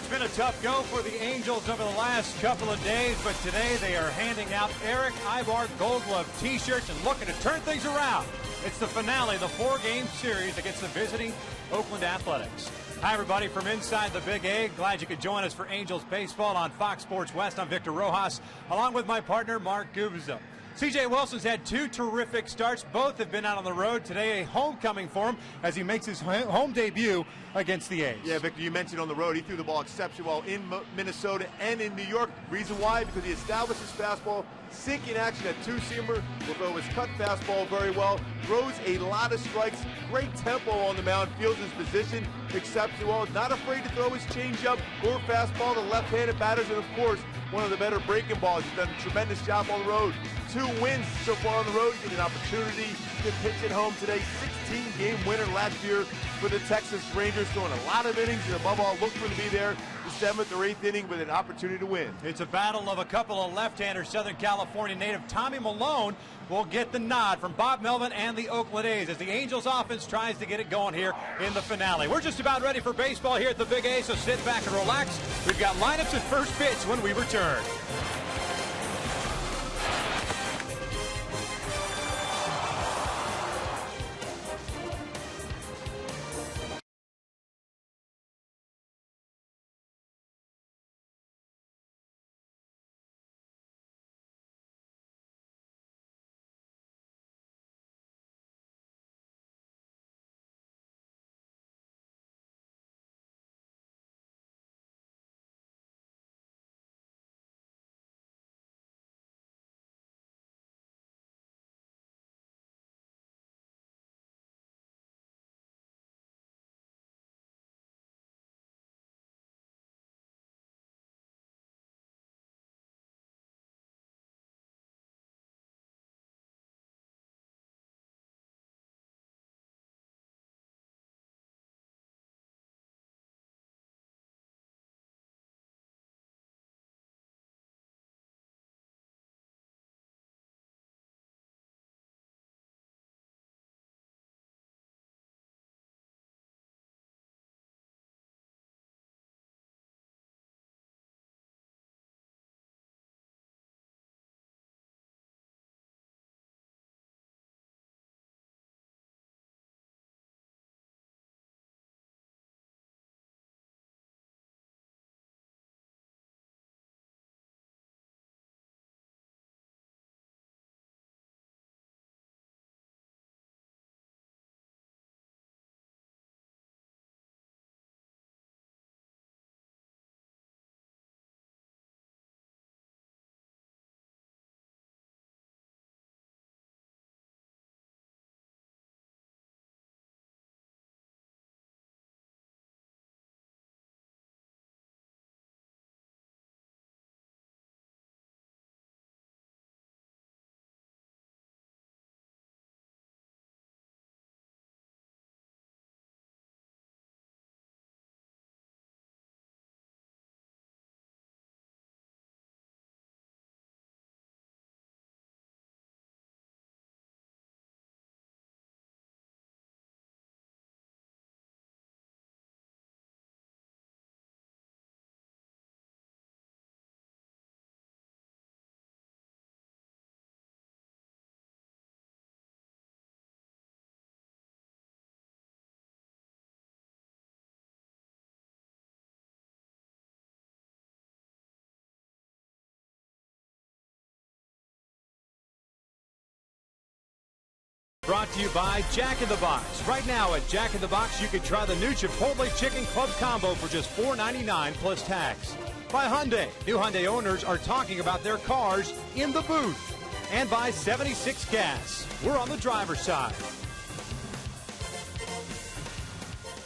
been a tough go for the Angels over the last couple of days, but today they are handing out Eric Ibar Gold Glove t-shirts and looking to turn things around. It's the finale of the 4-game series against the visiting Oakland Athletics. Hi, everybody, from inside the Big A. Glad you could join us for Angels baseball on Fox Sports West. I'm Victor Rojas, along with my partner, Mark Gubza. C.J. Wilson's had 2 terrific starts. Both have been out on the road. Today, a homecoming for him as he makes his home debut against the A's. Yeah, Victor, you mentioned on the road, he threw the ball exceptionally well in Minnesota and in New York. Reason why? Because he established his fastball, sinking action at two-seamer, will throw his cut fastball very well, throws a lot of strikes, great tempo on the mound, feels his position exceptionally well, not afraid to throw his changeup or fastball to left-handed batters, and of course, one of the better breaking balls. He's done a tremendous job on the road. 2 wins so far on the road. Get an opportunity to pitch at home today. 16-game winner last year for the Texas Rangers, throwing a lot of innings, and above all, look for him to be there the 7th or 8th inning with an opportunity to win. It's a battle of a couple of left-handers. Southern California native Tommy Malone will get the nod from Bob Melvin and the Oakland A's as the Angels offense tries to get it going here in the finale. We're just about ready for baseball here at the Big A, so sit back and relax. We've got lineups and first pitch when we return. Brought to you by Jack in the Box. Right now at Jack in the Box, you can try the new Chipotle Chicken Club Combo for just $4.99 plus tax. By Hyundai. New Hyundai owners are talking about their cars in the booth. And by 76 Gas. We're on the driver's side.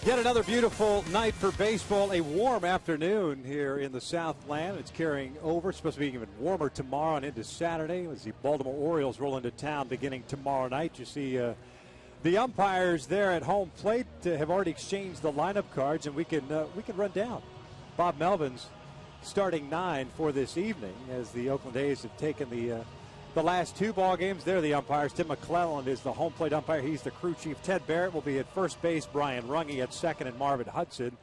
Yet another beautiful night for baseball. A warm afternoon here in the Southland. It's carrying over. It's supposed to be even warmer tomorrow and into Saturday as the Baltimore Orioles roll into town beginning tomorrow night. You see the umpires there at home plate have already exchanged the lineup cards, and we can run down Bob Melvin's starting 9 for this evening as the Oakland A's have taken the last 2 ball games. They're the umpires. Tim McClelland is the home plate umpire. He's the crew chief. Ted Barrett will be at first base. Brian Runge at second, and Marvin Hudson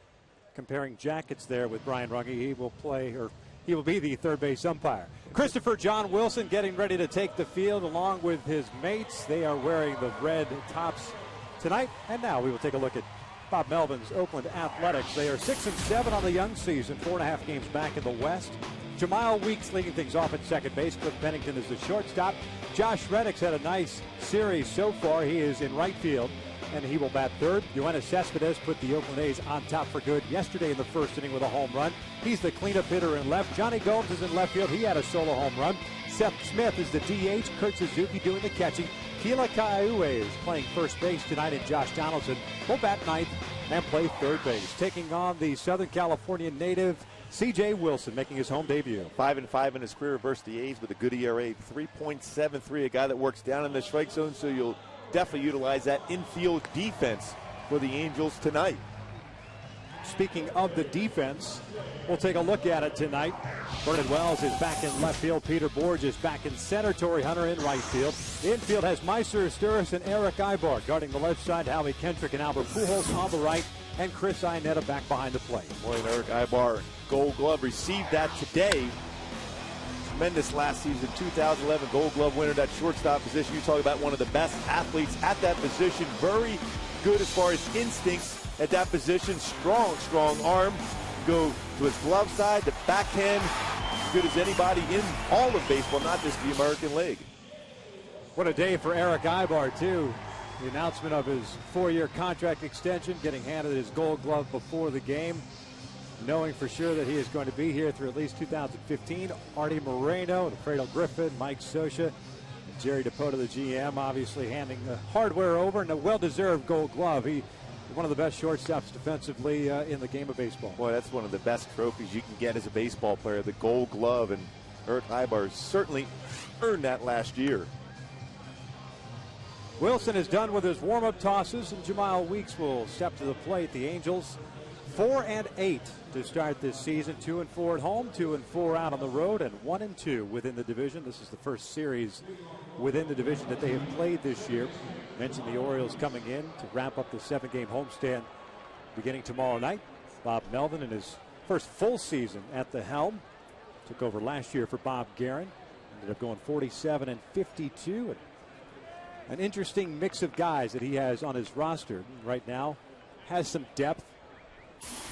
comparing jackets there with Brian Runge. He will play, or he will be the third base umpire. Christopher John Wilson getting ready to take the field along with his mates. They are wearing the red tops tonight. And now we will take a look at Bob Melvin's Oakland Athletics. They are 6-7 on the young season, 4.5 games back in the West. Jamal Weeks leading things off at second base. Cliff Pennington is the shortstop. Josh Reddick's had a nice series so far. He is in right field, and he will bat third. Yoenis Cespedes put the Oakland A's on top for good yesterday in the first inning with a home run. He's the cleanup hitter in left. Johnny Gomes is in left field. He had a solo home run. Seth Smith is the DH. Kurt Suzuki doing the catching. Kila Kaiue is playing first base tonight, and Josh Donaldson will bat ninth and play third base. Taking on the Southern California native, C.J. Wilson, making his home debut. 5-5 in his career versus the A's with a good ERA, 3.73. A guy that works down in the strike zone, so you'll definitely utilize that infield defense for the Angels tonight. Speaking of the defense, we'll take a look at it tonight. Vernon Wells is back in left field. Peter Borge is back in center. Torrey Hunter in right field. The infield has Meister Asturis and Eric Ibar. Guarding the left side, Howie Kendrick and Albert Pujols on the right. And Chris Iannetta back behind the plate. Boy, and Eric Ibar, Gold Glove, received that today. Tremendous last season, 2011 Gold Glove winner, that shortstop position. You talk about one of the best athletes at that position. Very good as far as instincts at that position. Strong arm. Go to his glove side, the backhand, as good as anybody in all of baseball, not just the American League. What a day for Eric Ibar, too. The announcement of his 4-year contract extension, getting handed his Gold Glove before the game, knowing for sure that he is going to be here through at least 2015. Artie Moreno, Fredo Griffin, Mike Scioscia, and Jerry DePota, the GM, obviously handing the hardware over, and a well-deserved Gold Glove. He one of the best shortstops defensively in the game of baseball. Boy, that's one of the best trophies you can get as a baseball player, the Gold Glove, and Eric Ibar certainly earned that last year. Wilson is done with his warm-up tosses, and Jamal Weeks will step to the plate. The Angels 4-8 to start this season, 2-4 at home, 2-4 out on the road, and 1-2 within the division. This is the first series within the division that they have played this year. Mentioned the Orioles coming in to wrap up the 7-game homestand beginning tomorrow night. Bob Melvin in his first full season at the helm. Took over last year for Bob Guerin. Ended up going 47-52. An interesting mix of guys that he has on his roster right now. Has some depth.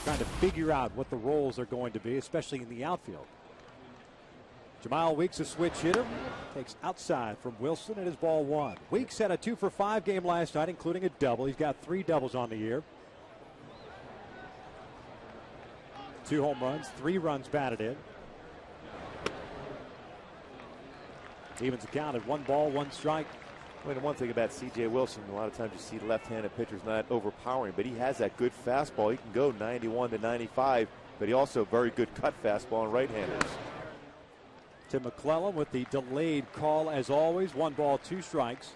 Trying to figure out what the roles are going to be, especially in the outfield. Jamal Weeks, a switch hitter, takes outside from Wilson, and his ball one. Weeks had a 2-for-5 game last night, including a double. He's got 3 doubles on the year. 2 home runs, 3 runs batted in. Evens the count at 1 ball, 1 strike. Well, the one thing about C.J. Wilson, a lot of times you see left-handed pitchers not overpowering, but he has that good fastball. He can go 91 to 95, but he also very good cut fastball on right-handers. Tim McClellan with the delayed call as always. 1 ball, 2 strikes.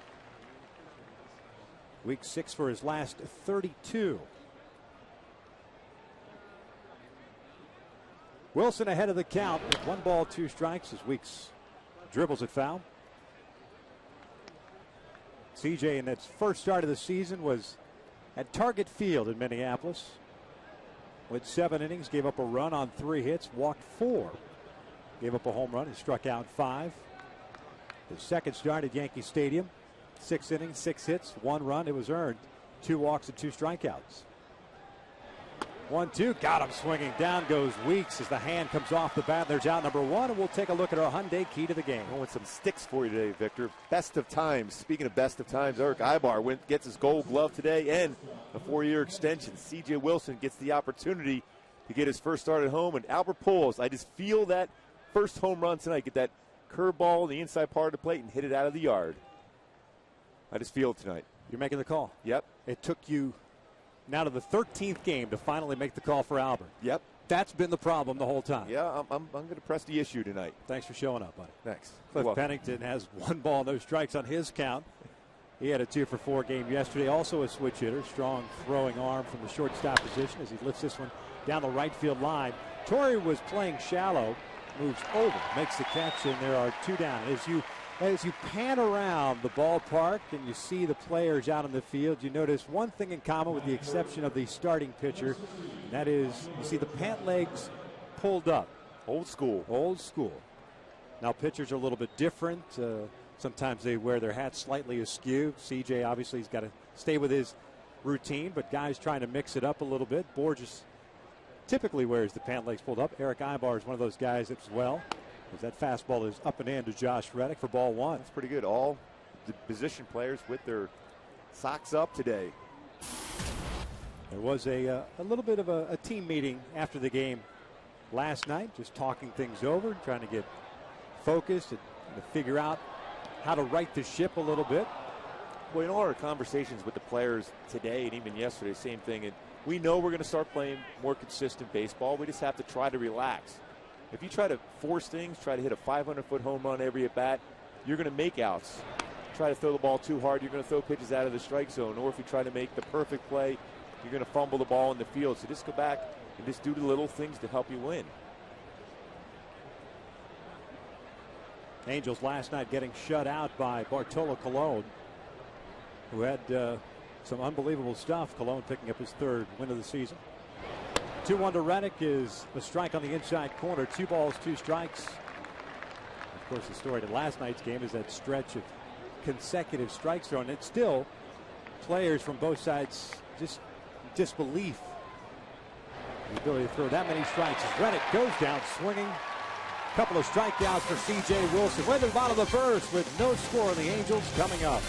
Week 6 for his last 32. Wilson ahead of the count with 1 ball, 2 strikes as Weeks dribbles it foul. CJ in its first start of the season was at Target Field in Minneapolis. With 7 innings, gave up a run on 3 hits, walked 4. Gave up a home run and struck out 5. His second start at Yankee Stadium, 6 innings, 6 hits, 1 run. It was earned. 2 walks and 2 strikeouts. 1-2, got him swinging. Down goes Weeks as the hand comes off the bat. There's out number 1, and we'll take a look at our Hyundai key to the game. Going with some sticks for you today, Victor. Best of times. Speaking of best of times, Eric Ibar gets his Gold Glove today and a 4-year extension. C.J. Wilson gets the opportunity to get his first start at home, and Albert Pujols, I just feel that first home run tonight, get that curveball in the inside part of the plate and hit it out of the yard. I just feel it tonight. You're making the call. Yep. It took you now to the 13th game to finally make the call for Albert. Yep. That's been the problem the whole time. Yeah, I'm going to press the issue tonight. Thanks for showing up, buddy. Thanks. Cliff Pennington has 1 ball, no strikes on his count. He had a 2-for-4 game yesterday. Also a switch hitter. Strong throwing arm from the shortstop position as he lifts this one down the right field line. Torrey was playing shallow. Moves over, makes the catch, and there are 2 down. As you As you pan around the ballpark and you see the players out on the field, you notice one thing in common with the exception of the starting pitcher, and that is you see the pant legs pulled up. Old school. Old school. Now pitchers are a little bit different. Sometimes they wear their hats slightly askew. CJ obviously has got to stay with his routine, but guys trying to mix it up a little bit. Borges typically wears the pant legs pulled up. Eric Ibar is one of those guys as well. As that fastball is up and in to Josh Reddick for ball one. That's pretty good. All the position players with their socks up today. There was a little bit of a team meeting after the game last night, just talking things over, trying to get focused and to figure out how to right the ship a little bit. Well, in all our conversations with the players today and even yesterday, same thing. And we know we're going to start playing more consistent baseball. We just have to try to relax. If you try to force things, try to hit a 500-foot home run every at bat, you're going to make outs. Try to throw the ball too hard, you're going to throw pitches out of the strike zone. Or if you try to make the perfect play, you're going to fumble the ball in the field. So just go back and just do the little things to help you win. Angels last night getting shut out by Bartolo Colon, who had some unbelievable stuff. Colon picking up his third win of the season. 2-1 to Reddick is a strike on the inside corner. 2 balls, 2 strikes. Of course, the story to last night's game is that stretch of consecutive strikes thrown. It's still players from both sides just disbelief. The ability to throw that many strikes as Reddick goes down swinging. A couple of strikeouts for C.J. Wilson. Way to the bottom of the first with no score on the Angels coming up.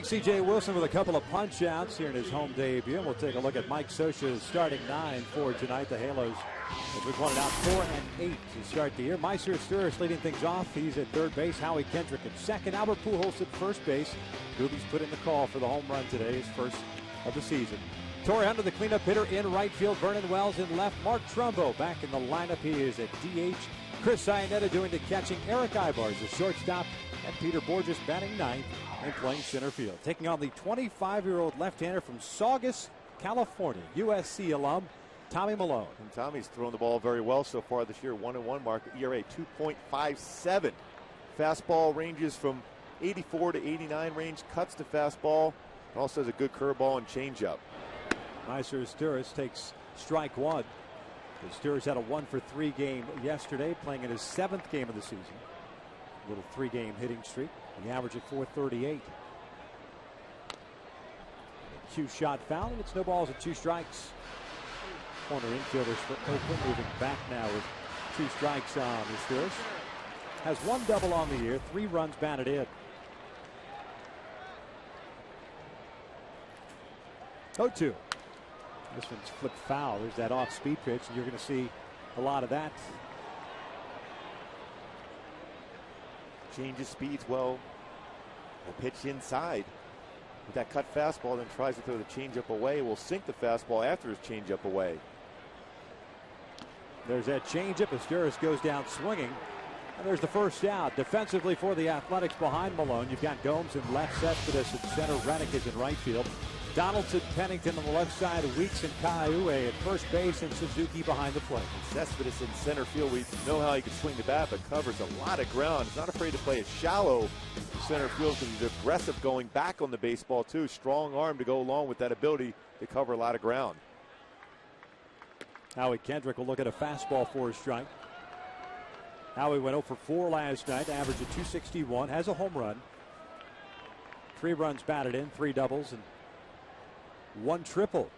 C.J. Wilson with a couple of punch outs here in his home debut. And we'll take a look at Mike Scioscia's starting 9 for tonight. The Halos, as we pointed out, 4 and 8 to start the year. Meister Sturis leading things off. He's at third base. Howie Kendrick at second. Albert Pujols at first base. Doobie's put in the call for the home run today, his first of the season. Torrey Hunter, the cleanup hitter in right field. Vernon Wells in left. Mark Trumbo back in the lineup. He is at DH. Chris Iannetta doing the catching. Eric Ibar is the shortstop. And Peter Borges batting ninth and playing center field. Taking on the 25-year-old left-hander from Saugus, California, USC alum, Tommy Milone. And Tommy's thrown the ball very well so far this year. 1-1 mark, ERA 2.57. Fastball ranges from 84 to 89 range, cuts to fastball, and also has a good curveball and changeup. Meister Sturis takes strike one. Sturis had a 1-for-3 game yesterday, playing in his 7th game of the season. A little 3-game hitting streak. The average at 438. Cue shot foul, and it's no balls and 2 strikes. Corner infielders for Oakland moving back now with 2 strikes on Sturis. Has 1 double on the year, 3 runs batted in. 0-2. This one's flipped foul. There's that off-speed pitch, and you're going to see a lot of that. Changes speeds well. A pitch inside with that cut fastball, then tries to throw the changeup away. Will sink the fastball after his changeup away. There's that changeup. Asturis goes down swinging. And there's the first out. Defensively for the Athletics behind Malone, you've got Gomes in left, Cespedes in center, Rennick is in right field. Donaldson, Pennington on the left side, Weeks and Kaiue at first base, and Suzuki behind the plate. Cespedes in center field. We know how he can swing the bat, but covers a lot of ground. He's not afraid to play it shallow in center field because he's aggressive going back on the baseball, too. Strong arm to go along with that ability to cover a lot of ground. Howie Kendrick will look at a fastball for a strike. Howie went 0 for 4 last night, average of 261, has a home run. 3 runs batted in, 3 doubles, and 1 triple.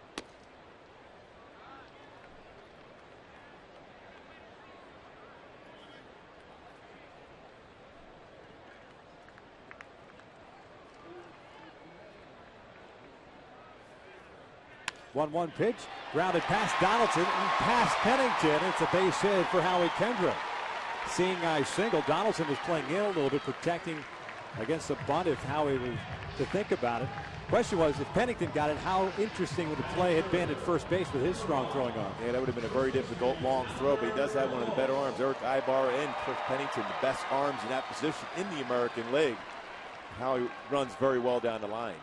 One pitch, grounded past Donaldson and past Pennington. It's a base hit for Howie Kendrick. Seeing eye single. Donaldson was playing in a little bit, protecting against the bunt if Howie was to think about it. Question was, if Pennington got it, how interesting would the play have been at first base with his strong throwing arm? Yeah, that would have been a very difficult long throw, but he does have one of the better arms. Eric Ibar and Cliff Pennington, the best arms in that position in the American League. Howie runs very well down the line.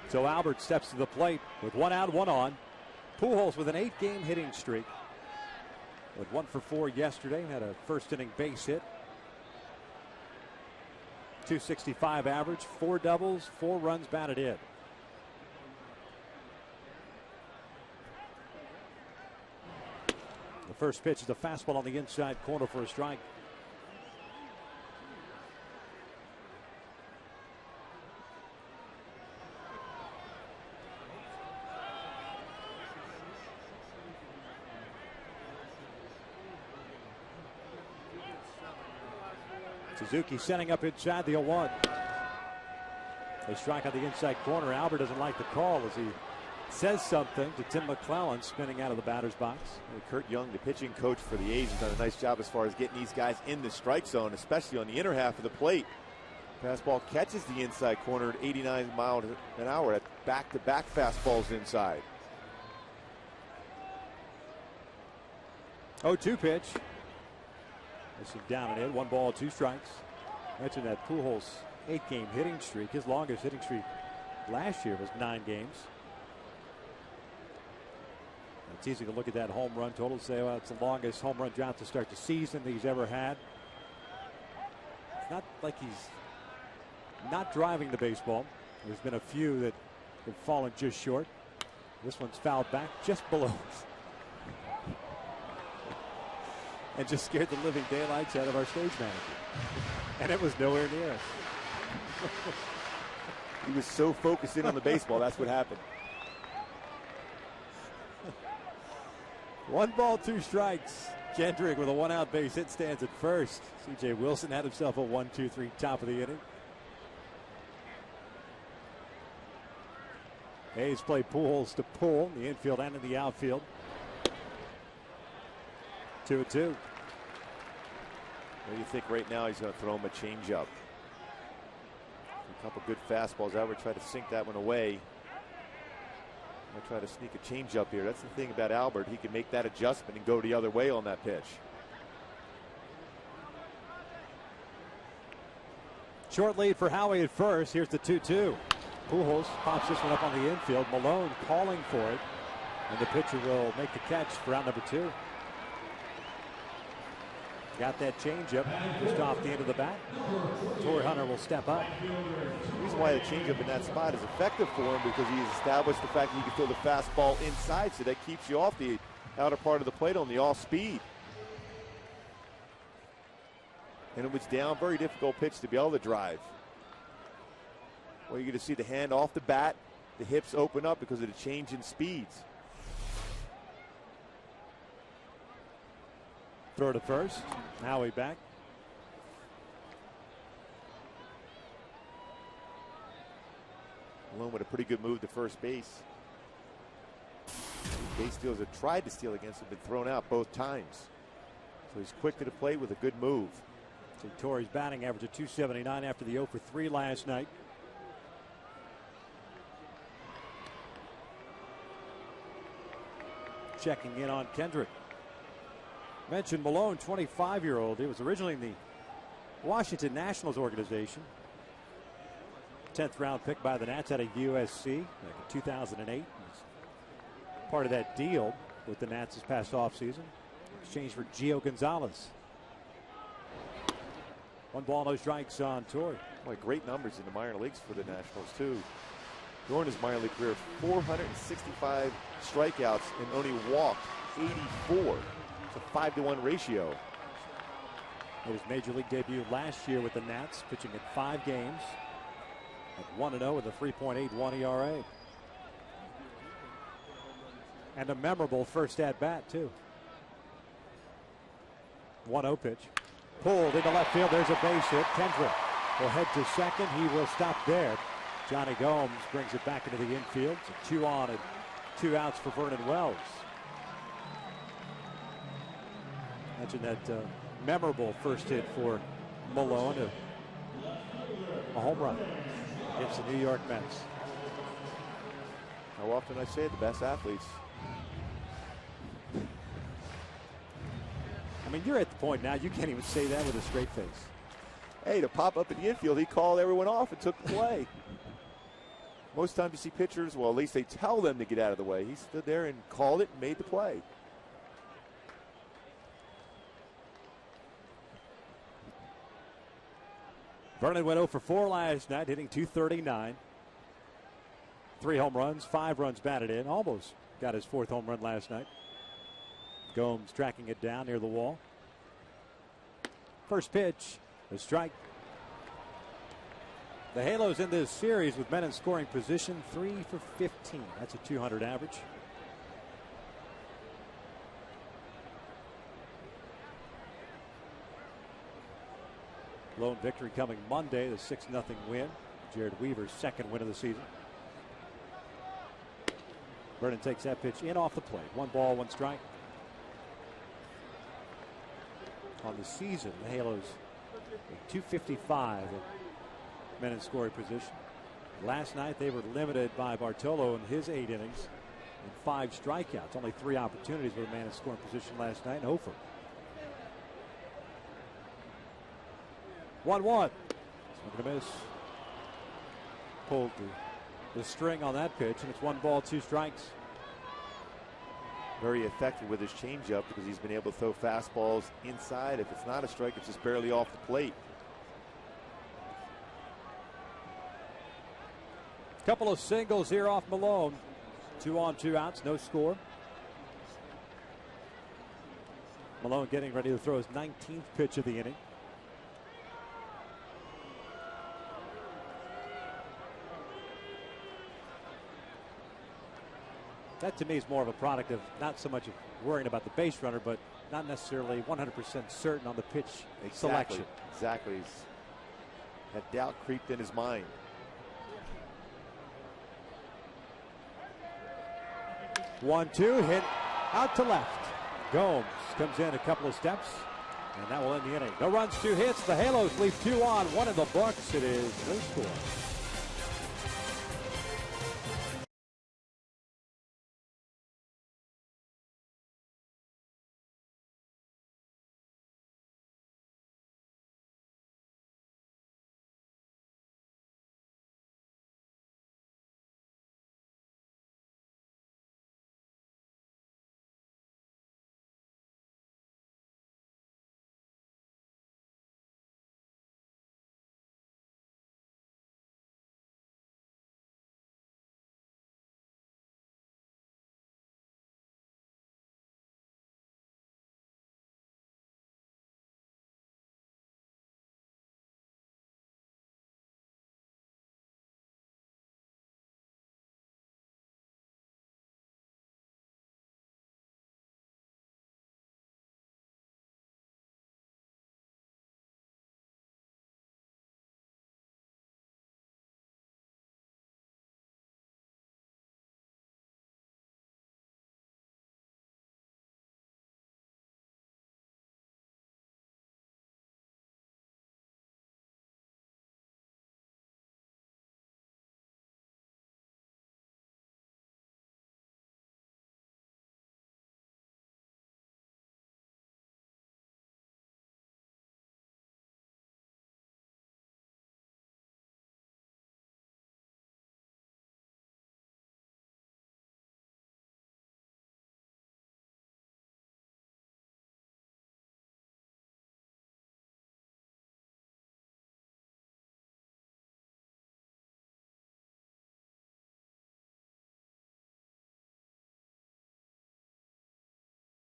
So Albert steps to the plate with 1 out, 1 on. Pujols with an 8-game hitting streak. With 1 for 4 yesterday, had a first inning base hit. 265 average, 4 doubles, 4 runs batted in. The first pitch is a fastball on the inside corner for a strike. Suzuki setting up inside the 0-1. A strike on the inside corner. Albert doesn't like the call as he says something to Tim McClellan spinning out of the batter's box. Kurt Young, the pitching coach for the A's, has done a nice job as far as getting these guys in the strike zone, especially on the inner half of the plate. Fastball catches the inside corner at 89 miles an hour. At back-to-back fastballs inside. 0-2 pitch. This is down and in. 1 ball, 2 strikes. Mentioned that Pujols 8-game hitting streak. His longest hitting streak last year was 9 games. It's easy to look at that home run total and say, well, it's the longest home run drought to start the season that he's ever had. It's not like he's not driving the baseball. There's been a few that have fallen just short. This one's fouled back just below us. And just scared the living daylights out of our stage manager. And it was nowhere near us. He was so focused in on the baseball, that's what happened. 1 ball, 2 strikes. Kendrick with a 1-out base hit stands at first. C.J. Wilson had himself a 1-2-3 top of the inning. A's play Pujols to pull in the infield and in the outfield. 2-2. What do you think right now? He's going to throw him a changeup. A couple good fastballs. Albert tried to sink that one away. I'm going to try to sneak a changeup here. That's the thing about Albert. He can make that adjustment and go the other way on that pitch. Short lead for Howie at first. Here's the 2-2. Pujols pops this one up on the infield. Malone calling for it. And the pitcher will make the catch for round number 2. Got that changeup just off the end of the bat. Torrey Hunter will step up. The reason why the changeup in that spot is effective for him because he's established the fact that he can throw the fastball inside, so that keeps you off the outer part of the plate on the off speed. And it was down, very difficult pitch to be able to drive. Well, you're going to see the hand off the bat, the hips open up because of the change in speeds. Throw to first. Howie back. Malone with a pretty good move to first base. Base steals have tried to steal against him, been thrown out both times. So he's quick to the plate with a good move. So Torrey's batting average of 279 after the 0 for 3 last night. checking in on Kendrick. Mentioned Malone, 25-year-old. He was originally in the Washington Nationals organization. 10th round pick by the Nats out of USC back in 2008. Was part of that deal with the Nats this past offseason. Exchanged for Gio Gonzalez. 1 ball, no strikes on Torrey. Boy, great numbers in the minor leagues for the Nationals, too. During his minor league career, 465 strikeouts and only walked 84. It's a 5-to-1 ratio. Made his major league debut last year with the Nats, pitching in 5 games. At 1-0 with a 3.81 ERA. And a memorable first at-bat, too. 1-0 pitch. Pulled into left field. There's a base hit. Kendrick will head to second. He will stop there. Johnny Gomes brings it back into the infield. It's a 2 on and 2 outs for Vernon Wells. Mentioned that memorable first hit for Malone. A home run against the New York Mets. How often I say it, the best athletes. I mean, you're at the point now you can't even say that with a straight face. Hey, to pop up in the infield, he called everyone off and took the play. Most times you see pitchers, well, at least they tell them to get out of the way. He stood there and called it and made the play. Vernon went 0 for 4 last night, hitting .239. 3 home runs, 5 runs batted in. Almost got his 4th home run last night. Gomes tracking it down near the wall. First pitch, a strike. The Halos in this series with men in scoring position, 3 for 15. That's a .200 average. Lone victory coming Monday, the 6-0 win. Jared Weaver's 2nd win of the season. Vernon takes that pitch in off the plate. 1 ball, 1 strike. On the season, the Halos .255 at men in scoring position. Last night they were limited by Bartolo in his 8 innings and 5 strikeouts. Only 3 opportunities with a man in scoring position last night, and Hofer. 1-1. Swing and a miss. Pulled the string on that pitch, and it's 1 ball, 2 strikes. Very effective with his changeup because he's been able to throw fastballs inside. If it's not a strike, it's just barely off the plate. Couple of singles here off Malone. 2 on, 2 outs, no score. Malone getting ready to throw his 19th pitch of the inning. That to me is more of a product of not so much of worrying about the base runner, but not necessarily 100% certain on the pitch selection. Exactly. That doubt creeped in his mind. 1-2 hit out to left. Gomes comes in a couple of steps, and that will end the inning. No runs, 2 hits. The Halos leave 2 on, 1 in the books. It is no score.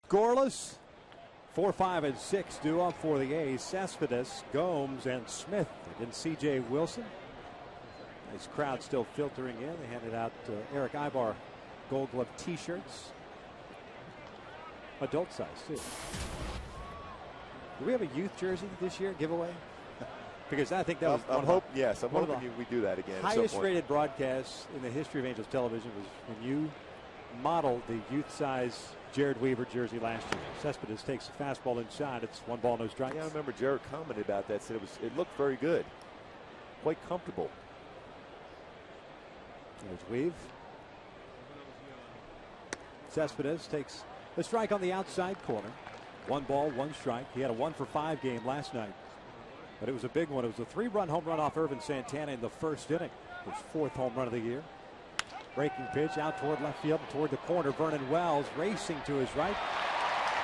Scoreless. 4, 5, and 6 due up for the A's. Cespedes, Gomes, and Smith against C.J. Wilson. Nice crowd still filtering in. They handed out Eric Ibar Gold Glove T-shirts. Adult size, too. Do we have a youth jersey this year giveaway? Because I think that was I'm hoping we do that again. Highest rated broadcasts in the history of Angels television was when you modeled the youth size Jared Weaver jersey last year. Cespedes takes a fastball inside. It's 1 ball, no strikes. Yeah, I remember Jared commented about that. Said it looked very good, quite comfortable. There's Weave. Cespedes takes a strike on the outside corner. 1 ball, 1 strike. He had a 1 for 5 game last night, but it was a big one. It was a 3-run home run off Irvin Santana in the first inning. His 4th home run of the year. Breaking pitch out toward left field and toward the corner. Vernon Wells racing to his right.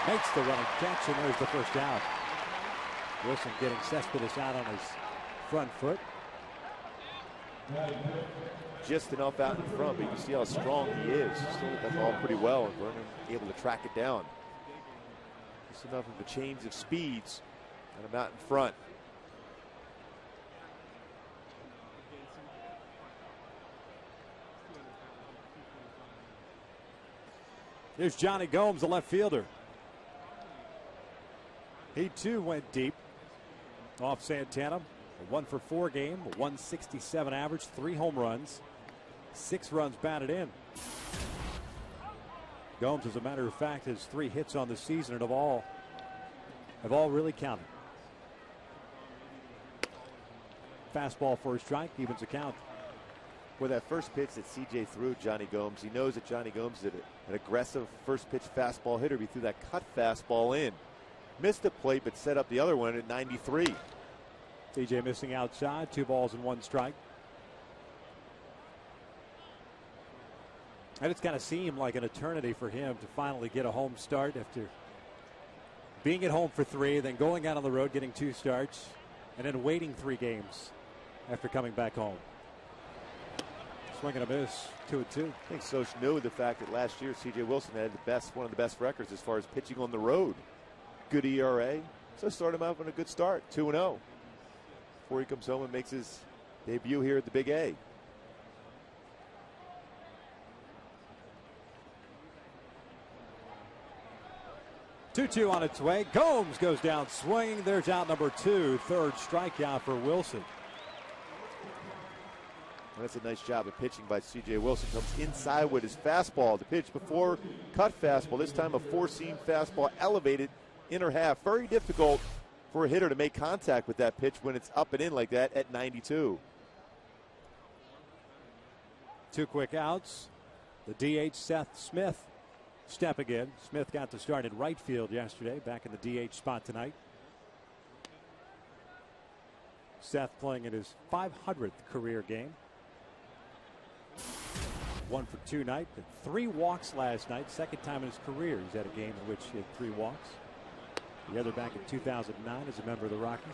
Makes the running catch, and there's the first out. Wilson getting Cespedes out on his front foot. Just enough out in front, but you can see how strong he is. Still hit that ball pretty well, and Vernon able to track it down. Just enough of a change of speeds, and I'm out in front. There's Johnny Gomes, the left fielder. He too went deep off Santana. A 1 for 4 game, a 167 average, 3 home runs, 6 runs batted in. Gomes, as a matter of fact, has 3 hits on the season and have all really counted. Fastball for a strike, evens the count. With that first pitch that CJ threw Johnny Gomes, he knows that Johnny Gomes is an aggressive first pitch fastball hitter. He threw that cut fastball in. Missed the plate, but set up the other one at 93. CJ missing outside, 2 balls and 1 strike. And it's got to seem like an eternity for him to finally get a home start after being at home for 3, then going out on the road, getting 2 starts, and then waiting 3 games after coming back home. Swing and a miss, 2-2. I think Soch knew the fact that last year C.J. Wilson had one of the best records as far as pitching on the road. Good ERA, so start him out on a good start, 2-0. Before he comes home and makes his debut here at the Big A. Two on its way. Gomes goes down swinging. There's out number 2. 3rd strikeout for Wilson. That's a nice job of pitching by C.J. Wilson. Comes inside with his fastball. The pitch before, cut fastball. This time a 4-seam fastball, elevated inner half. Very difficult for a hitter to make contact with that pitch when it's up and in like that at 92. 2 quick outs. The DH Seth Smith stepping in. Smith got to start in right field yesterday, back in the DH spot tonight. Seth playing in his 500th career game. 1 for 2 night, and 3 walks last night. 2nd time in his career he's had a game in which he had 3 walks. The other back in 2009 as a member of the Rockies.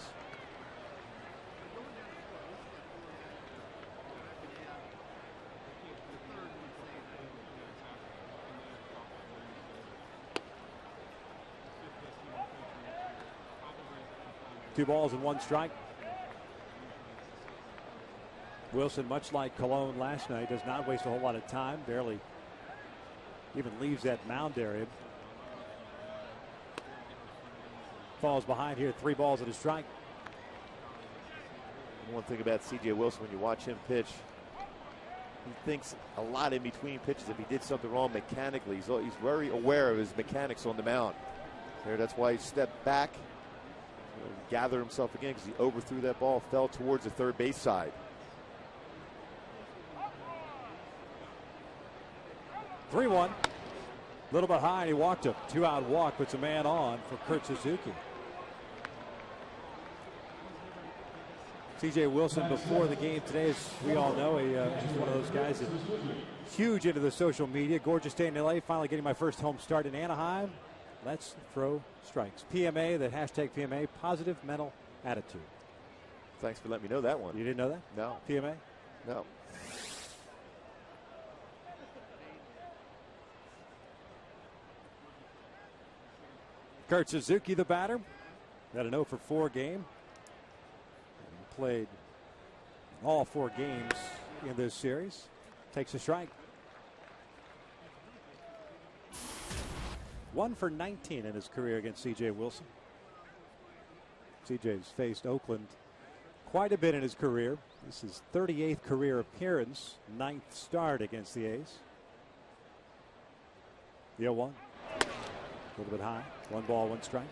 Two balls and 1 strike. Wilson, much like Cologne last night, does not waste a whole lot of time. Barely even leaves that mound area. Falls behind here, 3 balls and a strike. One thing about C.J. Wilson, when you watch him pitch, he thinks a lot in between pitches. If he did something wrong mechanically, he's very aware of his mechanics on the mound. That's why he stepped back, gathered himself again because he overthrew that ball, fell towards the 3rd base side. 3-1. A little bit high, and he walked a 2-out walk, puts a man on for Kurt Suzuki. C.J. Wilson, before the game today, as we all know, just one of those guys that's huge into the social media. Gorgeous day in L.A., finally getting my first home start in Anaheim. Let's throw strikes. PMA, the hashtag PMA, positive mental attitude. Thanks for letting me know that one. You didn't know that? No. PMA? No. Kurt Suzuki, the batter, had an 0 for 4 game. And played all 4 games in this series. Takes a strike. 1 for 19 in his career against C.J. Wilson. C.J.'s faced Oakland quite a bit in his career. This is 38th career appearance, 9th start against the A's. The 0-1. A little bit high. 1 ball, 1 strike.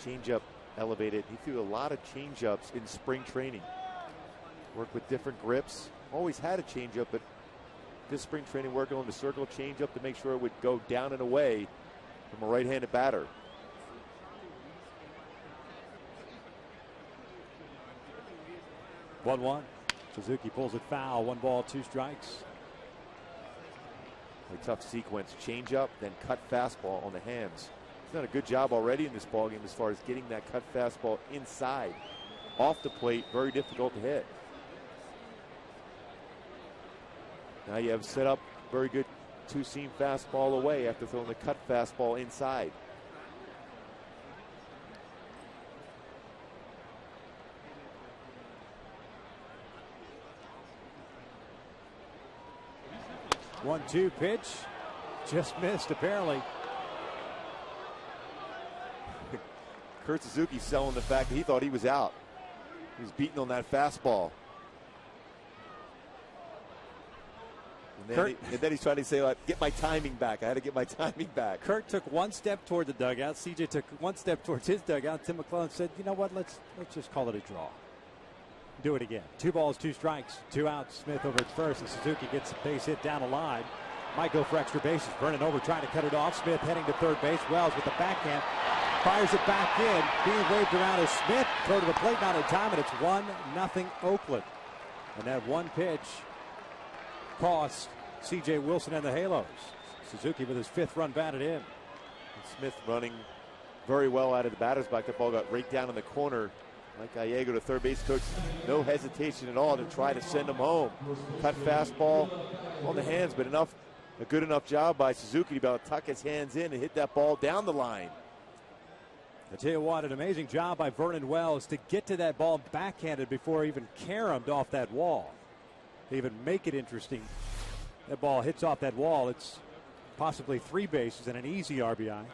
Changeup elevated. He threw a lot of changeups in spring training. Worked with different grips. Always had a changeup, but this spring training working on the circle changeup to make sure it would go down and away from a right-handed batter. One. Suzuki pulls it foul. 1 ball, 2 strikes. A tough sequence. Changeup, then cut fastball on the hands. He's done a good job already in this ballgame as far as getting that cut fastball inside. Off the plate, very difficult to hit. Now you have set up very good 2-seam fastball away after throwing the cut fastball inside. One-two pitch. Just missed, apparently. Kurt Suzuki selling the fact that he thought he was out. He was beating on that fastball. And then he's trying to say, like, get my timing back. I had to get my timing back. Kurt took 1 step toward the dugout. CJ took 1 step towards his dugout. Tim McClellan said, you know what, let's just call it a draw. Do it again. 2 balls, 2 strikes, 2 outs. Smith over at first, and Suzuki gets a base hit down the line. Might go for extra bases. Vernon over trying to cut it off. Smith heading to third base. Wells with the backhand. Fires it back in. Being waved around as Smith. Throw to the plate, not in time, and it's 1-0 Oakland. And that 1 pitch cost C.J. Wilson and the Halos. Suzuki with his 5th run batted in. And Smith running very well out of the batter's box. The ball got right down in the corner. Mike Gallego, the third base coach, no hesitation at all to try to send him home. Cut fastball on the hands, but a good enough job by Suzuki to be able to tuck his hands in and hit that ball down the line. I tell you what, an amazing job by Vernon Wells to get to that ball backhanded before even caromed off that wall. To even make it interesting. That ball hits off that wall. It's possibly 3 bases and an easy RBI.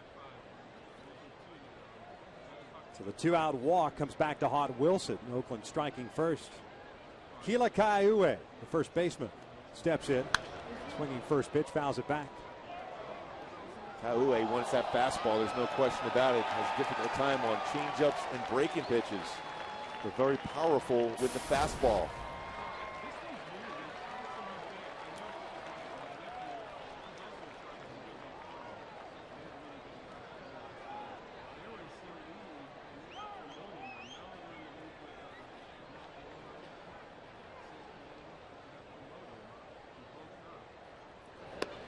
So the 2-out walk comes back to haunt Wilson. Oakland striking first. Kila Kaiue, the first baseman, steps in. Swinging first pitch, fouls it back. Kaiue wants that fastball. There's no question about it. Has a difficult time on changeups and breaking pitches. But very powerful with the fastball.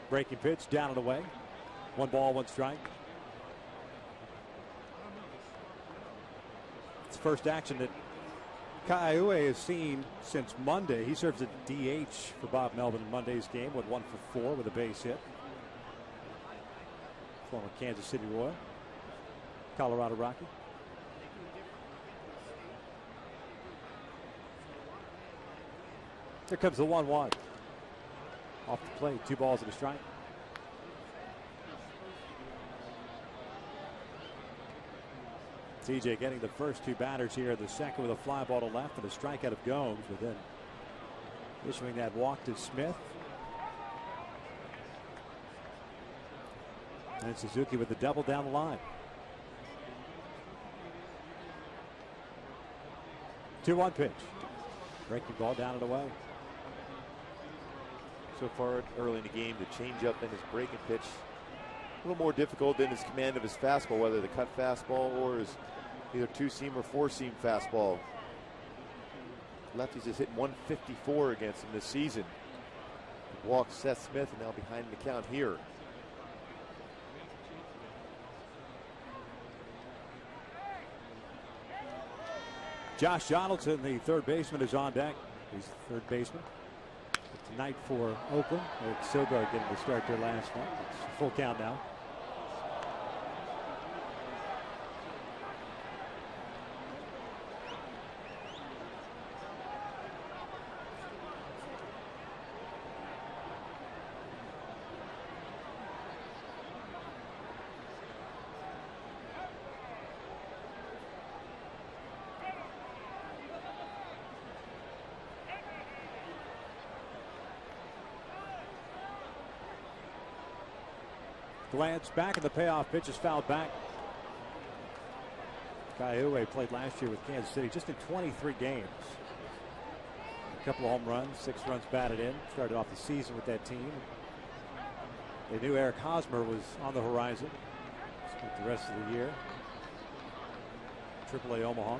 Breaking pitch, down and away. 1 ball, 1 strike. It's the first action that Kaiue has seen since Monday. He serves at DH for Bob Melvin in Monday's game. Went 1 for 4 with a base hit. Former Kansas City Royal. Colorado Rocky. Here comes the 1-1. Off the plate, 2 balls and a strike. TJ getting the first 2 batters here. The second with a fly ball to left and a strikeout of Gomes, but then issuing that walk to Smith. And Suzuki with the double down the line. 2-1 pitch. Breaking ball down and away. So far early in the game, the changeup and his breaking pitch a little more difficult than his command of his fastball, whether the cut fastball or his either 2-seam or 4-seam fastball. Lefties has hit 154 against him this season. Walks Seth Smith, and now behind the count here. Josh Donaldson, the third baseman, is on deck. He's the third baseman. Tonight for Oakland. Eric Sogard getting the start their last one. It's full count now. Glance back, and the payoff pitch is fouled back. Kaiue played last year with Kansas City just in 23 games. A couple of home runs, 6 runs batted in. Started off the season with that team. They knew Eric Hosmer was on the horizon. Spent the rest of the year. AAA Omaha.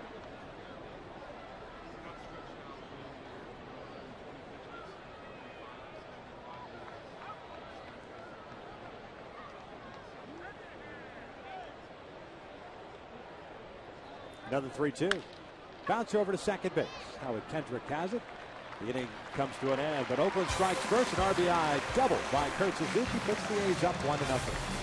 Another 3-2. Bounce over to second base. Howard Kendrick has it. The inning comes to an end, but Oakland strikes first. An RBI double by Kurt Suzuki puts the A's up 1-0.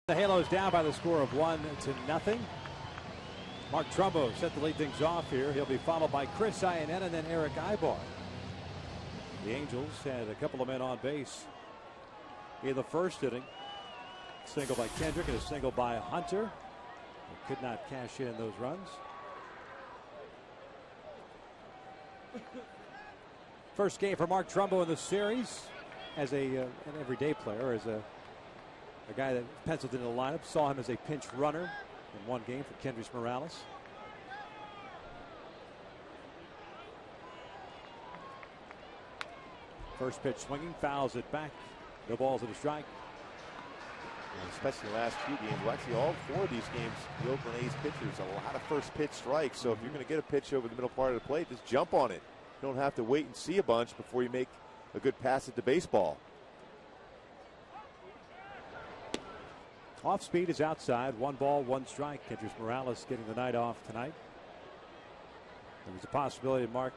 The Halos down by the score of 1-0. Mark Trumbo set to lead things off here. He'll be followed by Chris Iannetta and then Eric Aybar. The Angels had a couple of men on base in the first inning. A single by Kendrick and a single by Hunter. They could not cash in those runs. First game for Mark Trumbo in the series as an everyday player, as a guy that penciled into the lineup. Saw him as a pinch runner in one game for Kendrys Morales. First pitch swinging, fouls it back. No balls and a strike. And especially the last few games, well, actually all 4 of these games, the Oakland A's pitchers, a lot of first pitch strikes. So if you're going to get a pitch over the middle part of the plate, just jump on it. You don't have to wait and see a bunch before you make a good pass at the baseball. Off speed is outside. 1 ball, 1 strike. Kendrys Morales getting the night off tonight. There was a possibility Mark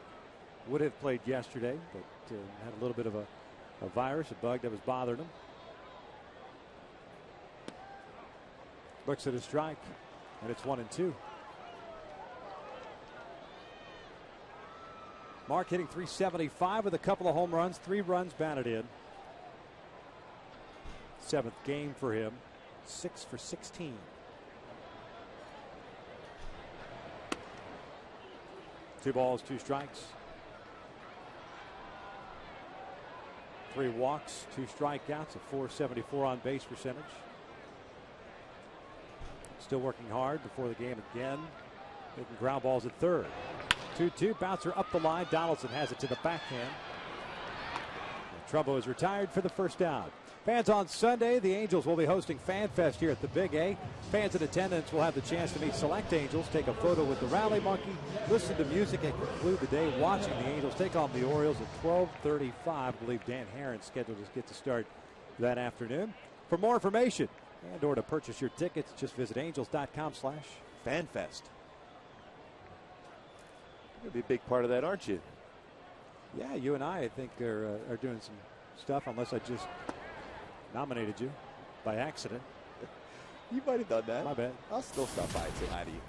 would have played yesterday, but had a little bit of a virus, a bug that was bothering him. Looks at a strike, and it's 1-2. Mark hitting .375 with a couple of home runs, 3 runs batted in. 7th game for him. 6 for 16. Two balls, 2 strikes. 3 walks, 2 strikeouts, a .474 on base percentage. Still working hard before the game again. Making ground balls at third. 2-2, bouncer up the line. Donaldson has it to the backhand. Trumbo is retired for the first out. Fans on Sunday, the Angels will be hosting Fan Fest here at the Big A. Fans in attendance will have the chance to meet select Angels, take a photo with the Rally Monkey, listen to music, and conclude the day watching the Angels take on the Orioles at 12:35. I believe Dan Herron's scheduled to get to start that afternoon. For more information and or to purchase your tickets, just visit angels.com/fanfest. You're going to be a big part of that, aren't you? Yeah, you and I think, are doing some stuff, unless I just nominated you by accident. You might have done that. My bad. I'll still stop by and say hi to you.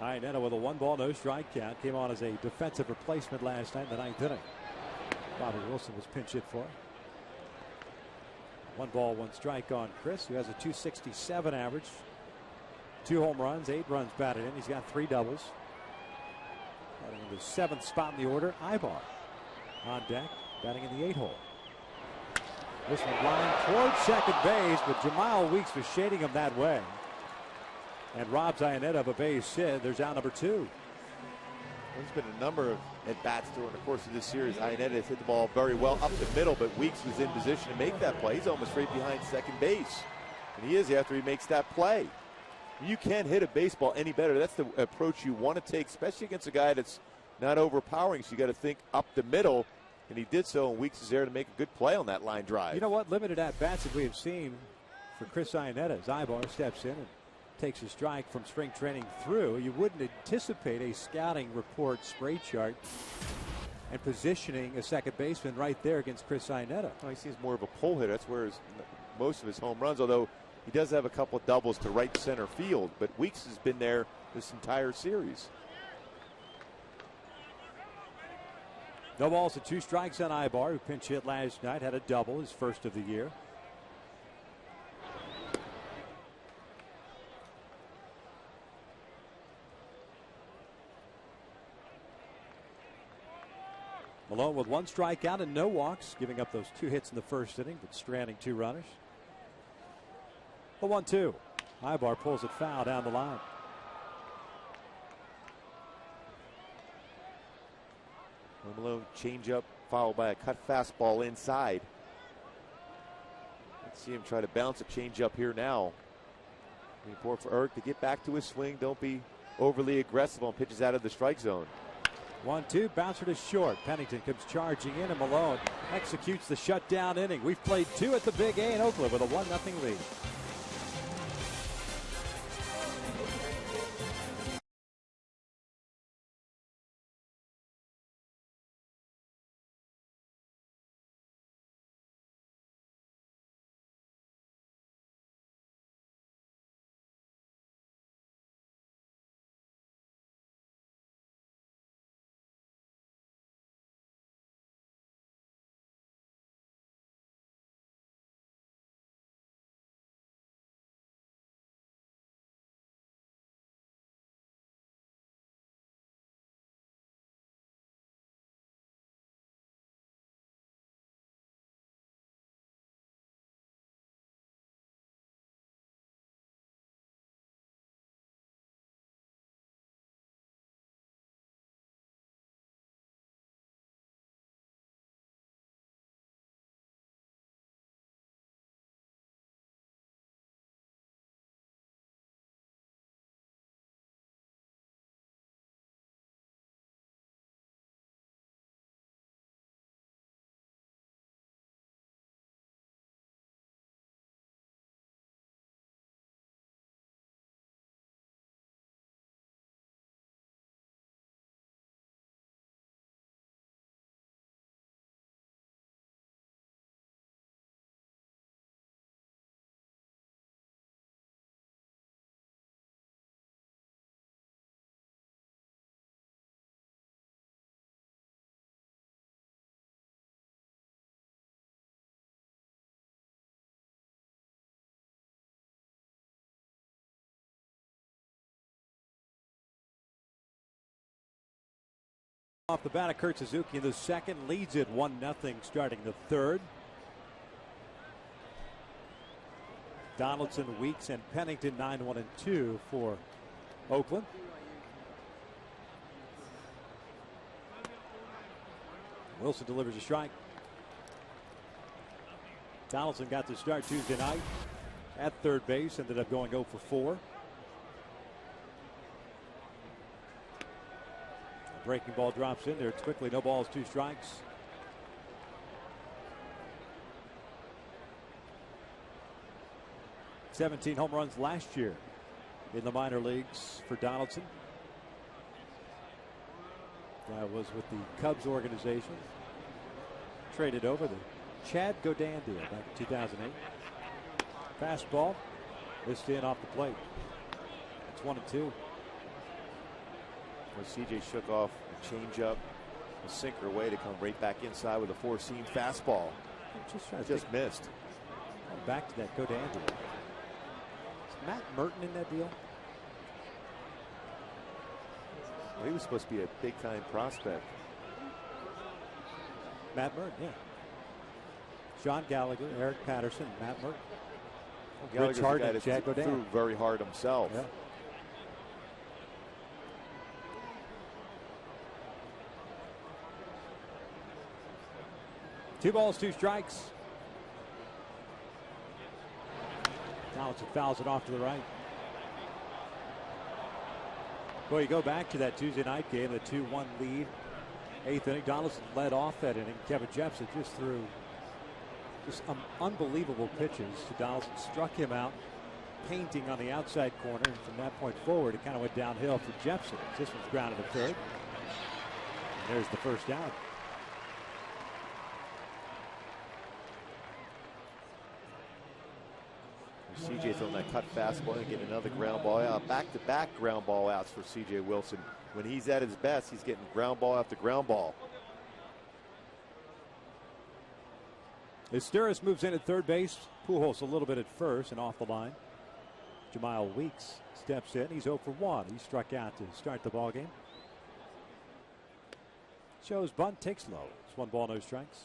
Iannetta with a 1-ball, no strike count. Came on as a defensive replacement last night in the 9th inning. Bobby Wilson was pinch hit for. 1-ball, 1 strike on Chris, who has a .267 average. 2 home runs, 8 runs batted in. He's got 3 doubles. Batting in the 7th spot in the order, Ibar on deck, batting in the 8-hole. This one line towards second base, but Jamal Weeks was shading him that way. And robs Iannetta of a base hit. There's out number 2. There's been a number of at-bats during the course of this series. Iannetta has hit the ball very well up the middle, but Weeks was in position to make that play. He's almost right behind second base. And he is after he makes that play. You can't hit a baseball any better. That's the approach you want to take, especially against a guy that's not overpowering. So you got to think up the middle. And he did so, and Weeks is there to make a good play on that line drive. You know what? Limited at-bats that we have seen for Chris Iannetta as Ibar steps in and takes a strike from spring training through. You wouldn't anticipate a scouting report spray chart and positioning a second baseman right there against Chris Iannetta. Well, he seems more of a pull hitter. That's where most of his home runs, although he does have a couple of doubles to right center field. But Weeks has been there this entire series. No balls and 2 strikes on Ibar, who pinch hit last night, had a double, his first of the year. Malone with 1 strikeout and no walks, giving up those 2 hits in the first inning, but stranding 2 runners. The 1-2. Ibar pulls it foul down the line. Malone changeup followed by a cut fastball inside. Let's see him try to bounce a changeup here now. Important for Eric to get back to his swing. Don't be overly aggressive on pitches out of the strike zone. 1-2, bouncer to short. Pennington comes charging in, and Malone executes the shutdown inning. We've played 2 at the Big A in Oakland with a 1-0 lead. Off the bat of Kurt Suzuki in the second, leads it 1-0 starting the third. Donaldson, Weeks, and Pennington 9-1-2 for Oakland. Wilson delivers a strike. Donaldson got the start Tuesday night at third base, ended up going 0 for 4. Breaking ball drops in there. It's quickly, no balls, 2 strikes. '17 home runs last year in the minor leagues for Donaldson. That was with the Cubs organization. Traded over to Chad Godin deal back in 2008. Fastball missed in off the plate. It's 1-2. Well, CJ shook off a changeup, a sinker away to come right back inside with a four-seam fastball. Just missed. Back to that Godin deal. Is Matt Merton in that deal? Well, he was supposed to be a big-time prospect. Matt Merton, yeah. Sean Gallagher, Eric Patterson, Matt Merton. Well, Rich Hart and Chad threw Godin. very hard himself. Yeah. Two balls, two strikes. Donaldson fouls it off to the right. Well, you go back to that Tuesday night game, the 2-1 lead. Eighth inning, Donaldson led off that inning. Kevin Jepson just threw unbelievable pitches to Donaldson, struck him out, painting on the outside corner. And from that point forward, it kind of went downhill for Jepson. This one's grounded to third. And there's the first down. CJ throwing that cut fastball and getting another ground ball out. Back-to-back ground ball outs for CJ Wilson. When he's at his best, he's getting ground ball after ground ball. Esteuris moves in at third base. Pujols a little bit at first and off the line. Jamal Weeks steps in. He's 0 for 1. He struck out to start the ball game. Shows bunt, takes low. It's 1 ball, no strikes.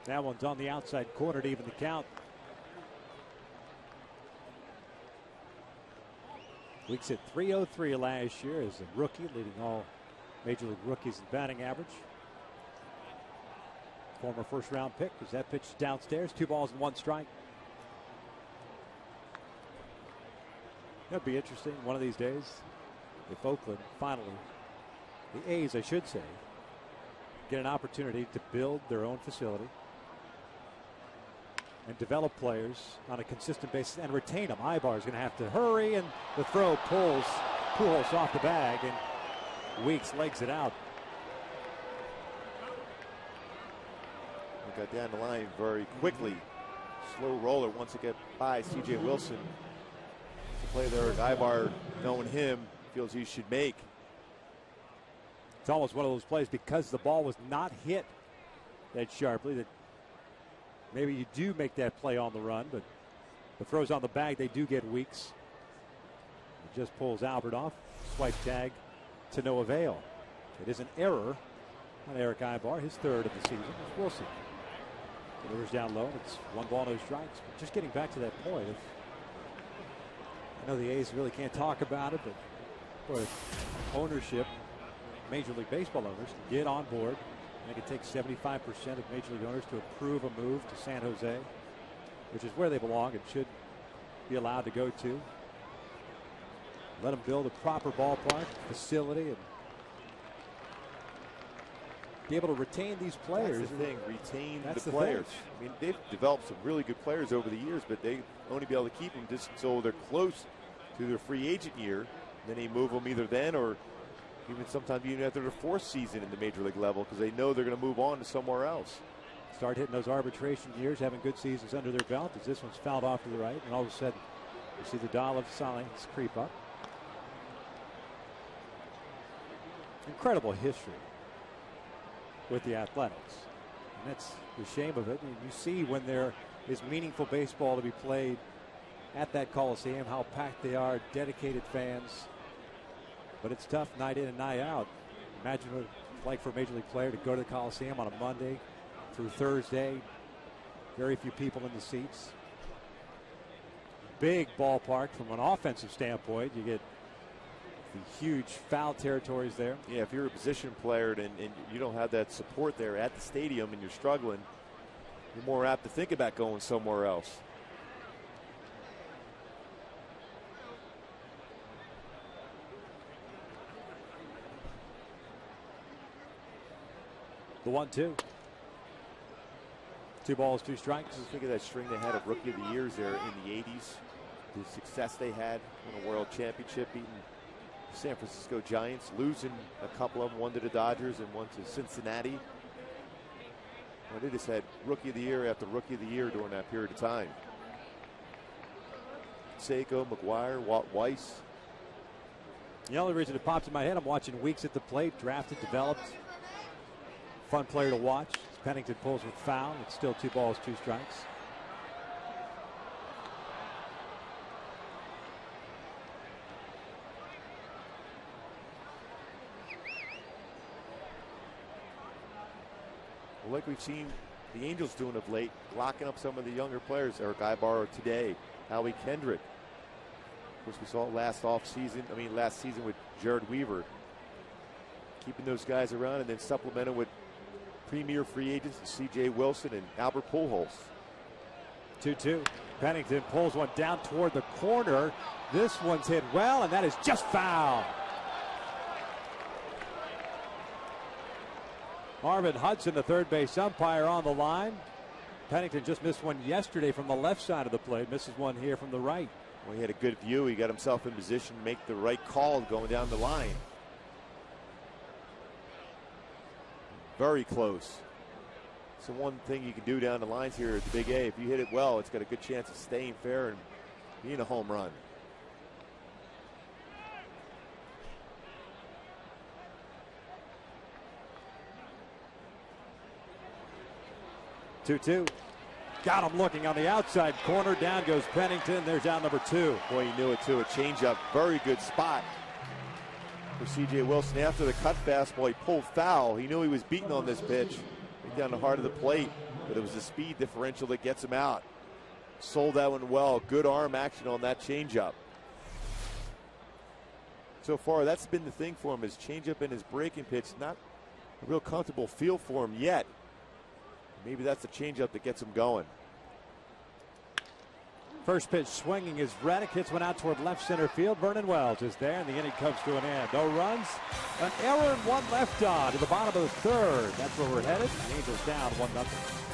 That one's on the outside corner to even the count. Weeks at .303 last year as a rookie, leading all Major League rookies in batting average. Former first-round pick as that pitch downstairs. 2 balls and 1 strike. That'd be interesting one of these days if Oakland finally, the A's I should say, get an opportunity to build their own facility and develop players on a consistent basis and retain them. Ibar is going to have to hurry, and the throw pulls Pujols off the bag, and Weeks legs it out. We got down the line very quickly. Slow roller once it got by CJ Wilson. It's a play there, Ibar, knowing him, feels he should make. It's almost one of those plays because the ball was not hit that sharply that maybe you do make that play on the run, but the throws on the bag, they do get Weeks. It just pulls Albert off. Swipe tag to no avail. It is an error on Eric Ibar, his third of the season. It's Wilson. Delivers down low, and it's 1 ball, no strikes. But just getting back to that point, I know the A's really can't talk about it, but boy, ownership, Major League Baseball owners, can get on board. I think it takes 75% of Major League owners to approve a move to San Jose, which is where they belong and should be allowed to go to. Let them build a proper ballpark, facility, and be able to retain these players. That's the thing, retain the players. I mean, they've developed some really good players over the years, but they only be able to keep them just until they're close to their free agent year. Then they move them either then or even sometimes even after their 4th season in the Major League level because they know they're going to move on to somewhere else. Start hitting those arbitration years, having good seasons under their belt as this one's fouled off to the right, and all of a sudden you see the Dollar signs creep up. Incredible history with the Athletics, and that's the shame of it. And you see when there is meaningful baseball to be played at that Coliseum, how packed they are, dedicated fans. But it's tough night in and night out. Imagine what it's like for a Major League player to go to the Coliseum on a Monday through Thursday. Very few people in the seats. Big ballpark from an offensive standpoint. You get the huge foul territories there. Yeah, if you're a position player and you don't have that support there at the stadium and you're struggling, you're more apt to think about going somewhere else. The 1-2. 2 balls, 2 strikes. Just think of that string they had of Rookie of the Years there in the 80s. The success they had in a world championship, beating San Francisco Giants, losing a couple of them, one to the Dodgers and one to Cincinnati. Well, they just had Rookie of the Year after Rookie of the Year during that period of time. Seiko, McGuire, Walt Weiss. The only reason it pops in my head, I'm watching Weeks at the plate, drafted, developed. Fun player to watch. Pennington pulls with foul. It's still 2 balls, 2 strikes. Well, like we've seen the Angels doing of late, locking up some of the younger players. Eric Ibarra today, Howie Kendrick. Of course, we saw it last season with Jared Weaver. Keeping those guys around and then supplementing with premier free agents C.J. Wilson and Albert Pujols. 2-2. Pennington pulls one down toward the corner. This one's hit well, and that is just foul. Marvin Hudson, the third base umpire, on the line. Pennington just missed one yesterday from the left side of the plate. Misses one here from the right. Well, he had a good view. He got himself in position to make the right call going down the line. Very close. So one thing you can do down the lines here at the Big A, if you hit it well, it's got a good chance of staying fair and being a home run. Two. Got him looking on the outside corner. Down goes Pennington. There's out number 2. Boy, he knew it too. A changeup. Very good spot for C.J. Wilson. After the cut fastball, he pulled foul. He knew he was beaten on this pitch. Right down the heart of the plate. But it was the speed differential that gets him out. Sold that one well. Good arm action on that changeup. So far, that's been the thing for him. His changeup and his breaking pitch. Not a real comfortable feel for him yet. Maybe that's the changeup that gets him going. First pitch swinging is Reddick. Hits one out toward left center field. Vernon Wells is there, and the inning comes to an end. No runs, an error, and 1 left on to the bottom of the 3rd. That's where we're headed. The Angels down 1-0.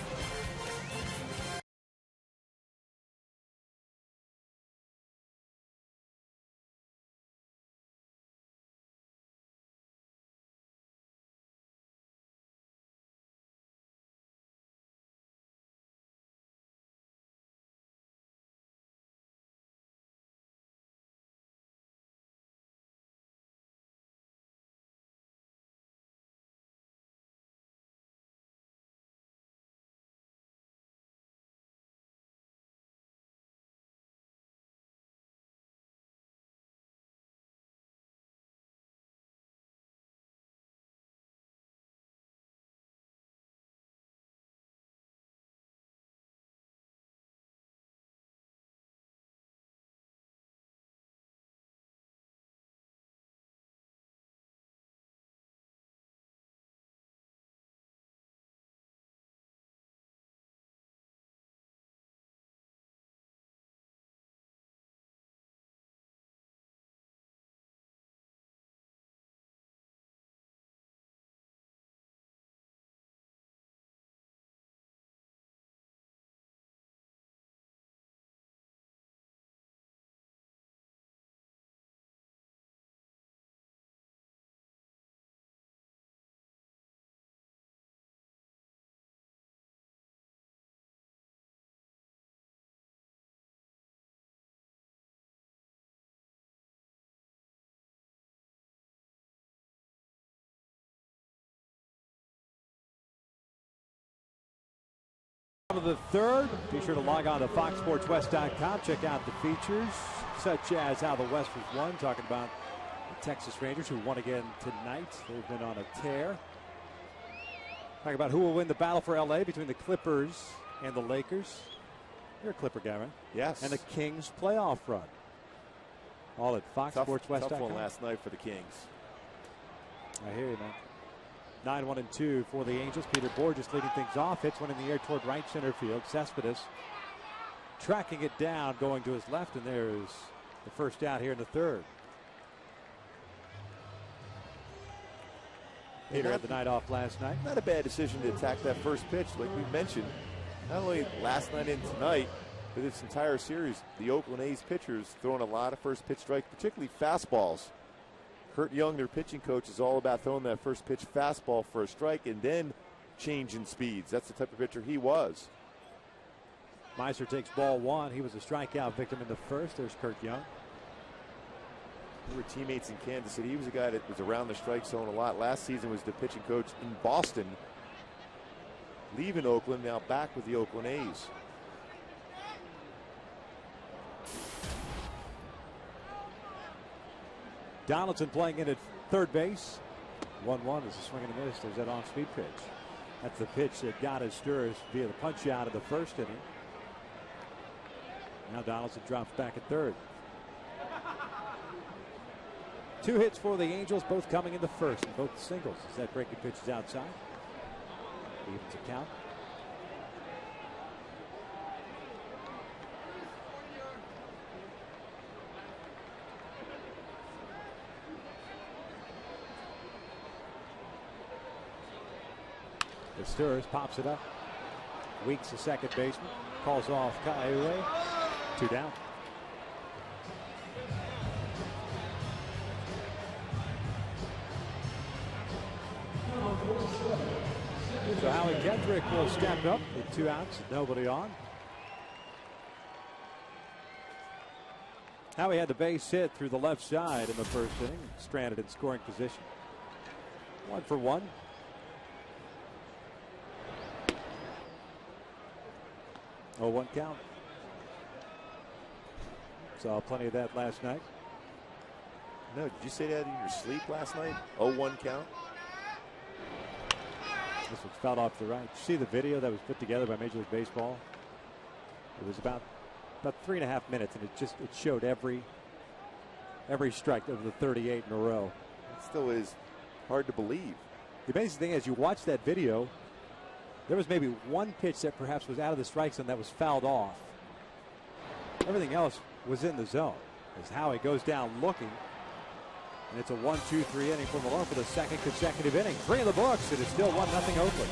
Of the 3rd. Be sure to log on to FoxSportsWest.com. Check out the features, such as how the West was won. Talking about the Texas Rangers, who won again tonight. They've been on a tear. Talking about who will win the battle for LA between the Clippers and the Lakers. You're a Clipper guy, right? Yes. And the Kings playoff run. All at FoxSportsWest.com. Tough one last night for the Kings. I hear you, man. 9-1-2 for the Angels. Peter Bourjos leading things off. Hits one in the air toward right center field. Cespedes tracking it down, going to his left, and there's the first out here in the 3rd. Peter had the night off last night. Not a bad decision to attack that first pitch. Like we mentioned, not only last night and tonight, but this entire series, the Oakland A's pitchers throwing a lot of first pitch strikes, particularly fastballs. Curt Young, their pitching coach, is all about throwing that first pitch fastball for a strike and then changing speeds. That's the type of pitcher he was. Meiser takes ball one. He was a strikeout victim in the first. There's Curt Young. We were teammates in Kansas City. He was a guy that was around the strike zone a lot. Last season was the pitching coach in Boston. Leaving Oakland, now back with the Oakland A's. Donaldson playing in at third base. 1-1 is a swing and a miss. There's that off-speed pitch. That's the pitch that got Izturis via the punch out of the first inning. Now Donaldson drops back at third. 2 hits for the Angels, both coming in the first, and both singles as that breaking pitch is outside. Evens a count. Izturis pops it up. Weeks, the second baseman, calls off Kaiue. 2 down. So Howie Kendrick will step up with 2 outs, nobody on. Howie had the base hit through the left side in the first inning, stranded in scoring position. 1 for 1. Oh, 1 count. Saw plenty of that last night. No, did you say that in your sleep last night? 0-1 count? This one's fouled off to the right. See the video that was put together by Major League Baseball? It was about 3.5 minutes, and it showed every strike of the 38 in a row. It still is hard to believe. The amazing thing is, you watch that video, there was maybe 1 pitch that perhaps was out of the strike zone that was fouled off. Everything else was in the zone. As Howie goes down looking, and it's a 1-2-3 inning for Malone for the second consecutive inning. 3 in the books. It is still 1-0 Oakland.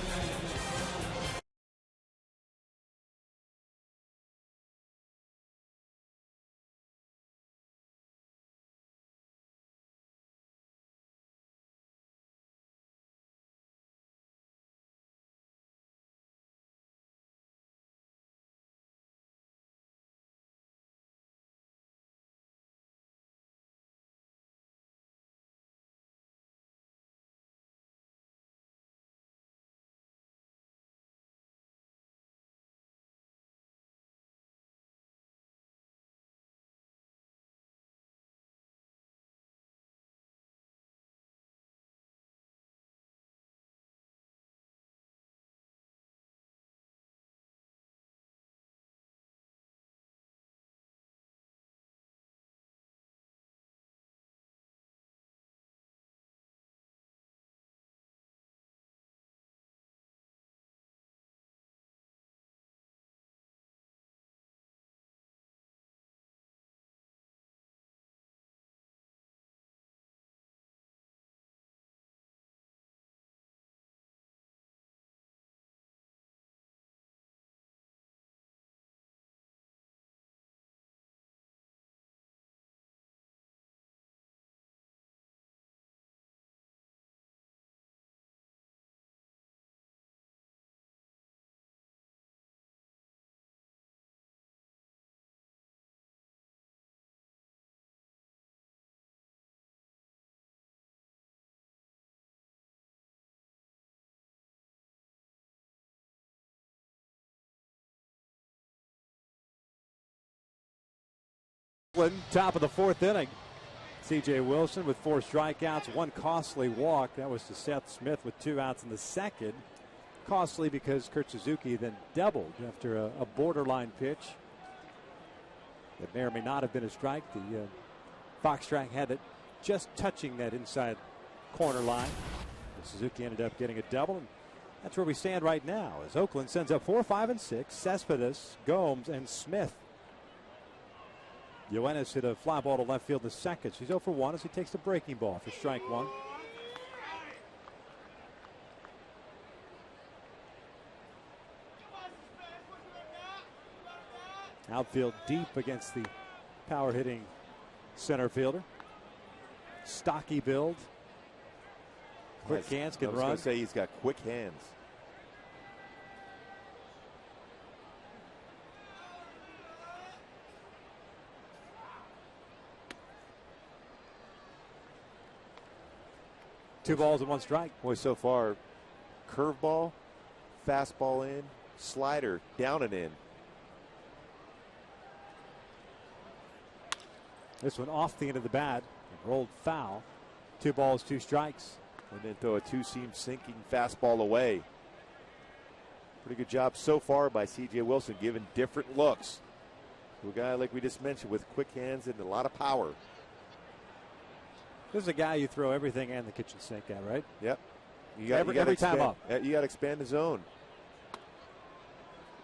Top of the 4th inning. C.J. Wilson with 4 strikeouts, 1 costly walk. That was to Seth Smith with 2 outs in the second. Costly because Kurt Suzuki then doubled after a borderline pitch that may or may not have been a strike. The Fox track had it just touching that inside corner line. And Suzuki ended up getting a double. And that's where we stand right now as Oakland sends up 4, 5, and 6. Cespedes, Gomes, and Smith. Yoenis hit a fly ball to left field in the second. She's 0 for 1 as he takes the breaking ball for strike 1. Outfield deep against the power-hitting center fielder. Stocky build. Quick hands, can run. I was going to say he's got quick hands. Two balls and one strike. Boy, so far, curveball, fastball in, slider down and in. This one off the end of the bat and rolled foul. 2 balls, 2 strikes. And then throw a two-seam sinking fastball away. Pretty good job so far by C.J. Wilson, giving different looks to a guy like we just mentioned with quick hands and a lot of power. This is a guy you throw everything and the kitchen sink at, right? Yep. Every time up. You got to expand the zone.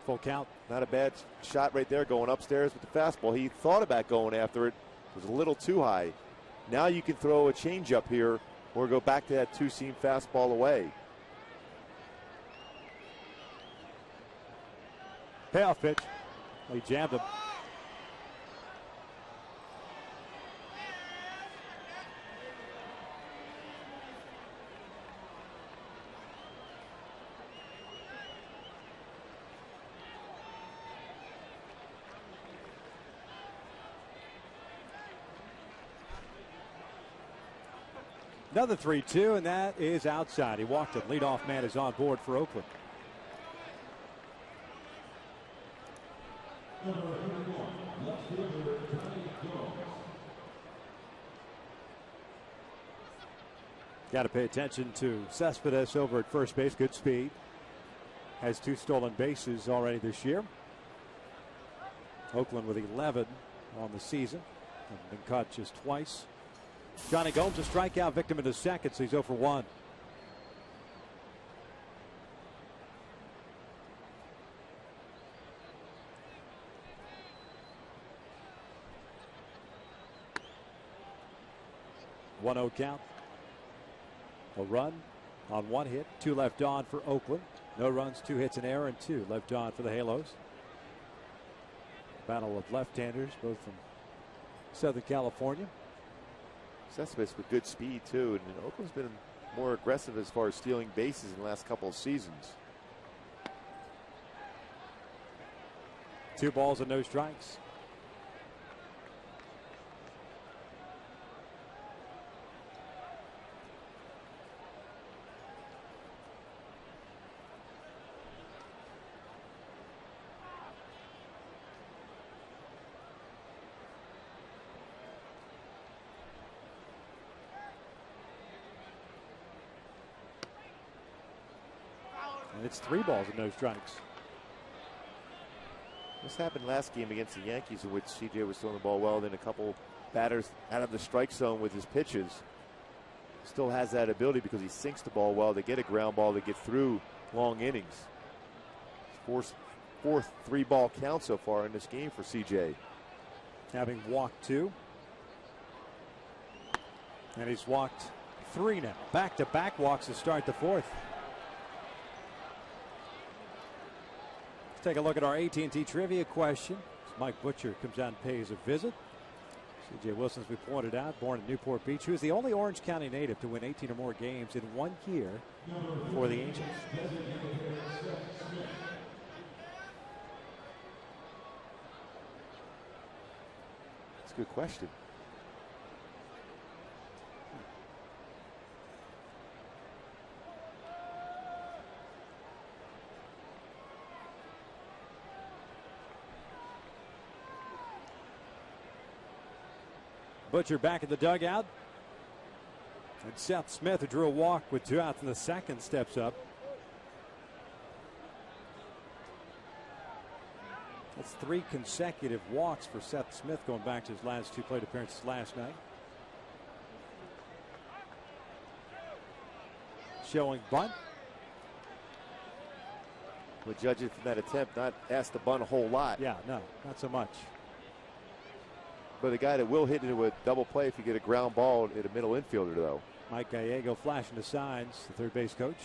Full count. Not a bad shot right there going upstairs with the fastball. He thought about going after it. It was a little too high. Now you can throw a changeup here or go back to that two-seam fastball away. Payoff pitch. He jammed him. Another 3-2, and that is outside. He walked it. Leadoff man is on board for Oakland. Got to pay attention to Cespedes over at first base. Good speed. Has 2 stolen bases already this year. Oakland with 11 on the season. And been caught just twice. Johnny Gomes, a strikeout victim in the second, so he's 0 for 1. One 0 count. A run on 1 hit, 2 left on for Oakland. No runs, 2 hits, an error, and 2 left on for the Halos. Battle of left-handers, both from Southern California. Cespedes with good speed too, and Oakland's been more aggressive as far as stealing bases in the last couple of seasons. 2 balls and no strikes. And it's 3 balls and no strikes. This happened last game against the Yankees, in which CJ was throwing the ball well. Then a couple batters out of the strike zone with his pitches. Still has that ability because he sinks the ball well to get a ground ball to get through long innings. Fourth 3-ball count so far in this game for CJ. Having walked 2. And he's walked 3 now. Back-to-back walks to start the 4th. Let's take a look at our AT&T trivia question. Mike Butcher comes out and pays a visit. C.J. Wilson, as we pointed out, born in Newport Beach, who is the only Orange County native to win 18 or more games in 1 year for the Angels. That's a good question. Butcher back in the dugout. And Seth Smith, who drew a walk with 2 outs in the second, steps up. That's 3 consecutive walks for Seth Smith going back to his last 2 plate appearances last night. Showing bunt. Would judge it from that attempt, not ask the bunt a whole lot. Yeah, no, not so much. But the guy that will hit into a double play if you get a ground ball at a middle infielder, though. Mike Gallego flashing the signs, the third base coach.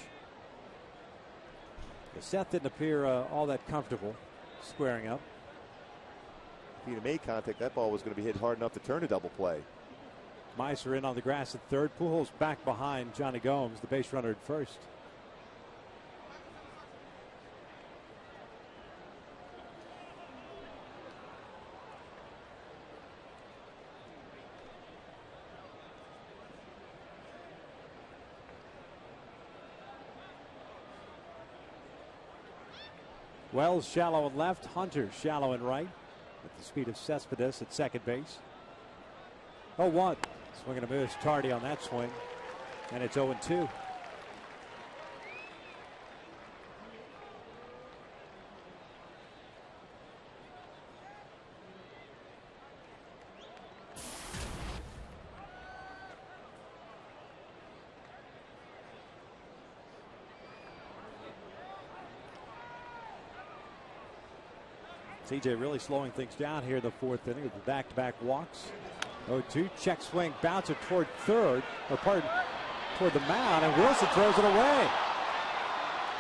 Seth didn't appear all that comfortable squaring up. If he'd have made contact, that ball was going to be hit hard enough to turn a double play. Meiser in on the grass at third. Pujols back behind Johnny Gomes, the base runner at first. Wells shallow and left. Hunter shallow and right. At the speed of Cespedes at second base. 0-1. Swing and a miss. Tardy on that swing. And it's 0-2. CJ really slowing things down here in the fourth inning with the back-to-back walks. 0-2, check swing, bouncer toward third, or pardon, toward the mound, and Wilson throws it away.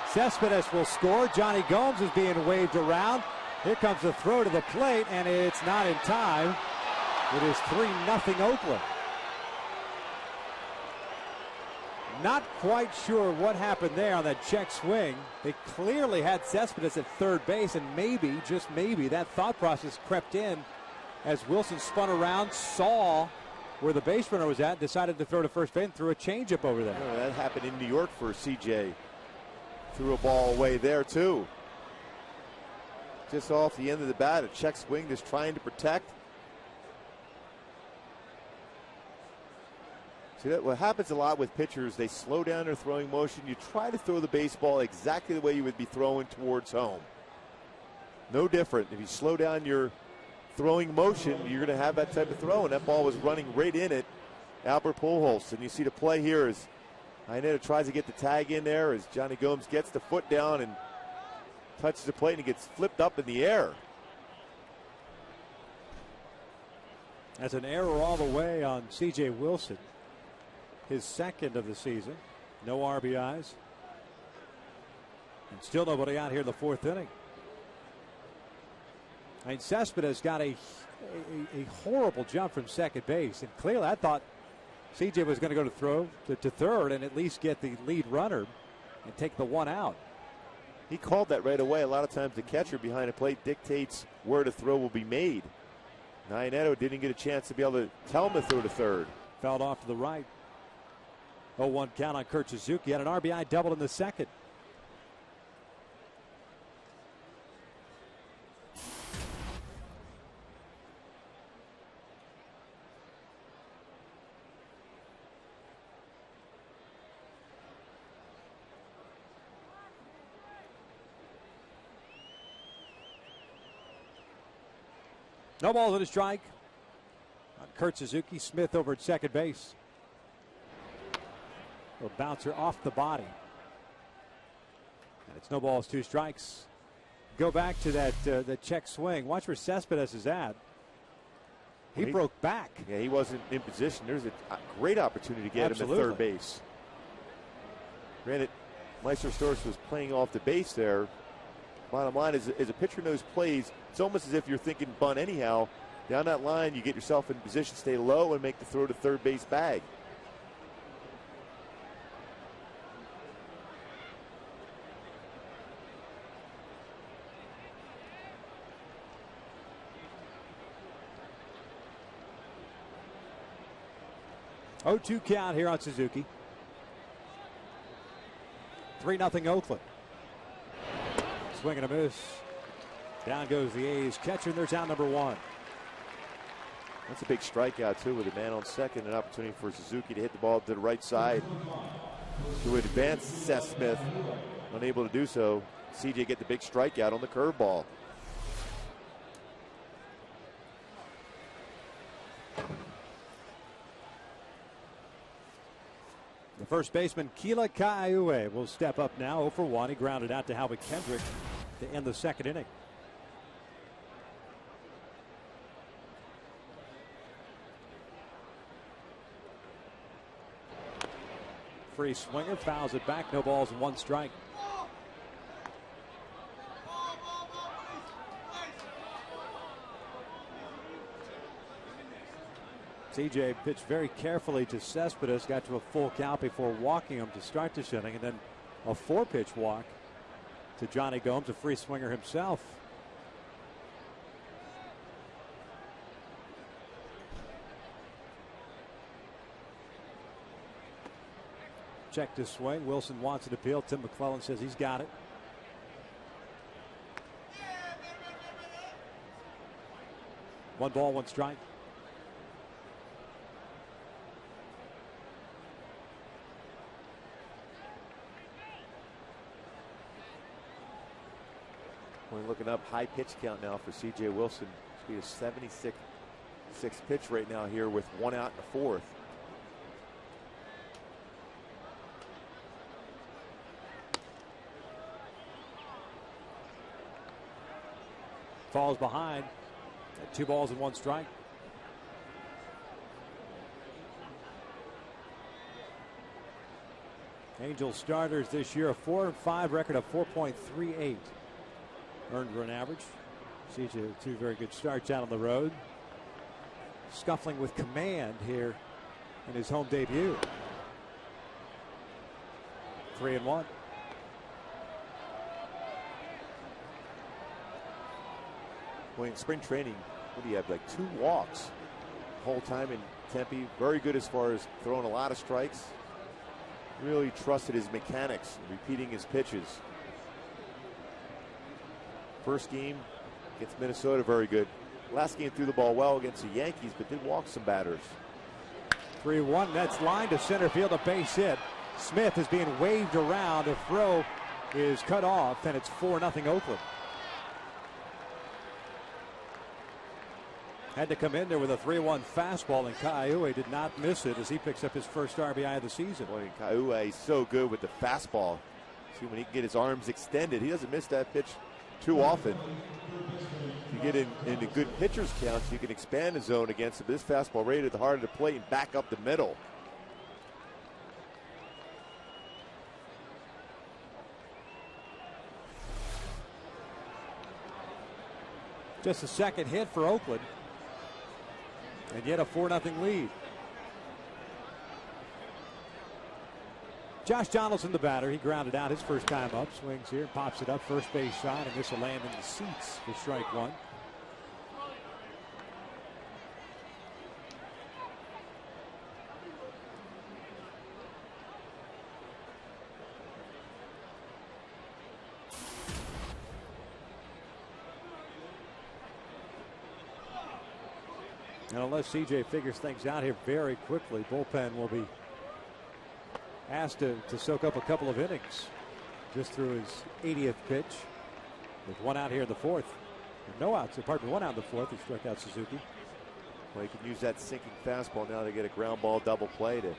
Cespedes will score. Johnny Gomes is being waved around. Here comes the throw to the plate, and it's not in time. It is 3-0 Oakland. Not quite sure what happened there on that check swing. They clearly had Cespedes at third base, and maybe, just maybe, that thought process crept in as Wilson spun around, saw where the base runner was at, decided to throw to first base and threw a changeup over there. That happened in New York for CJ. Threw a ball away there, too. Just off the end of the bat, a check swing, just trying to protect. See, that what happens a lot with pitchers, they slow down their throwing motion. You try to throw the baseball exactly the way you would be throwing towards home. No different. If you slow down your throwing motion, you're going to have that type of throw, and that ball was running right in it. Albert Pujols, and you see the play here as Iannetta tries to get the tag in there as Johnny Gomes gets the foot down and touches the plate, and he gets flipped up in the air. That's an error all the way on C.J. Wilson. His second of the season. No RBIs. And still nobody out here in the fourth inning. I mean, Cespedes got a horrible jump from second base. And clearly I thought CJ was going to go to throw to third and at least get the lead runner and take the one out. He called that right away. A lot of times the catcher behind the plate dictates where the throw will be made. Iannetta didn't get a chance to be able to tell him to throw to third. Fouled off to the right. 0-1 count on Kurt Suzuki. Had an RBI doubled in the second. No balls and a strike on Kurt Suzuki. Smith over at second base. A bouncer off the body. And it's no balls, 2 strikes. Go back to that the check swing. Watch where Cespedes is at. He broke back. Yeah, he wasn't in position. There's a great opportunity to get him at third base. Granted, Meister Storrs was playing off the base there. Bottom line is, as a pitcher knows plays, it's almost as if you're thinking bunt anyhow. Down that line, you get yourself in position, stay low, and make the throw to third base bag. Oh, 2 count here on Suzuki. 3-0 Oakland. Swing and a miss. Down goes the A's catcher, and there's out number 1. That's a big strikeout, too, with a man on second. An opportunity for Suzuki to hit the ball to the right side to advance Seth Smith. Unable to do so. CJ get the big strikeout on the curveball. The first baseman, Kila Kaiue, will step up now. 0 for 1. He grounded out to Howie Kendrick to end the second inning. Free swinger, fouls it back. No balls and 1 strike. CJ pitched very carefully to Cespedes, got to a full count before walking him to start this inning, and then a 4-pitch walk to Johnny Gomes, a free swinger himself. Check to swing. Wilson wants it appealed. Tim McClellan says he's got it. One ball, one strike. We're looking up high pitch count now for C.J. Wilson. He is 76th pitch right now here with 1 out in the 4th. Falls behind at 2 balls and 1 strike. Angels starters this year, a 4-5 record of 4.38 earned run average. CJ, 2 very good starts out on the road. Scuffling with command here in his home debut. 3-1. Well, in spring training, what do you have, like 2 walks the whole time in Tempe? Very good as far as throwing a lot of strikes. Really trusted his mechanics, repeating his pitches. First game against Minnesota, very good. Last game threw the ball well against the Yankees, but did walk some batters. 3-1. That's line to center field, a base hit. Smith is being waved around. A throw is cut off, and it's 4-0 Oakland. Had to come in there with a 3-1 fastball, and Kaiue did not miss it as he picks up his first RBI of the season. Boy, Kaiue is so good with the fastball. See, when he can get his arms extended, he doesn't miss that pitch too often. If you get into good pitchers counts, you can expand the zone against him. This fastball rated the heart of the plate and back up the middle. Just a second hit for Oakland, and yet a 4-0 lead. Josh Donaldson, the batter, he grounded out his first time up. Swings here, pops it up, first base shot, and this will land in the seats for strike 1. And unless CJ figures things out here very quickly, bullpen will be asked to soak up a couple of innings just through his 80th pitch with 1 out here in the 4th. No outs, pardon me, 1 out in the 4th. He struck out Suzuki. Well, he can use that sinking fastball now to get a ground ball double play to give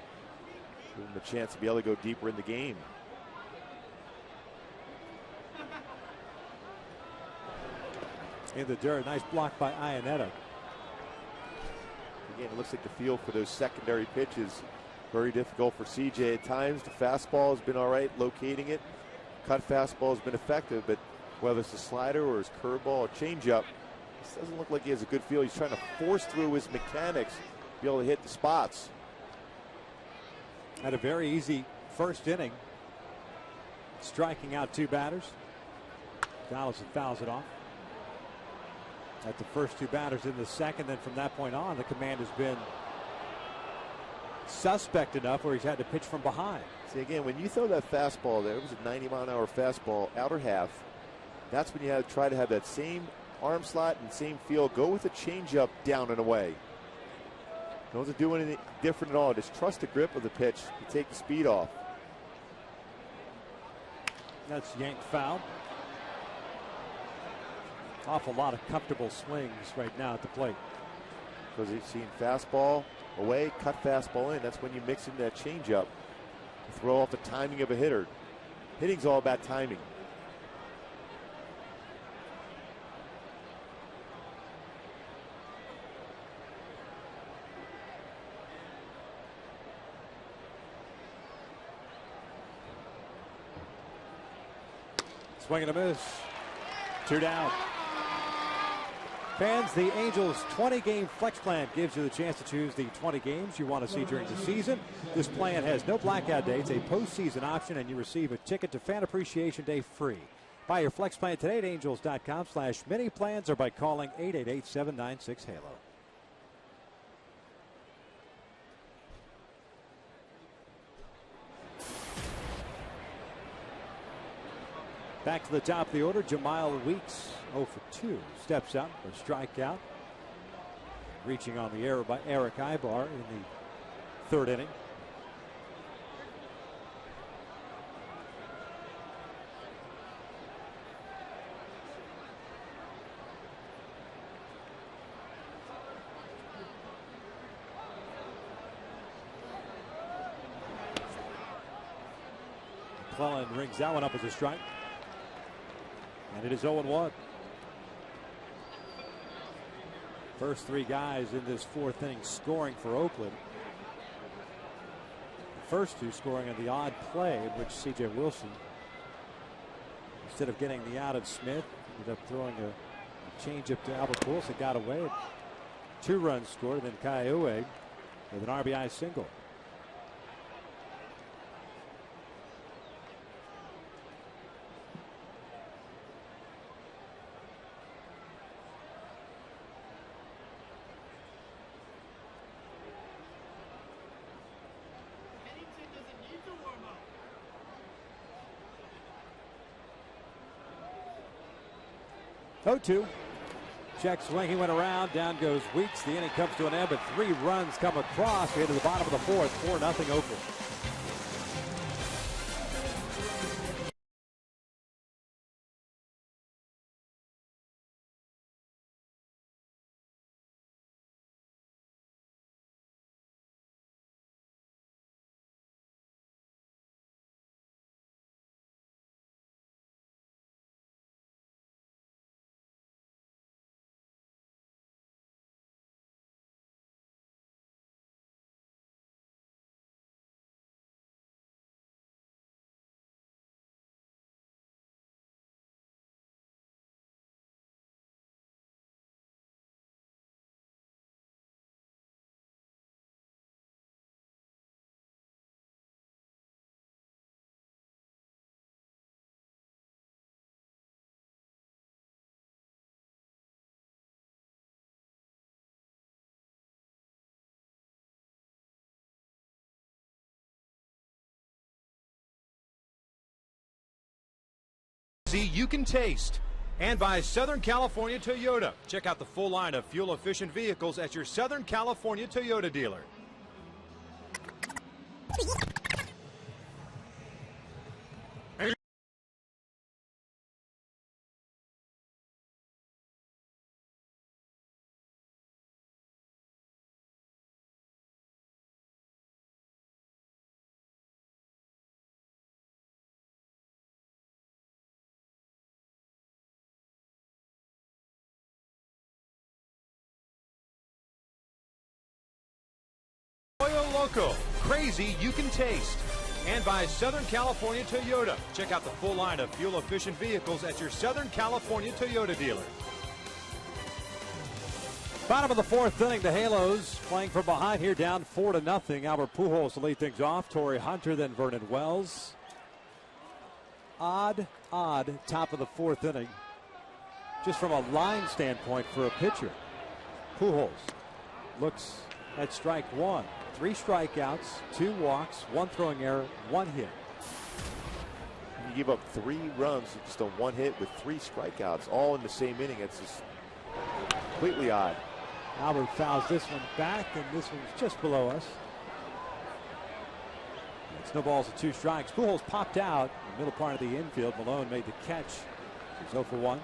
him a chance to be able to go deeper in the game. In the dirt, nice block by Iannetta. Again, it looks like the field for those secondary pitches very difficult for CJ at times. The fastball has been all right, locating it. Cut fastball has been effective, but whether it's a slider or his curveball or changeup, this doesn't look like he has a good feel. He's trying to force through his mechanics to be able to hit the spots. Had a very easy first inning, striking out 2 batters. Donaldson fouls it off. At the first 2 batters in the second, then from that point on, the command has been suspect enough where he's had to pitch from behind. See, again, when you throw that fastball there, it was a 90-mile-an-hour fastball, outer half. That's when you have to try to have that same arm slot and same feel. Go with a changeup down and away. Don't have to do anything different at all. Just trust the grip of the pitch to take the speed off. That's yanked foul. Awful lot of comfortable swings right now at the plate. Because he's seen fastball away, cut fastball in. That's when you mix in that changeup. Throw off the timing of a hitter. Hitting's all about timing. Swing and a miss. 2 down. Fans, the Angels 20-game flex plan gives you the chance to choose the 20 games you want to see during the season. This plan has no blackout dates, a postseason option, and you receive a ticket to Fan Appreciation Day free. Buy your flex plan today at angels.com/mini plans or by calling 888-796-HALO. Back to the top of the order, Jemile Weeks, 0 for 2. Steps up for a strikeout. Reaching on the error by Eric Ibar in the third inning. McClellan rings that one up as a strike. And it is 0-1. First three guys in this fourth inning scoring for Oakland. The first two scoring on the odd play in which C.J. Wilson, instead of getting the out of Smith, ended up throwing a changeup to Albert Pujols and got away. 2 runs scored, and then Kaiue with an RBI single. Oh-2. Check swing. He went around. Down goes Weeks. The inning comes to an end, but 3 runs come across here to the bottom of the fourth. 4-0 Oakland. You can taste. And by Southern California Toyota. Check out the full line of fuel-efficient vehicles at your Southern California Toyota dealer. Loco, crazy you can taste. And by Southern California Toyota. Check out the full line of fuel-efficient vehicles at your Southern California Toyota dealer. Bottom of the fourth inning, the Halos playing from behind here, down 4-0. Albert Pujols to lead things off. Torrey Hunter, then Vernon Wells. Odd top of the fourth inning. Just from a line standpoint for a pitcher. Pujols looks at strike 1. 3 strikeouts, 2 walks, 1 throwing error, 1 hit. You give up 3 runs, just a 1 hit with 3 strikeouts, all in the same inning. It's just completely odd. Albert fouls this one back, and this one's just below us. It's no balls and 2 strikes. Pujols popped out in the middle part of the infield. Malone made the catch. He's 0 for 1.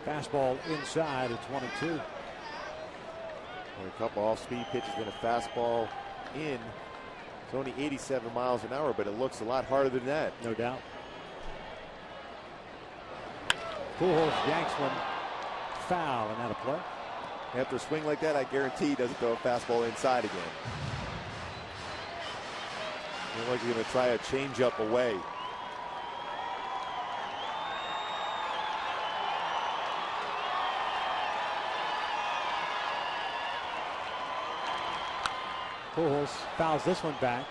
Fastball inside. It's 1-2. A couple off-speed pitches, then a fastball in. It's only 87 miles an hour, but it looks a lot harder than that. No doubt. Pujols yanks one foul and out of play. After a swing like that, I guarantee he doesn't throw a fastball inside again. Looks like he's going to try a changeup away. Pujols fouls this one back.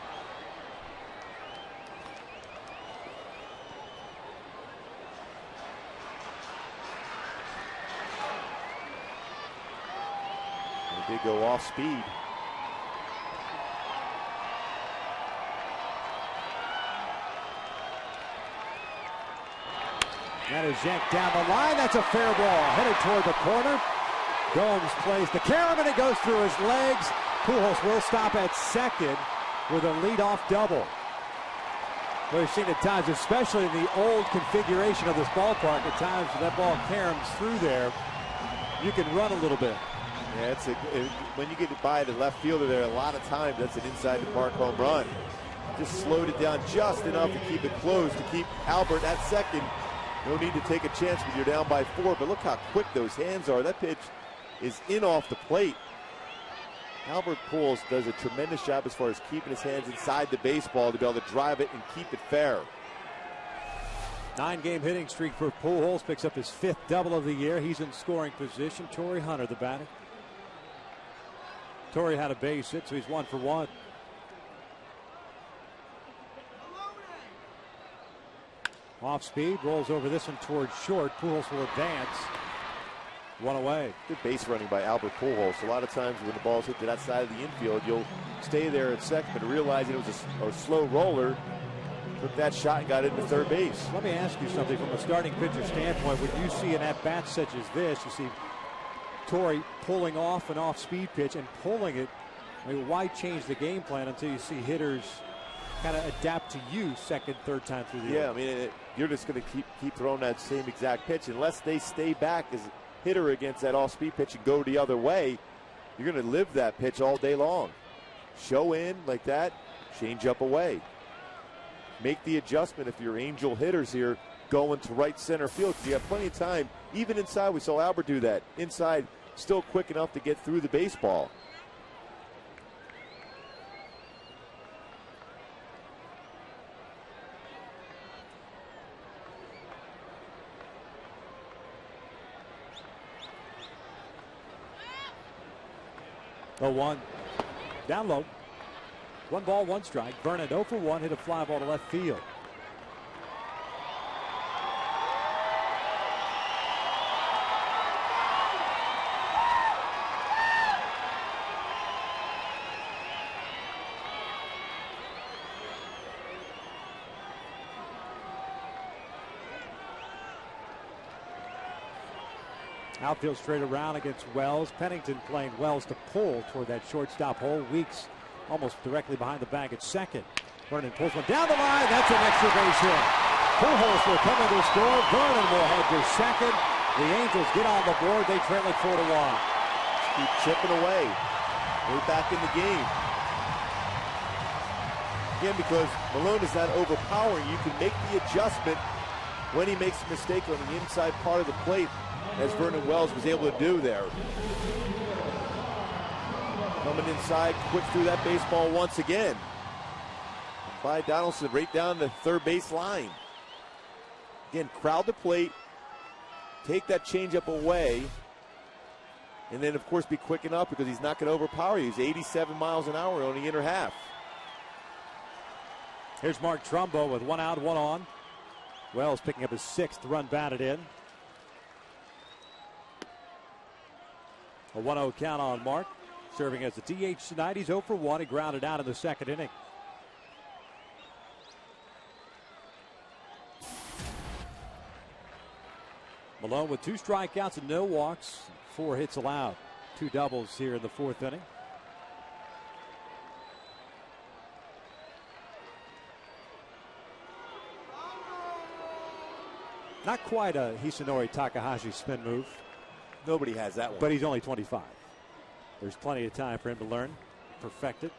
He did go off speed. That is yanked down the line. That's a fair ball. Headed toward the corner. Gomes plays the carom and it goes through his legs. Pujols will stop at second with a leadoff double. We've seen at times, especially in the old configuration of this ballpark, at times when that ball caroms through there, you can run a little bit. Yeah, when you get by the left fielder there, a lot of times that's an inside the park home run. Just slowed it down just enough to keep it close, to keep Albert at second. No need to take a chance when you're down by 4, but look how quick those hands are. That pitch is in off the plate. Albert Pujols does a tremendous job as far as keeping his hands inside the baseball to be able to drive it and keep it fair. 9-game hitting streak for Pujols. Picks up his 5th double of the year. He's in scoring position. Torrey Hunter, the batter. Torrey had a base hit, so he's 1 for 1. Off speed, rolls over this one towards short. Pujols will advance. 1 away. Good base running by Albert Pujols. A lot of times when the ball's hit to that side of the infield, you'll stay there at second, but realizing it was a slow roller, took that shot and got it into third base. Let me ask you something from a starting pitcher standpoint. When you see an at-bat such as this, you see Torrey pulling off an off-speed pitch and pulling it. I mean, why change the game plan until you see hitters kind of adapt to you second, third time through the year? Yeah, I mean, you're just going to keep throwing that same exact pitch unless they stay back as hitter against that off-speed pitch and go the other way. You're going to live that pitch all day long. Show in like that, change up away. Make the adjustment if you're Angel hitters here going to right center field, because you have plenty of time. Even inside, we saw Albert do that. Inside, still quick enough to get through the baseball. Oh, 1 down low. 1 ball, 1 strike. Vernon 0 for 1, hit a fly ball to left field. Outfield straight around against Wells. Pennington playing Wells to pull toward that shortstop hole. Weeks almost directly behind the bag at second. Vernon pulls one down the line. That's an extra base hit. Pujols will come in to score. Vernon will head to second. The Angels get on the board. They trail it 4-1. Keep chipping away. We're back in the game. Again, because Malone is not overpowering, you can make the adjustment when he makes a mistake on the inside part of the plate, as Vernon Wells was able to do there. Coming inside, quick through that baseball once again. Clyde Donaldson right down the third base line. Again, crowd the plate, take that changeup away, and then, of course, be quick enough because he's not going to overpower you. He's 87 miles an hour on the inner half. Here's Mark Trumbo with 1 out, 1 on. Wells picking up his 6th run batted in. A 1-0 count on Mark. Serving as the DH tonight. He's 0 for 1. He grounded out in the 2nd inning. Malone with 2 strikeouts and no walks. 4 hits allowed. 2 doubles here in the 4th inning. Not quite a Hisanori Takahashi spin move. Nobody has that one. But he's only 25. There's plenty of time for him to learn, perfect it.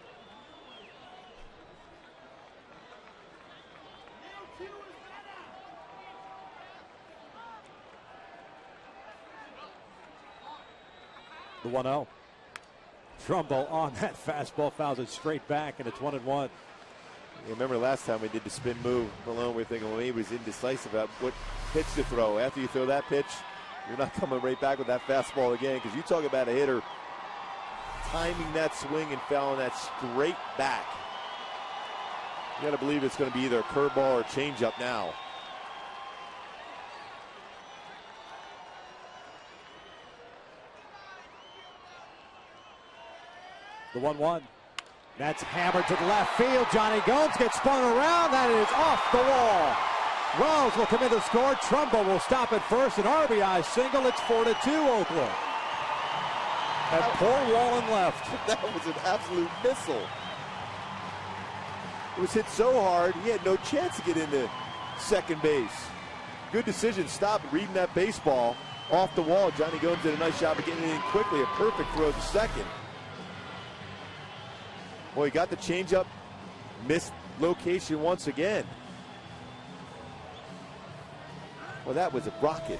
The 1-0. Trumbo on that fastball, fouls it straight back, and it's 1-1. You remember last time we did the spin move, Malone, we were thinking, well, maybe he was indecisive about what pitch to throw. After you throw that pitch, you're not coming right back with that fastball again, because you talk about a hitter timing that swing and fouling that straight back. You got to believe it's going to be either a curveball or a changeup now. The 1-1. That's hammered to the left field. Johnny Gomes gets spun around. That is off the wall. Wells will come in to score. Trumbo will stop at first. An RBI single. It's 4-2 Oakland. And poor Wallen left. That was an absolute missile. It was hit so hard, he had no chance to get into second base. Good decision, stop reading that baseball off the wall. Johnny Gomes did a nice job of getting it in quickly. A perfect throw to second. Boy, he got the changeup, missed location once again. Well, that was a rocket.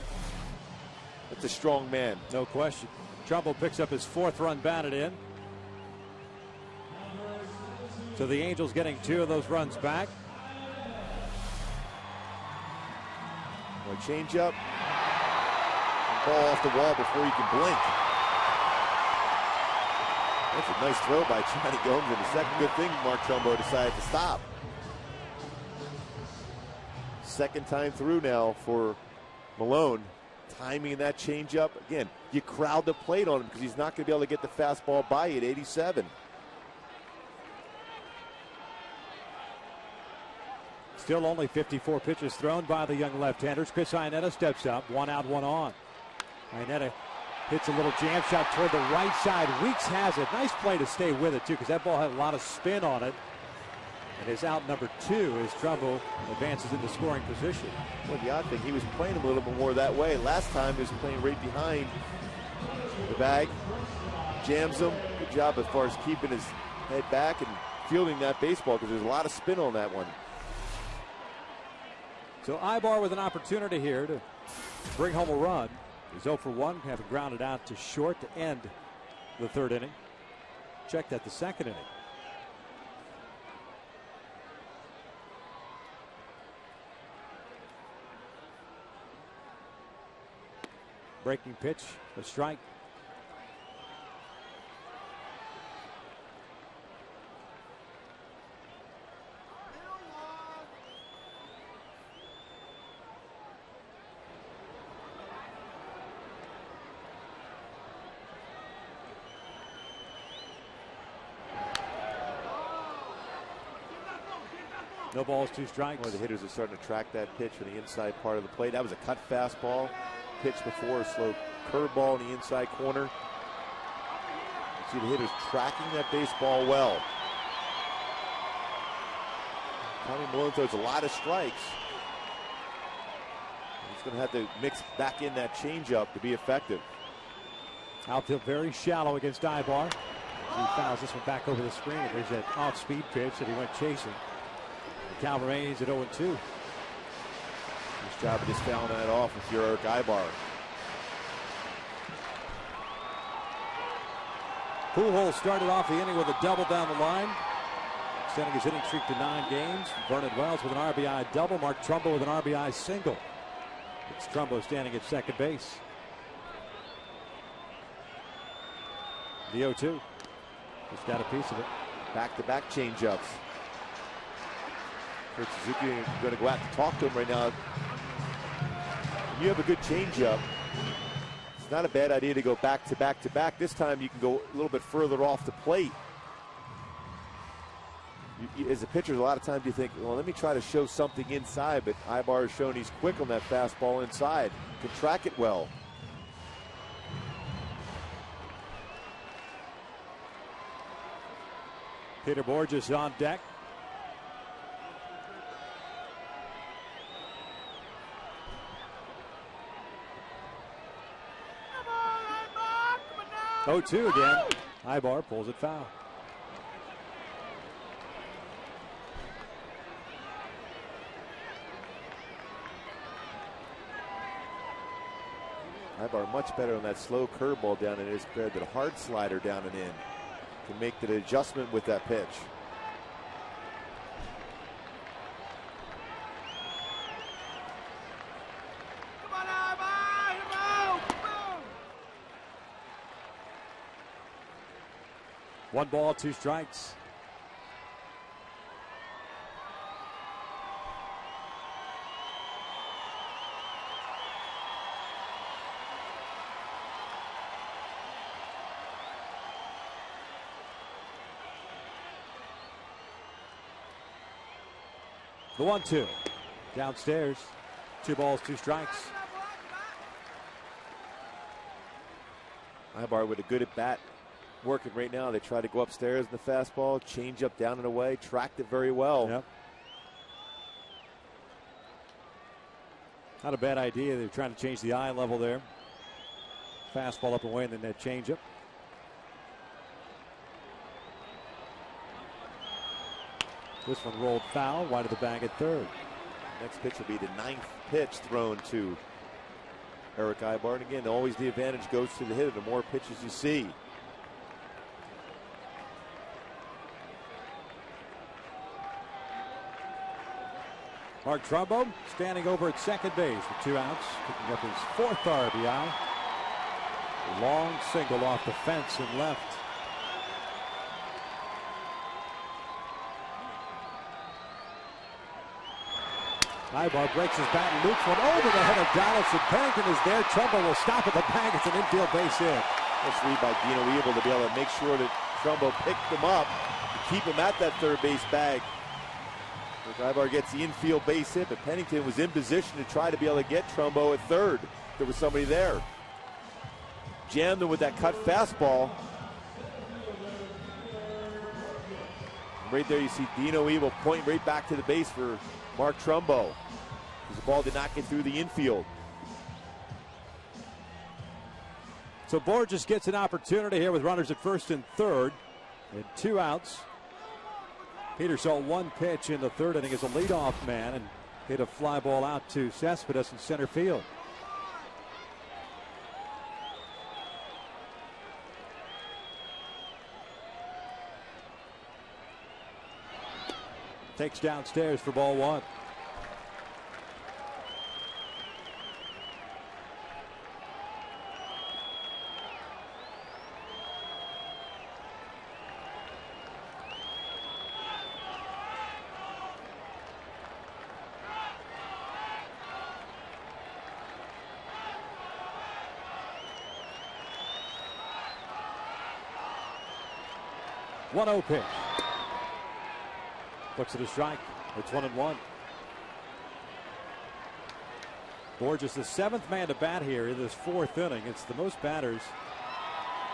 That's a strong man. No question. Trumbo picks up his 4th run batted in. So the Angels getting 2 of those runs back. Boy, changeup. Ball off the wall before you can blink. That's a nice throw by Johnny Gomes, and the second good thing Mark Trumbo decided to stop. Second time through now for Malone. Timing that changeup. Again, you crowd the plate on him because he's not going to be able to get the fastball by you at 87. Still only 54 pitches thrown by the young left-handers. Chris Iannetta steps up. 1 out, 1 on. Iannetta hits a little jam shot toward the right side. Weeks has it. Nice play to stay with it, too, because that ball had a lot of spin on it. And his out number 2 as Trumbo advances into scoring position. Well, the odd thing, he was playing a little bit more that way. Last time he was playing right behind the bag. Jams him. Good job as far as keeping his head back and fielding that baseball, because there's a lot of spin on that one. So Ibar with an opportunity here to bring home a run. He's 0 for 1, having grounded out to short to end the 3rd inning. Check that the 2nd inning. Breaking pitch, a strike. No balls, 2 strikes. One of the hitters is starting to track that pitch from the inside part of the plate. That was a cut fastball. Pitch before, a slow curveball in the inside corner. You see the hitters tracking that baseball well. Tommy Malone throws a lot of strikes. He's going to have to mix back in that changeup to be effective. Outfield very shallow against Ibar. He fouls this one back over the screen. There's that off-speed pitch that he went chasing. Cal remains at 0-2. Nice job of just fouling that off with your Eric Ibar. Pujols started off the inning with a double down the line, extending his hitting streak to 9 games. Vernon Wells with an RBI double. Mark Trumbo with an RBI single. It's Trumbo standing at second base. The 0-2. Just got a piece of it. Back-to-back changeups. Kurt Suzuki going to go out and talk to him right now. When you have a good changeup, it's not a bad idea to go back to back to back. This time you can go a little bit further off the plate. As a pitcher, a lot of times you think, well, let me try to show something inside, but Ibar has shown he's quick on that fastball inside. Can track it well. Peter Borges on deck. Oh, 2 again. Ibar pulls it foul. Ibar much better on that slow curveball down and in compared to the hard slider down and in. Can make the adjustment with that pitch. 1 ball, 2 strikes. The 1-2 downstairs. 2 balls, 2 strikes. Ibar with a good at bat working right now. They try to go upstairs in the fastball, change up down and away, tracked it very well. Yep. Not a bad idea. They're trying to change the eye level there. Fastball up and away, and then that changeup. This one rolled foul, wide of the bag at third. Next pitch will be the 9th pitch thrown to Erick Aybar. And again, always the advantage goes to the hitter. The more pitches you see. Mark Trumbo standing over at second base with 2 outs, picking up his 4th RBI. Long single off the fence and left. Aybar breaks his bat and loops one over the head of Donaldson. Pennington is there. Trumbo will stop at the bag. It's an infield base hit. Let's read by Dino Evil to be able to make sure that Trumbo picked him up to keep him at that third base bag. Aybar gets the infield base hit, but Pennington was in position to try to be able to get Trumbo at third. There was somebody there. Jammed him with that cut fastball. Right there you see Dino Evil point right back to the base for Mark Trumbo. The ball did not get through the infield. So Borges gets an opportunity here with runners at first and third and 2 outs. Peter saw 1 pitch in the third inning as a leadoff man and hit a fly ball out to Cespedes in center field. Takes downstairs for ball 1. One 0 pitch. Looks at a strike. It's 1-1. Borges, the 7th man to bat here in this 4th inning. It's the most batters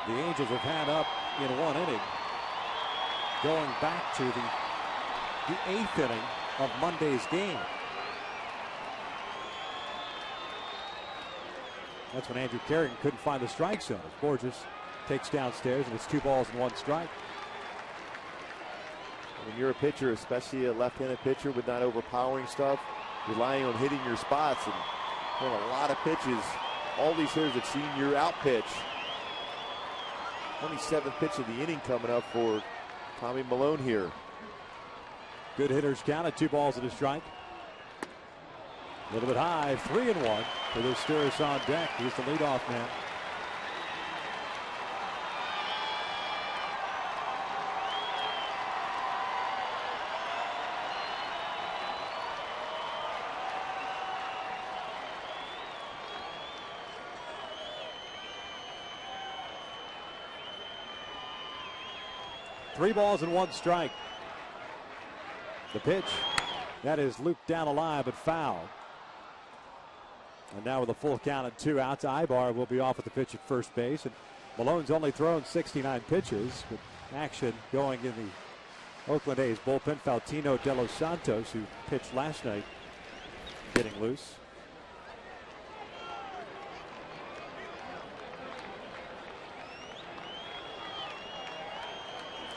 the Angels have had up in 1 inning, going back to the 8th inning of Monday's game. That's when Andrew Kerrigan couldn't find the strike zone. As Borges takes downstairs, and it's 2 balls and 1 strike. When you're a pitcher, especially a left-handed pitcher with not overpowering stuff, relying on hitting your spots and throwing a lot of pitches. All these hitters have seen your out pitch. 27th pitch of the inning coming up for Tommy Milone here. Good hitters counted, 2 balls and a strike. A little bit high, 3-1 for this Sturis on deck. He's the leadoff man. Three balls and 1 strike. The pitch, that is looped down the line but foul. And now with a full count and 2 outs, Aybar will be off at the pitch at first base. And Malone's only thrown 69 pitches, with action going in the Oakland A's bullpen. Faustino De Los Santos, who pitched last night, getting loose.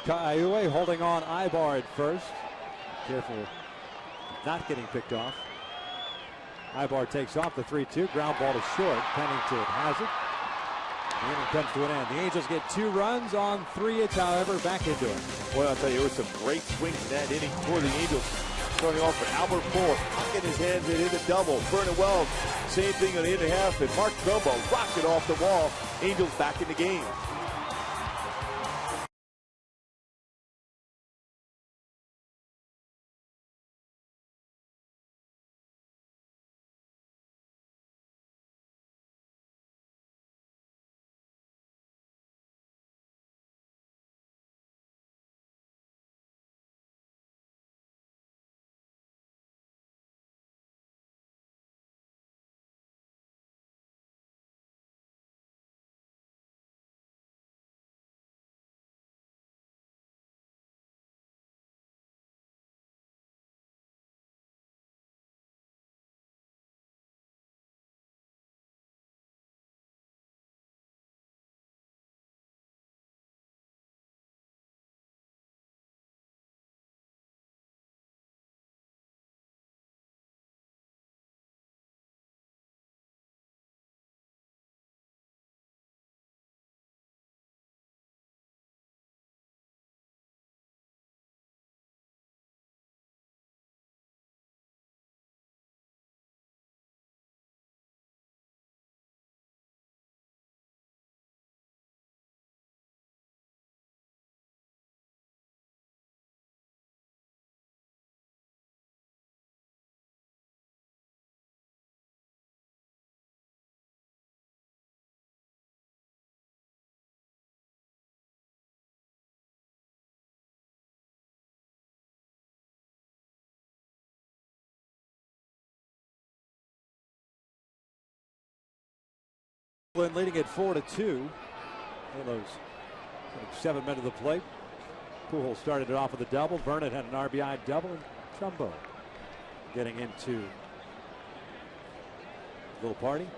Kaiue holding on Aybar at first. Careful not getting picked off. Aybar takes off the 3-2. Ground ball to short. Pennington has it. The inning comes to an end. The Angels get 2 runs on 3 hits, however, back into it. Well, I'll tell you, there were some great swings in that inning for the Angels. Starting off with Albert Pujols, knocking his hands in the double. Vernon Wells, same thing on the 8.5. And Mark Trumbo rocked it off the wall. Angels back in the game. Leading at 4-2. Halos 7 men to the plate. Pujols started it off with a double. Vernon had an RBI double, and Trumbo getting into a little party.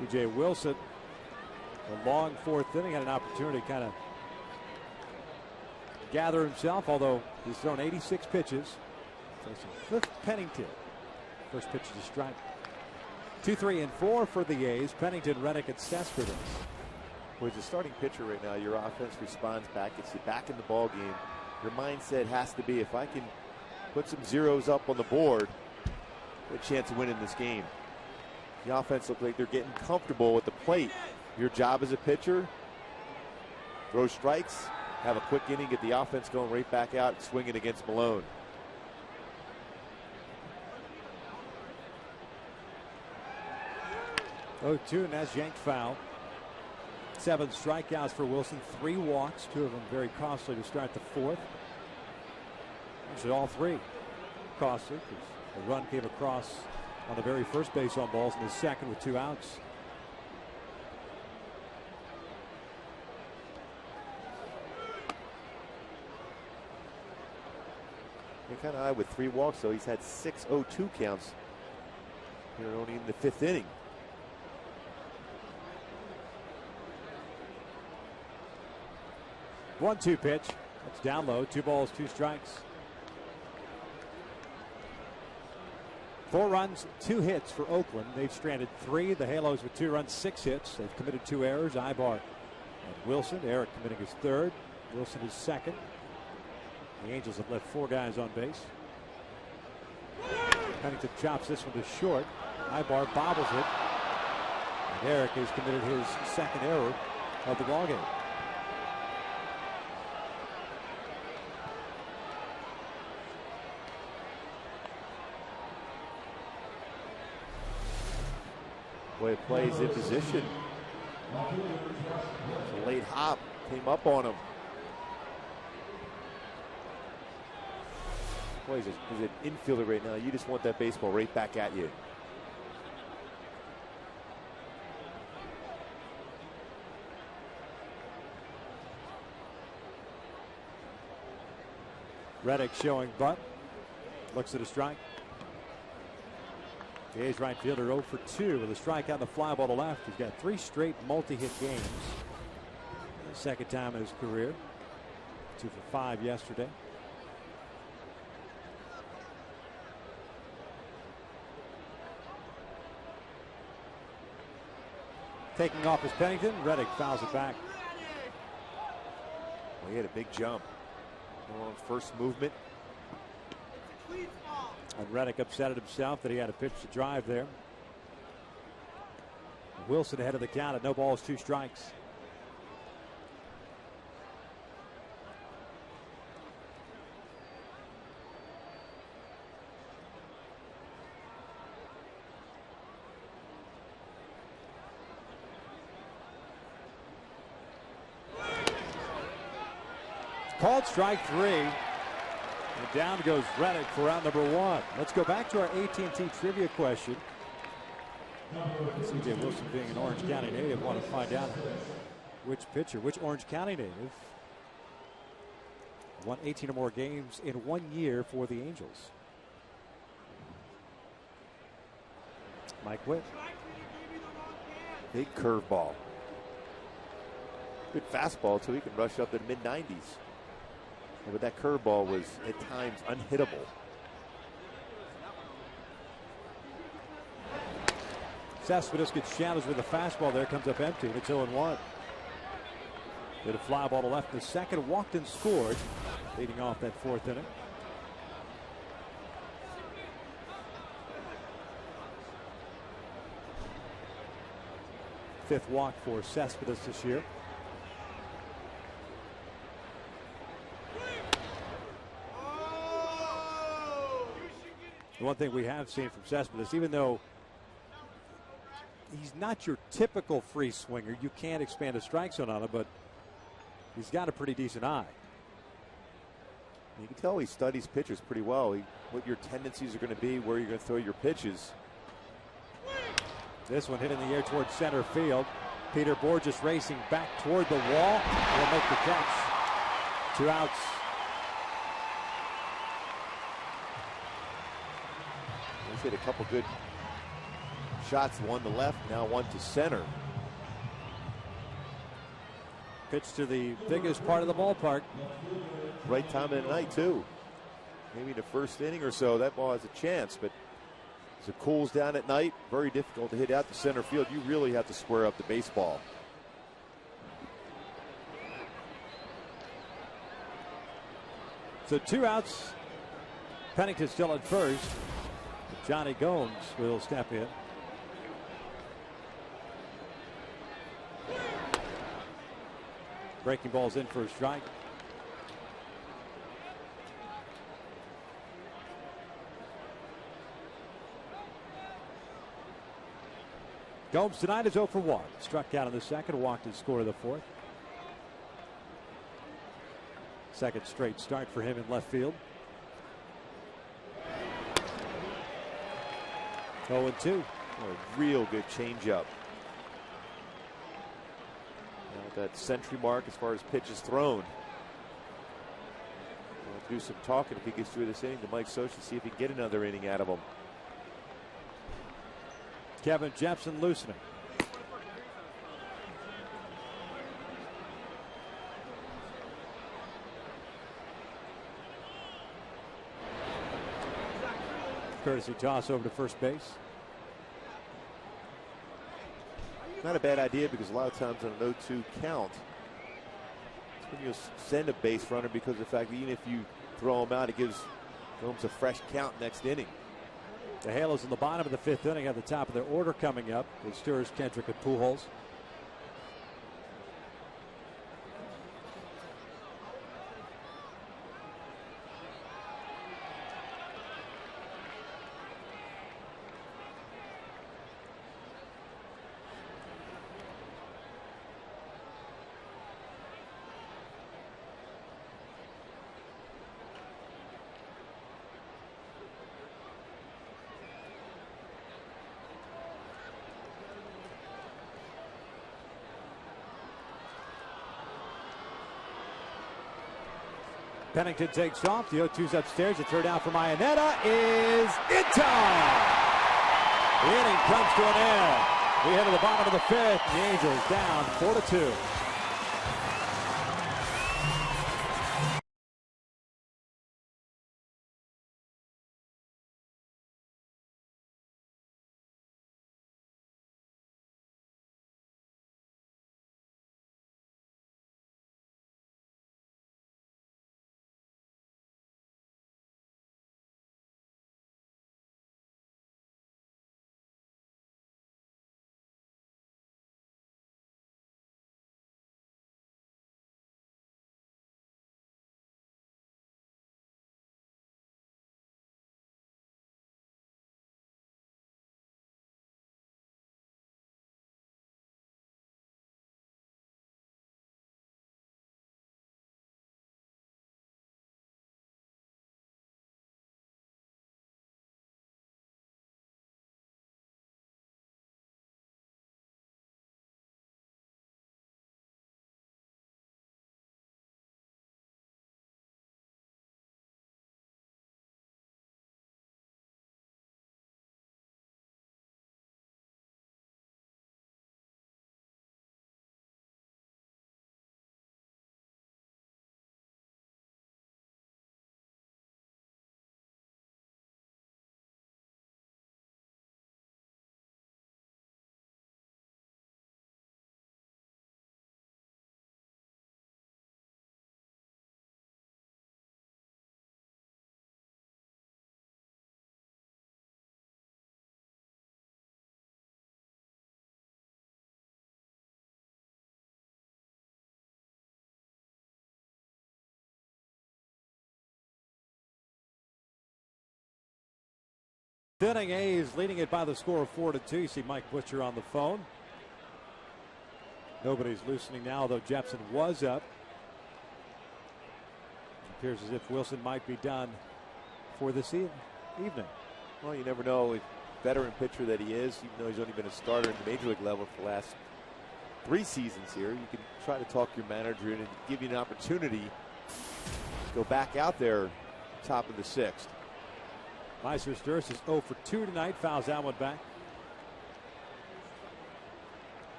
T.J. Wilson, a long fourth inning, had an opportunity to kind of gather himself, although he's thrown 86 pitches. Facing Cliff Pennington. First pitch to strike. 2, 3, and 4 for the A's. Pennington, Reddick, and Cespedes. Well, as a starting pitcher right now, your offense responds back, gets you back in the ball game. Your mindset has to be, if I can put some zeros up on the board, a chance of winning this game. The offense looks like they're getting comfortable at the plate. Your job as a pitcher, throw strikes, have a quick inning, get the offense going right back out, swinging against Malone. Oh, 2, and that's yanked foul. 7 strikeouts for Wilson, 3 walks, 2 of them very costly to start the fourth. Actually, all 3 costly, because a run came across on the very first base on balls in the second with 2 outs. You're kind of high with 3 walks, so he's had 6 0-2 counts here only in the 5th inning. One-two pitch. That's down low. 2 balls, 2 strikes. 4 runs, 2 hits for Oakland. They've stranded 3. The Halos with 2 runs, 6 hits. They've committed 2 errors. Ibar and Wilson. Eric committing his 3rd. Wilson his 2nd. The Angels have left 4 guys on base. Pennington chops this one to short. Ibar bobbles it. And Eric has committed his 2nd error of the ballgame. Boy, it plays in position. The late hop came up on him. Boy, he's an infielder right now. You just want that baseball right back at you. Reddick showing bunt. Looks at a strike. The A's right fielder 0 for 2 with a strikeout and a fly ball to left. He's got 3 straight multi-hit games. The 2nd time in his career. 2 for 5 yesterday. Taking off is Pennington. Reddick fouls it back. Well, he had a big jump on first movement. And Reddick upset at himself that he had a pitch to drive there. Wilson ahead of the count at 0 balls, 2 strikes. Called strike 3. And down goes Reddick for round number 1. Let's go back to our AT&T trivia question. C.J. Wilson being an Orange County native, want to find out which pitcher, which Orange County native won 18 or more games in 1 year for the Angels. Mike Witt. Big curveball. Good fastball, so he can rush up to the mid-90s. But that curveball was at times unhittable. Cespedes gets challenged with a fastball there, comes up empty, and it's 0-1. Did a fly ball to left in the second, walked and scored, leading off that 4th inning. Fifth walk for Cespedes this year. The one thing we have seen from Cespedes, even though he's not your typical free swinger, you can't expand a strike zone on him, but he's got a pretty decent eye. You can tell he studies pitchers pretty well. What your tendencies are going to be, where you're going to throw your pitches. This one hit in the air towards center field. Peter Bourjos racing back toward the wall. Will make the catch. 2 outs. He's hit a couple good shots, one to left, now one to center. Pitch to the biggest part of the ballpark. Right time of the night, too. Maybe the first inning or so, that ball has a chance, but as it cools down at night, very difficult to hit out to center field. You really have to square up the baseball. So 2 outs. Pennington still at first. Johnny Gomes will step in. Breaking ball's in for a strike. Gomes tonight is 0 for 1. Struck out in the second, walked his score of the fourth. Second straight start for him in left field. 0-2. A real good changeup. Now that century mark as far as pitches thrown. We'll do some talking if he gets through this inning to Mike Scioscia, see if he can get another inning out of him. Kevin Jepsen loosening. Courtesy toss over to first base. Not a bad idea because a lot of times on an 0-2 count, it's when you send a base runner because of the fact that even if you throw him out, it gives Gomes a fresh count next inning. The Halos in the bottom of the fifth inning at the top of their order coming up with Stewart, Kendrick, and Pujols. Pennington takes off. The 0-2's upstairs. The third out for Iannetta is in time. The inning comes to an end. We head to the bottom of the fifth. The Angels down 4-2. Inning, A's leading it by the score of 4-2. You see Mike Butcher on the phone. Nobody's loosening now, though Jepsen was up. It appears as if Wilson might be done for this evening. Well, you never know. veteran pitcher that he is, even though he's only been a starter in the major league level for the last 3 seasons here, you can try to talk your manager in and give you an opportunity to go back out there top of the 6th. Meister Sturis is 0 for 2 tonight. Fouls that one back.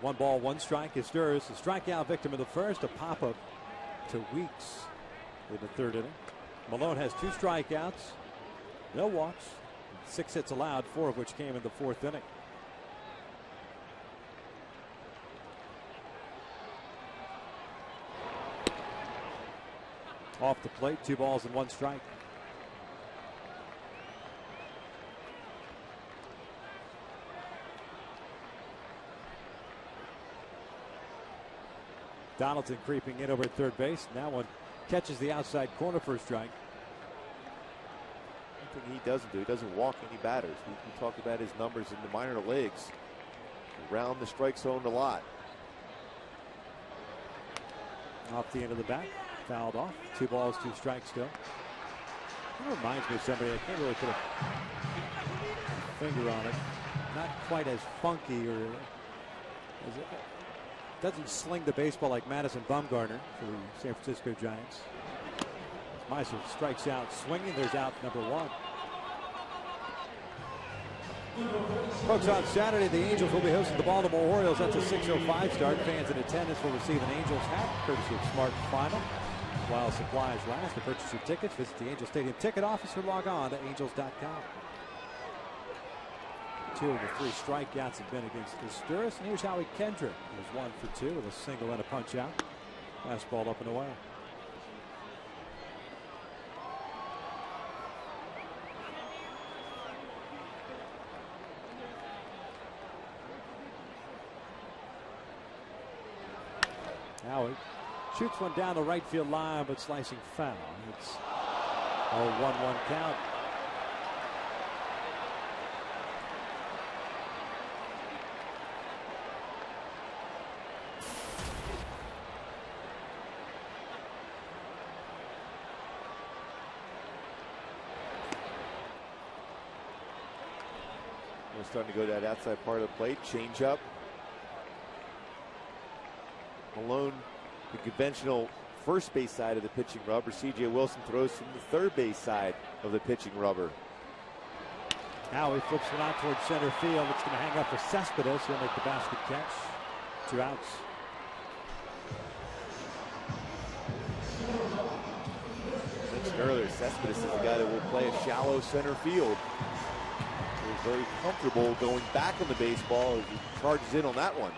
1 ball, 1 strike. Sturis, the strikeout victim in the first, a pop-up to Weeks in the 3rd inning. Malone has 2 strikeouts, no walks, 6 hits allowed, 4 of which came in the 4th inning. Off the plate, 2 balls and 1 strike. Donaldson creeping in over at third base. Now one catches the outside corner for a strike. One thing he doesn't do, he doesn't walk any batters. We talked about his numbers in the minor leagues. Around the strike zone a lot. Off the end of the bat. Fouled off. 2 balls, 2 strikes still. That reminds me of somebody. I can't really put a finger on it. Not quite as funky or as it doesn't sling the baseball like Madison Bumgarner for the San Francisco Giants. Meister strikes out swinging. There's out number 1. Folks, on Saturday, the Angels will be hosting the Baltimore Orioles. That's a 6:05 start. Fans in attendance will receive an Angels hat, courtesy of Smart Final. While supplies last, to purchase your tickets, visit the Angel Stadium ticket office or log on to angels.com. 2 of the 3 strikeouts have been against Sturis. And here's Howie Kendrick. He was 1 for 2 with a single and a punch out. Fastball up and away. Howie shoots one down the right field line, but slicing foul. It's a 1-1 count. We're starting to go to that outside part of the plate. Change up. Malone, the conventional first base side of the pitching rubber. C.J. Wilson throws from the third base side of the pitching rubber. Now he flips one out towards center field. It's going to hang up for Cespedes. He'll make the basket catch. 2 outs. I mentioned earlier, Cespedes is a guy that will play a shallow center field. He's very comfortable going back on the baseball as he charges in on that one.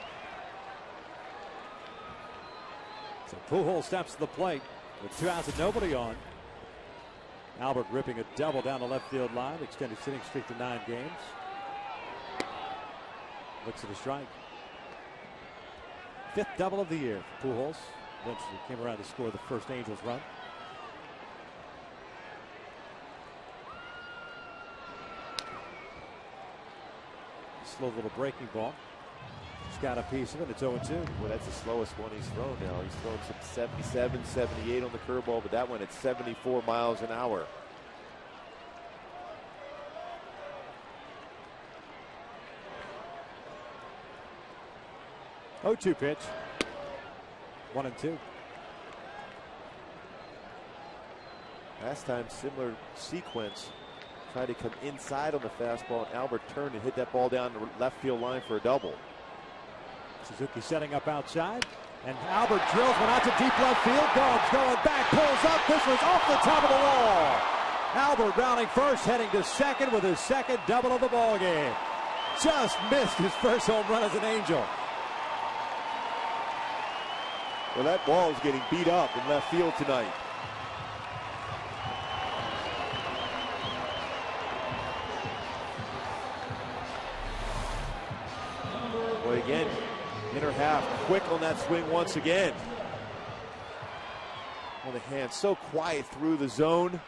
So Pujols steps to the plate with 2 outs and nobody on. Albert ripping a double down the left field line, extended sitting streak to 9 games. Looks at a strike. 5th double of the year for Pujols. Eventually came around to score the first Angels run. Slow little breaking ball. He's got a piece of it. It's 0-2. Well, that's the slowest one he's thrown now. He's thrown some 77, 78 on the curveball, but that one at 74 miles an hour. Oh-2 pitch. 1-2. Last time, similar sequence. Tried to come inside on the fastball, and Albert turned and hit that ball down the left field line for a double. Suzuki setting up outside, and Albert drills one out to deep left field. Dogs going back, pulls up. This was off the top of the wall. Albert rounding first, heading to second with his 2nd double of the ball game. Just missed his first home run as an Angel. Well, that ball is getting beat up in left field tonight. Boy, again, inner half, quick on that swing once again. On the hand, so quiet through the zone.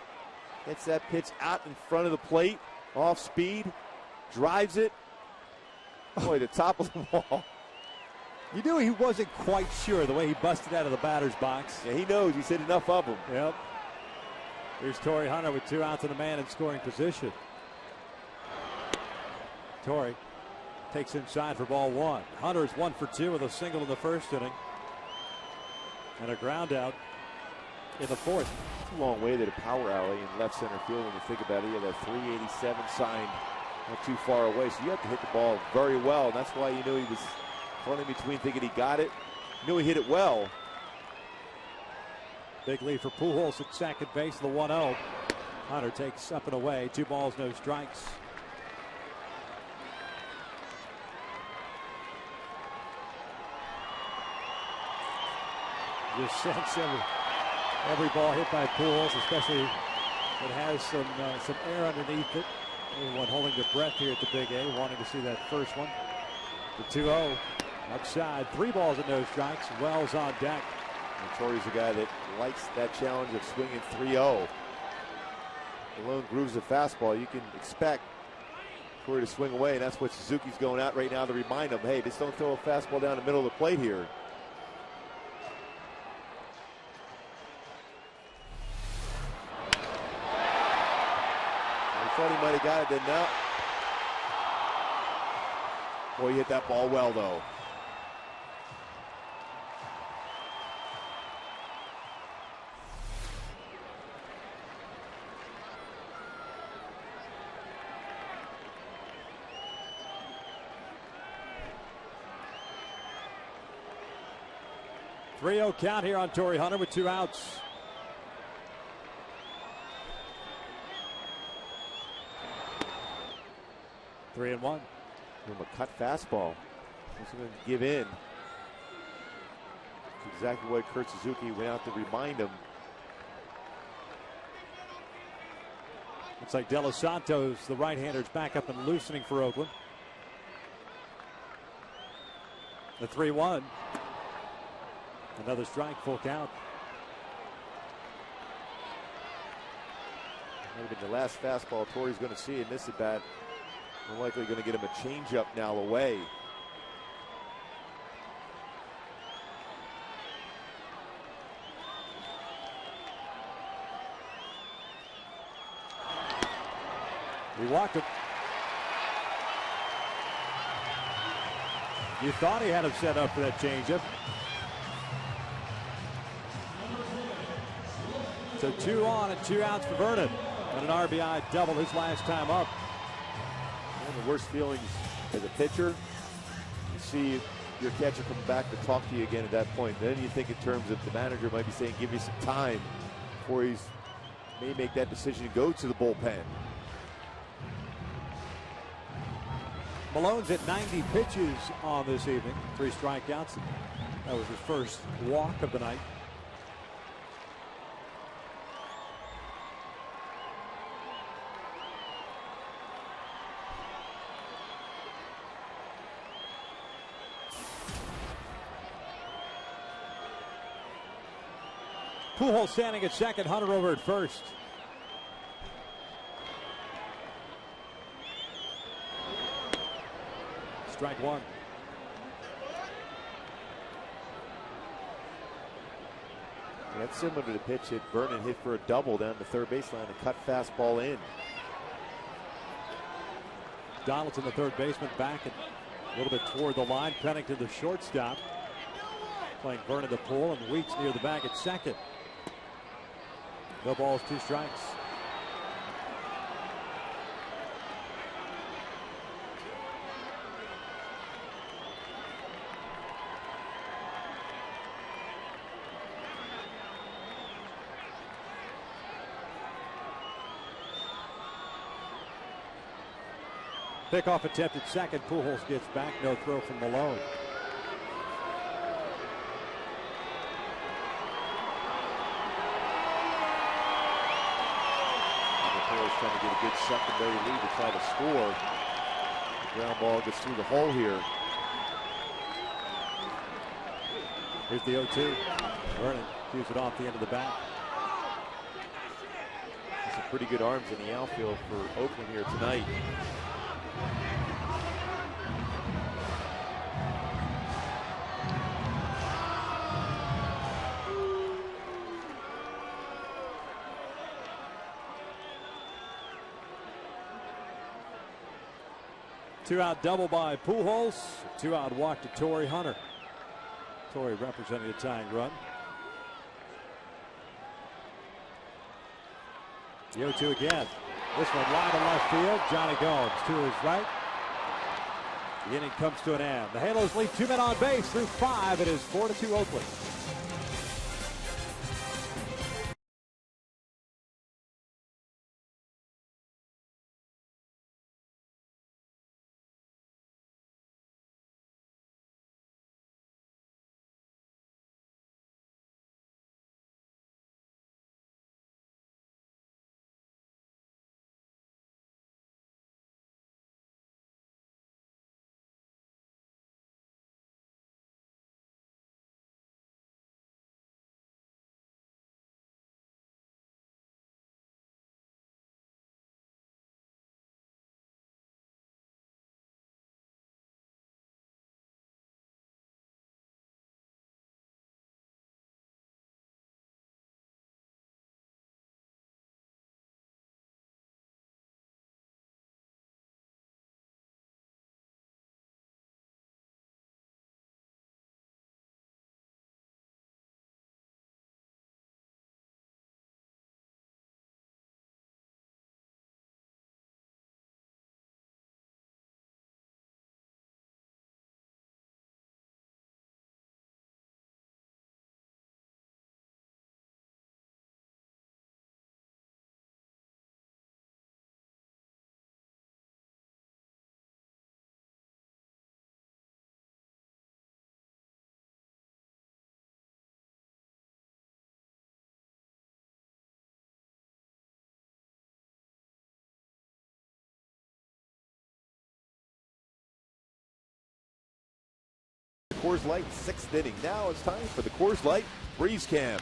Gets that pitch out in front of the plate, off speed, drives it. Boy, the top of the wall. You knew he wasn't quite sure the way he busted out of the batter's box. Yeah, he knows. He's hit enough of them. Yep. Here's Torrey Hunter with 2 outs and a man in scoring position. Torrey takes inside for ball one. Hunter's 1 for 2 with a single in the first inning and a ground out in the fourth. It's a long way to the power alley in left center field when you think about it. You have that 387 sign not too far away, so you have to hit the ball very well. And that's why you knew he was running between thinking he got it. Knew he hit it well. Big lead for Pujols at second base, the 1-0. Hunter takes up and away. 2 balls, no strikes. Just sense every ball hit by Pujols, especially it has some air underneath it. Everyone holding their breath here at the Big A, wanting to see that first one. The 2-0 outside, 3 balls and no strikes. Wells on deck. And Torrey's a guy that likes that challenge of swinging 3-0. Malone grooves a fastball. You can expect Torrey to swing away, and that's what Suzuki's going at right now to remind him, hey, just don't throw a fastball down the middle of the plate here. I thought he might have got it, didn't know. Boy, he hit that ball well, though. Three-0 count here on Torii Hunter with 2 outs. Three and one. Give him a cut fastball. He's going to give in. That's exactly what Kurt Suzuki went out to remind him. Looks like De Los Santos, the right-hander, is back up and loosening for Oakland. The 3-1. Another strike, full count. Maybe the last fastball Torrey's going to see in this at bat. More likely going to get him a changeup now away. He walked him. You thought he had him set up for that changeup. So 2 on and 2 outs for Vernon. And an RBI double his last time up. One of the worst feelings as a pitcher, you see your catcher come back to talk to you again at that point. Then you think in terms of the manager might be saying, give me some time before he's may make that decision to go to the bullpen. Malone's at 90 pitches on this evening. 3 strikeouts. That was his first walk of the night. Pujols standing at second, Hunter over at first. Strike one. That's similar to the pitch that Vernon hit for a double down the third baseline and cut fastball in. Donaldson, the third baseman, back and a little bit toward the line. Pennington, the shortstop, playing Vernon the pull, and Weeks near the bag at second. No balls, 2 strikes. Pickoff attempt at second. Pujols gets back. No throw from Malone. Trying to get a good secondary lead to try to score. The ground ball gets through the hole here. Here's the 0-2. Vernon cues it off the end of the bat. There's some pretty good arms in the outfield for Oakland here tonight. 2-out double by Pujols. 2-out walk to Torrey Hunter. Torrey representing a tying run. The 0-2 again. This one line to left field. Johnny Gomes to his right. The inning comes to an end. The Halos lead 2 men on base through 5. It is 4-2 Oakland. Coors Light 6th inning. Now it's time for the Coors Light Breeze Camp.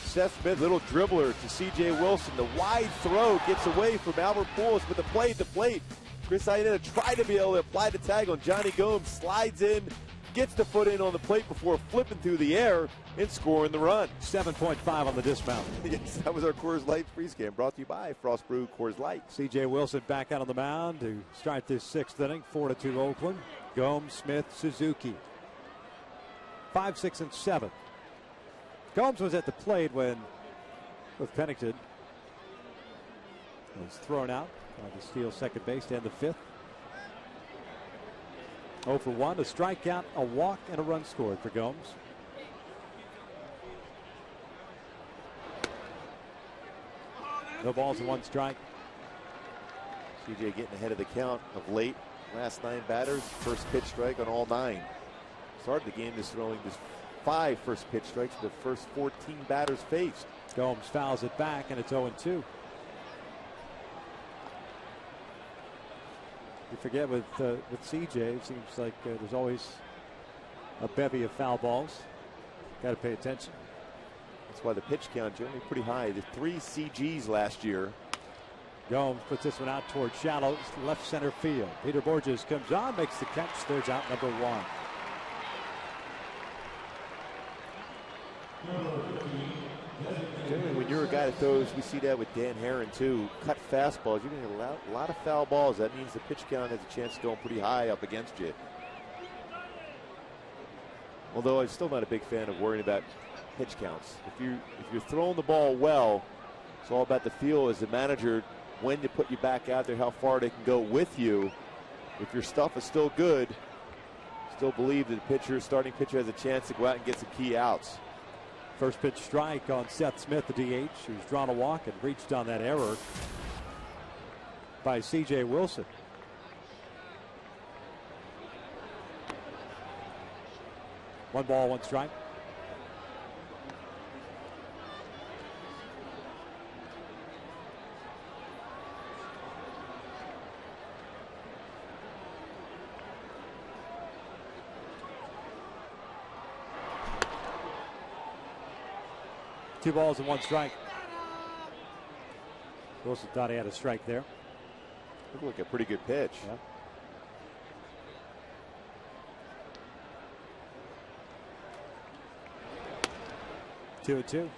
Seth Smith, little dribbler to C.J. Wilson. The wide throw gets away from Albert Pujols, but the plate. Chris Iannetta tried to be able to apply the tag on Johnny Gomes. Slides in, gets the foot in on the plate before flipping through the air and scoring the run. 7.5 on the dismount. Yes, that was our Coors Light Breeze Camp, brought to you by Frost Brew Coors Light. C.J. Wilson back out on the mound to start this 6th inning. 4-2 Oakland. Gomes, Smith, Suzuki. 5, 6, and 7. Gomes was at the plate with Pennington. Was thrown out to steal second base to end the 5th. 0 for 1, a strikeout, a walk, and a run scored for Gomes. No balls and 1 strike. CJ getting ahead of the count of late. Last 9 batters, first pitch strike on all 9. Started the game just throwing just 5 first pitch strikes to the first 14 batters faced. Gomes fouls it back, and it's 0-2. You forget with CJ, it seems like there's always a bevy of foul balls. Got to pay attention. That's why the pitch count generally pretty high. The 3 CGs last year. Gomes puts this one out toward shallow left center field. Peter Borges comes on, makes the catch. There's out number 1. Generally, when you're a guy that throws, we see that with Dan Herron too, cut fastballs, you're going to get a lot of foul balls. That means the pitch count has a chance of going pretty high up against you. Although I'm still not a big fan of worrying about pitch counts. If you're throwing the ball well, it's all about the feel as the manager, when to put you back out there, how far they can go with you. If your stuff is still good, still believe that the starting pitcher has a chance to go out and get some key outs. First pitch strike on Seth Smith, the DH, who's drawn a walk and reached on that error by C.J. Wilson. One ball, 1 strike. Two balls and 1 strike. Wilson thought he had a strike there. Looked like a pretty good pitch. Yeah. 2-2.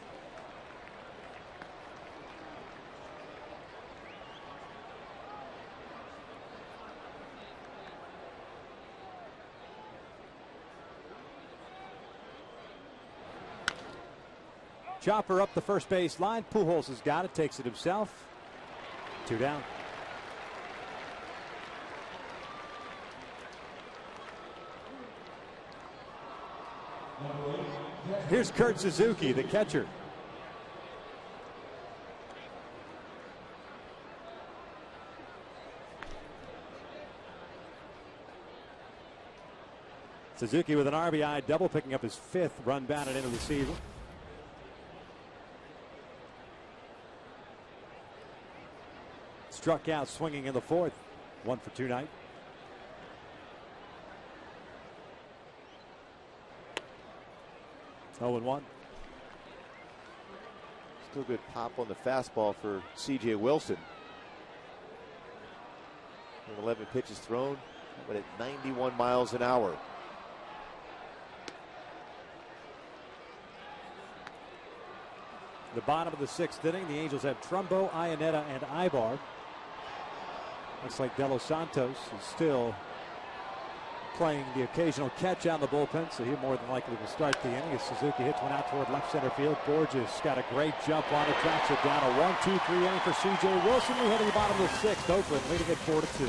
Chopper up the first base line. Pujols has got it, takes it himself. 2 down. Here's Kurt Suzuki, the catcher. Suzuki with an RBI double, picking up his 5th run batted into the season. Struck out swinging in the 4th. 1 for 2 night. Oh, and 1. Still good pop on the fastball for C.J. Wilson. 11 pitches thrown, but at 91 miles an hour. The bottom of the 6th inning, the Angels have Trumbo, Iannetta, and Ibar. Looks like De Los Santos is still playing the occasional catch out in the bullpen, so he more than likely will start the inning as Suzuki hits one out toward left center field. Borges got a great jump on it, tracks it down. A 1-2-3 inning for C.J. Wilson. We head to the bottom of the 6th. Oakland leading it 4-2.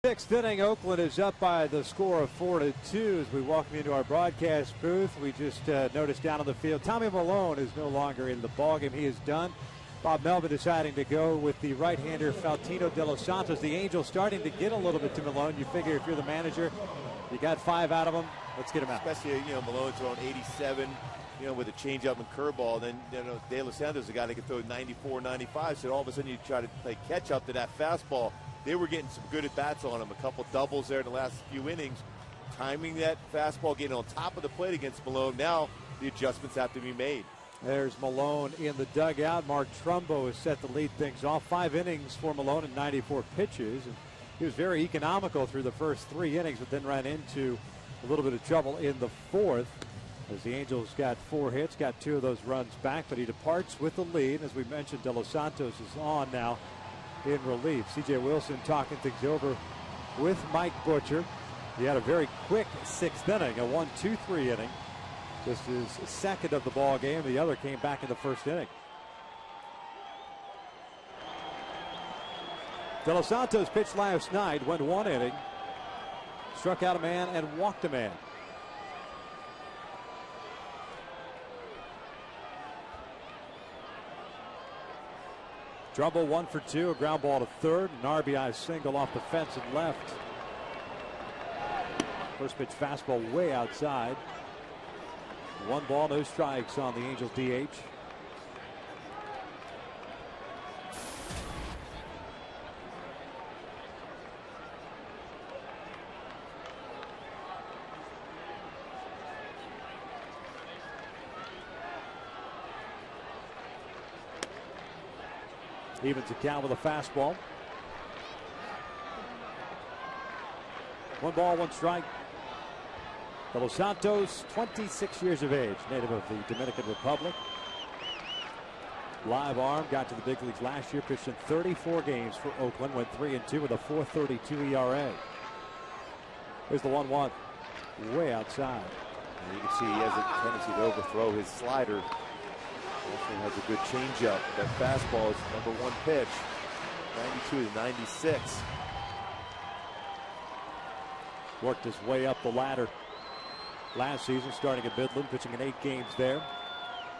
Sixth inning, Oakland is up by the score of 4-2 as we walk into our broadcast booth. We just noticed down on the field, Tommy Milone is no longer in the ballgame. He is done. Bob Melvin deciding to go with the right-hander Faustino De Los Santos. The Angels starting to get a little bit to Milone. You figure if you're the manager, you got 5 out of him. Let's get him out. Especially, Malone's throwing 87, with a changeup and curveball. Then, De Los Santos is a guy that can throw 94, 95. So all of a sudden you try to play catch-up to that fastball. They were getting some good at-bats on him. A couple doubles there in the last few innings. Timing that fastball, getting on top of the plate against Milone. Now the adjustments have to be made. There's Milone in the dugout. Mark Trumbo is set to lead things off. 5 innings for Milone and 94 pitches. And he was very economical through the first 3 innings, but then ran into a little bit of trouble in the 4th. As the Angels got 4 hits, got 2 of those runs back, but he departs with the lead. As we mentioned, De Los Santos is on now in relief. C.J. Wilson talking things over with Mike Butcher. He had a very quick 6th inning, a 1-2-3 inning. Just his 2nd of the ball game. The other came back in the 1st inning. De Los Santos pitched last night, went 1 inning, struck out a man and walked a man. Trumbo 1 for 2, a ground ball to third, an RBI single off the fence and left. First pitch fastball way outside. 1 ball, no strikes on the Angels DH. Evens the count with a fastball. 1 ball, 1 strike. De Los Santos, 26 years of age, native of the Dominican Republic. Live arm, got to the big leagues last year, pitched in 34 games for Oakland, went 3-2 with a 4.32 ERA. Here's the 1-1, way outside. And you can see he has a tendency to overthrow his slider. Also has a good changeup. That fastball is number 1 pitch, 92 to 96. Worked his way up the ladder last season, starting at Midland, pitching in 8 games there.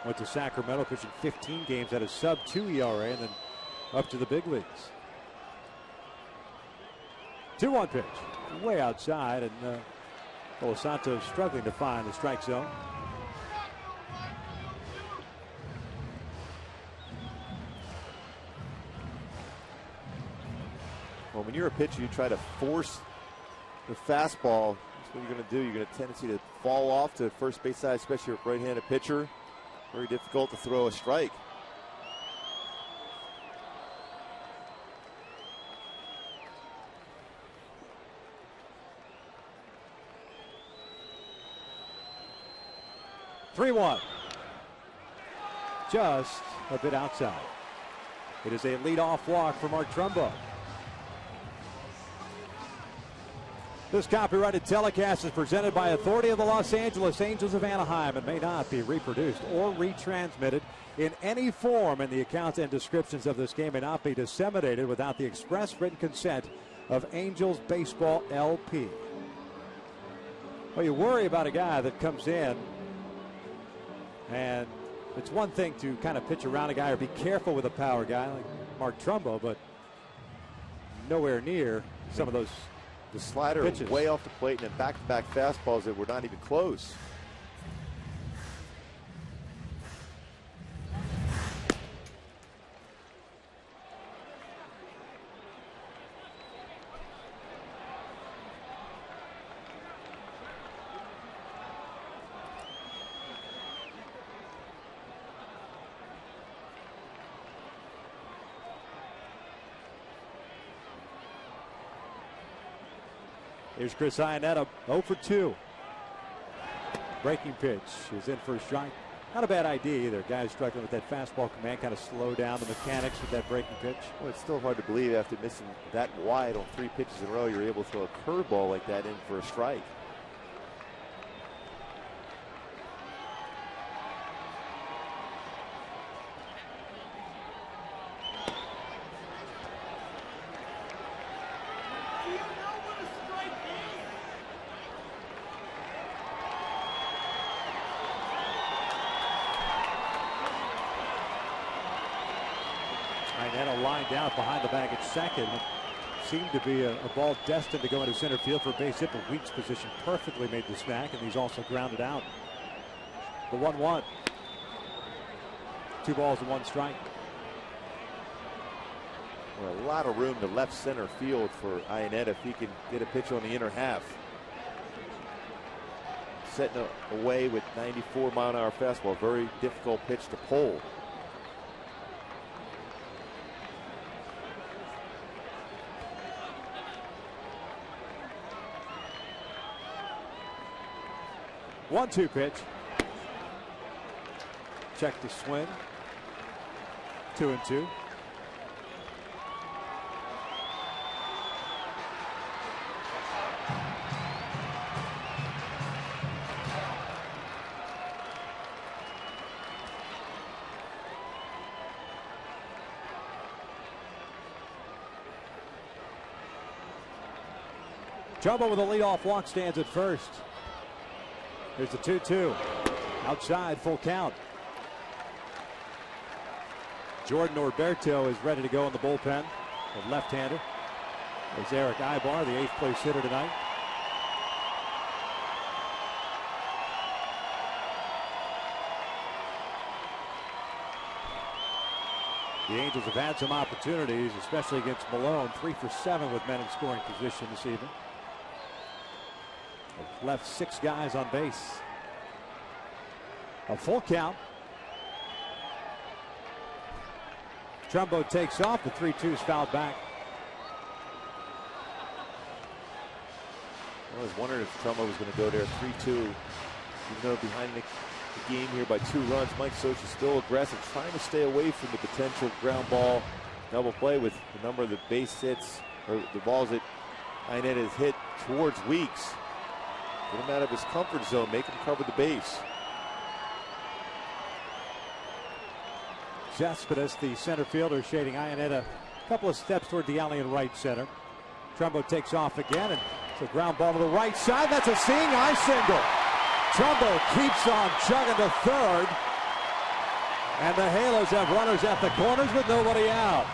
Went to Sacramento, pitching 15 games at a sub-2 ERA, and then up to the big leagues. 2-1 pitch, way outside, and Los Santos struggling to find the strike zone. Well, when you're a pitcher, you try to force the fastball. That's what you're going to do. You're going to have a tendency to fall off to first base side, especially a right-handed pitcher. Very difficult to throw a strike. (3-1). Just a bit outside. It is a leadoff walk for Mark Trumbo. This copyrighted telecast is presented by authority of the Los Angeles Angels of Anaheim and may not be reproduced or retransmitted in any form, and the accounts and descriptions of this game may not be disseminated without the express written consent of Angels Baseball LP. Well, you worry about a guy that comes in, and it's one thing to kind of pitch around a guy or be careful with a power guy like Mark Trumbo, but nowhere near some of those the slider pitches. Way off the plate, and then back-to-back fastballs that were not even close. Here's Chris Iannetta, 0 for 2. Breaking pitch is in for a strike. Not a bad idea either. Guys struggling with that fastball command, kind of slow down the mechanics with that breaking pitch. Well, it's still hard to believe after missing that wide on 3 pitches in a row, you're able to throw a curveball like that in for a strike. Iannetta lined out behind the bag at second. It seemed to be a ball destined to go into center field for a base hit, but Weeks' position perfectly made the snag, and he's also grounded out. The 1-1. 2 balls and 1 strike. Well, a lot of room to left center field for Iannetta if he can get a pitch on the inner half. Setting away with 94-mile-an-hour fastball. Very difficult pitch to pull. One-two pitch. Check the swing. 2-2. Trumbo with a leadoff walk stands at first. Here's the 2-2. Outside, full count. Jordan Norberto is ready to go in the bullpen. The left-hander. There's Eric Ibar, the 8th place hitter tonight. The Angels have had some opportunities, especially against Malone. 3 for 7 with men in scoring position this evening. They've left 6 guys on base. A full count. Trumbo takes off. The 3-2 is fouled back. I was wondering if Trumbo was going to go there 3-2. Even though behind the game here by 2 runs, Mike Scioscia still aggressive, trying to stay away from the potential ground ball double play with the number of the base hits, or the balls that Iannetta has hit towards Weeks. Get him out of his comfort zone, make him cover the base. Cespedes, the center fielder, shading Iannetta a couple of steps toward the alley in right center. Trumbo takes off again, and it's a ground ball to the right side. That's a seeing eye single. Trumbo keeps on chugging to third, and the Halos have runners at the corners with nobody out.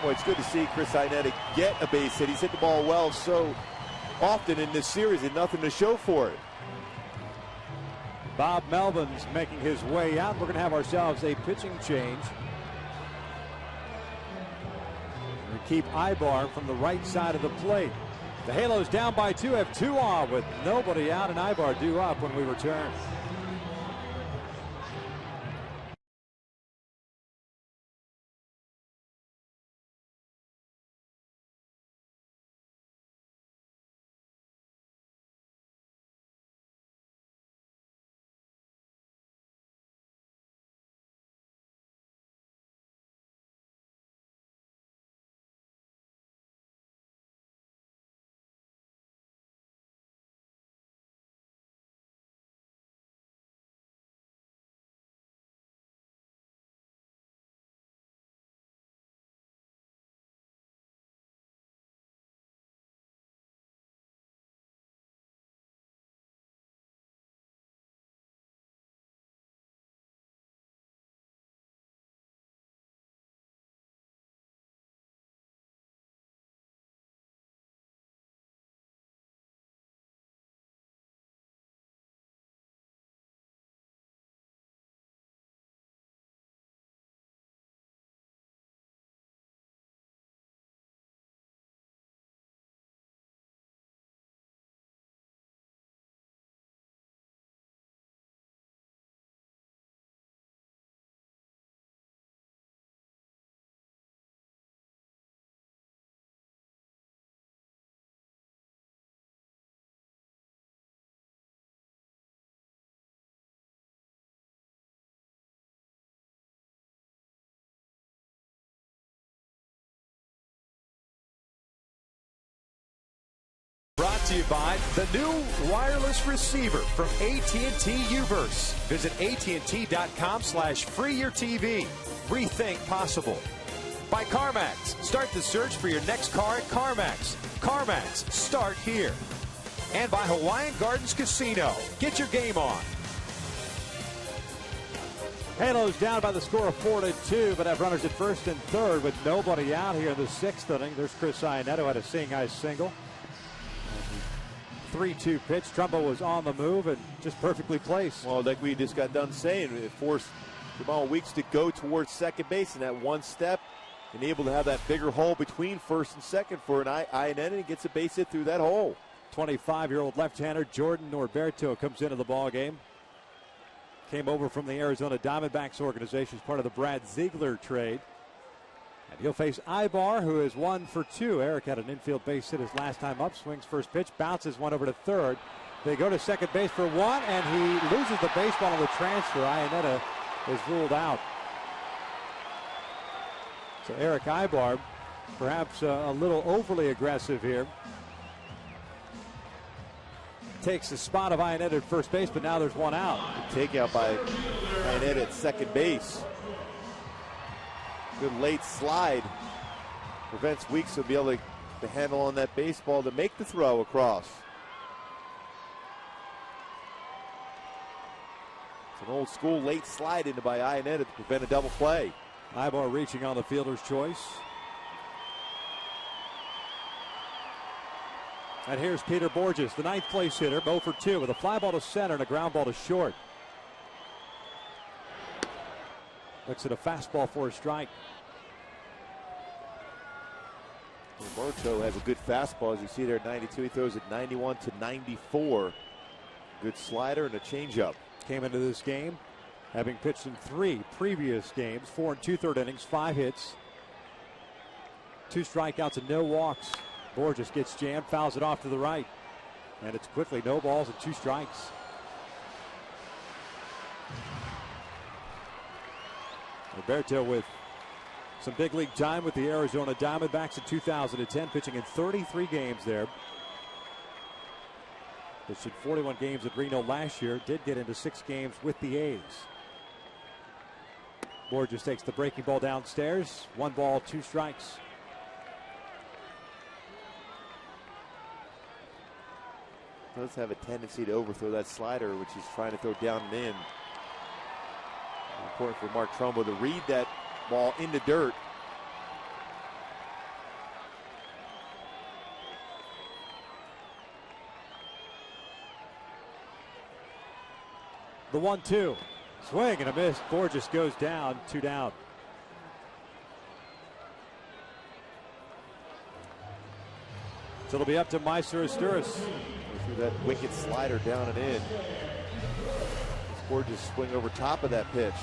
Boy, it's good to see Chris Iannetta get a base hit. He's hit the ball well so often in this series and nothing to show for it. Bob Melvin's making his way out. We're going to have ourselves a pitching change. We keep Ibar from the right side of the plate. The Halos down by 2, have 2 on with nobody out, and Ibar due up when we return. Brought to you by the new wireless receiver from AT&T Uverse. Visit AT&T.com/freeyourtv. Rethink possible. By CarMax. Start the search for your next car at CarMax. CarMax. Start here. And by Hawaiian Gardens Casino. Get your game on. Halos down by the score of 4-2, but have runners at first and third with nobody out here in the 6th inning. There's Chris Iannetta, had a seeing eye single. 3-2 pitch. Trumbo was on the move and just perfectly placed. Well, like we just got done saying, it forced Jamal Weeks to go towards second base in that one step and able to have that bigger hole between first and second for an Iannetta, and gets a base hit through that hole. 25-year-old left-hander Jordan Norberto comes into the ball game. Came over from the Arizona Diamondbacks organization as part of the Brad Ziegler trade. And he'll face Ibar, who is 1 for 2. Eric had an infield base hit his last time up. Swings first pitch, bounces one over to third. They go to second base for 1, and he loses the baseball on the transfer. Iannetta is ruled out. So Eric Ibar, perhaps a little overly aggressive here. Takes the spot of Iannetta at first base, but now there's 1 out. The takeout by Iannetta at second base. Good late slide. Prevents Weeks to be able to handle on that baseball to make the throw across. It's an old school late slide into by Iannetta to prevent a double play. Ibar reaching on the fielder's choice. And here's Peter Borges, the 9th place hitter, 0 for 2 with a fly ball to center and a ground ball to short. Looks at a fastball for a strike. Roberto has a good fastball, as you see there at 92. He throws at 91 to 94. Good slider and a changeup. Came into this game having pitched in 3 previous games, 4 2/3 innings, 5 hits, 2 strikeouts and no walks. Borges gets jammed, fouls it off to the right, and it's quickly no balls and 2 strikes. Roberto with some big league time with the Arizona Diamondbacks in 2010, pitching in 33 games there. Pitched in 41 games at Reno last year. Did get into 6 games with the A's. Borges takes the breaking ball downstairs. 1 ball, 2 strikes. Does have a tendency to overthrow that slider, which he's trying to throw down and in. Important for Mark Trumbo to read that ball in the dirt. The 1-2. Swing and a miss. Borges goes down, 2 down. So it'll be up to Meister Asturis. Threw that wicked slider down and in. Borges swing over top of that pitch.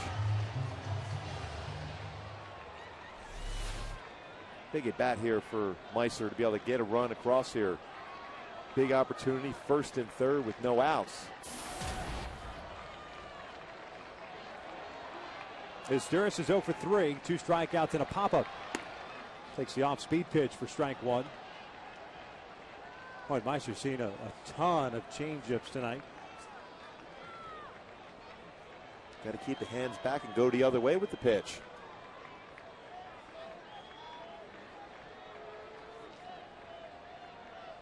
Big at bat here for Meister to be able to get a run across here. Big opportunity, 1st and 3rd with no outs. Asturis is 0 for 3, 2 strikeouts and a pop-up. Takes the off-speed pitch for strike 1. Boy, Meister's seen a ton of change-ups tonight. Got to keep the hands back and go the other way with the pitch.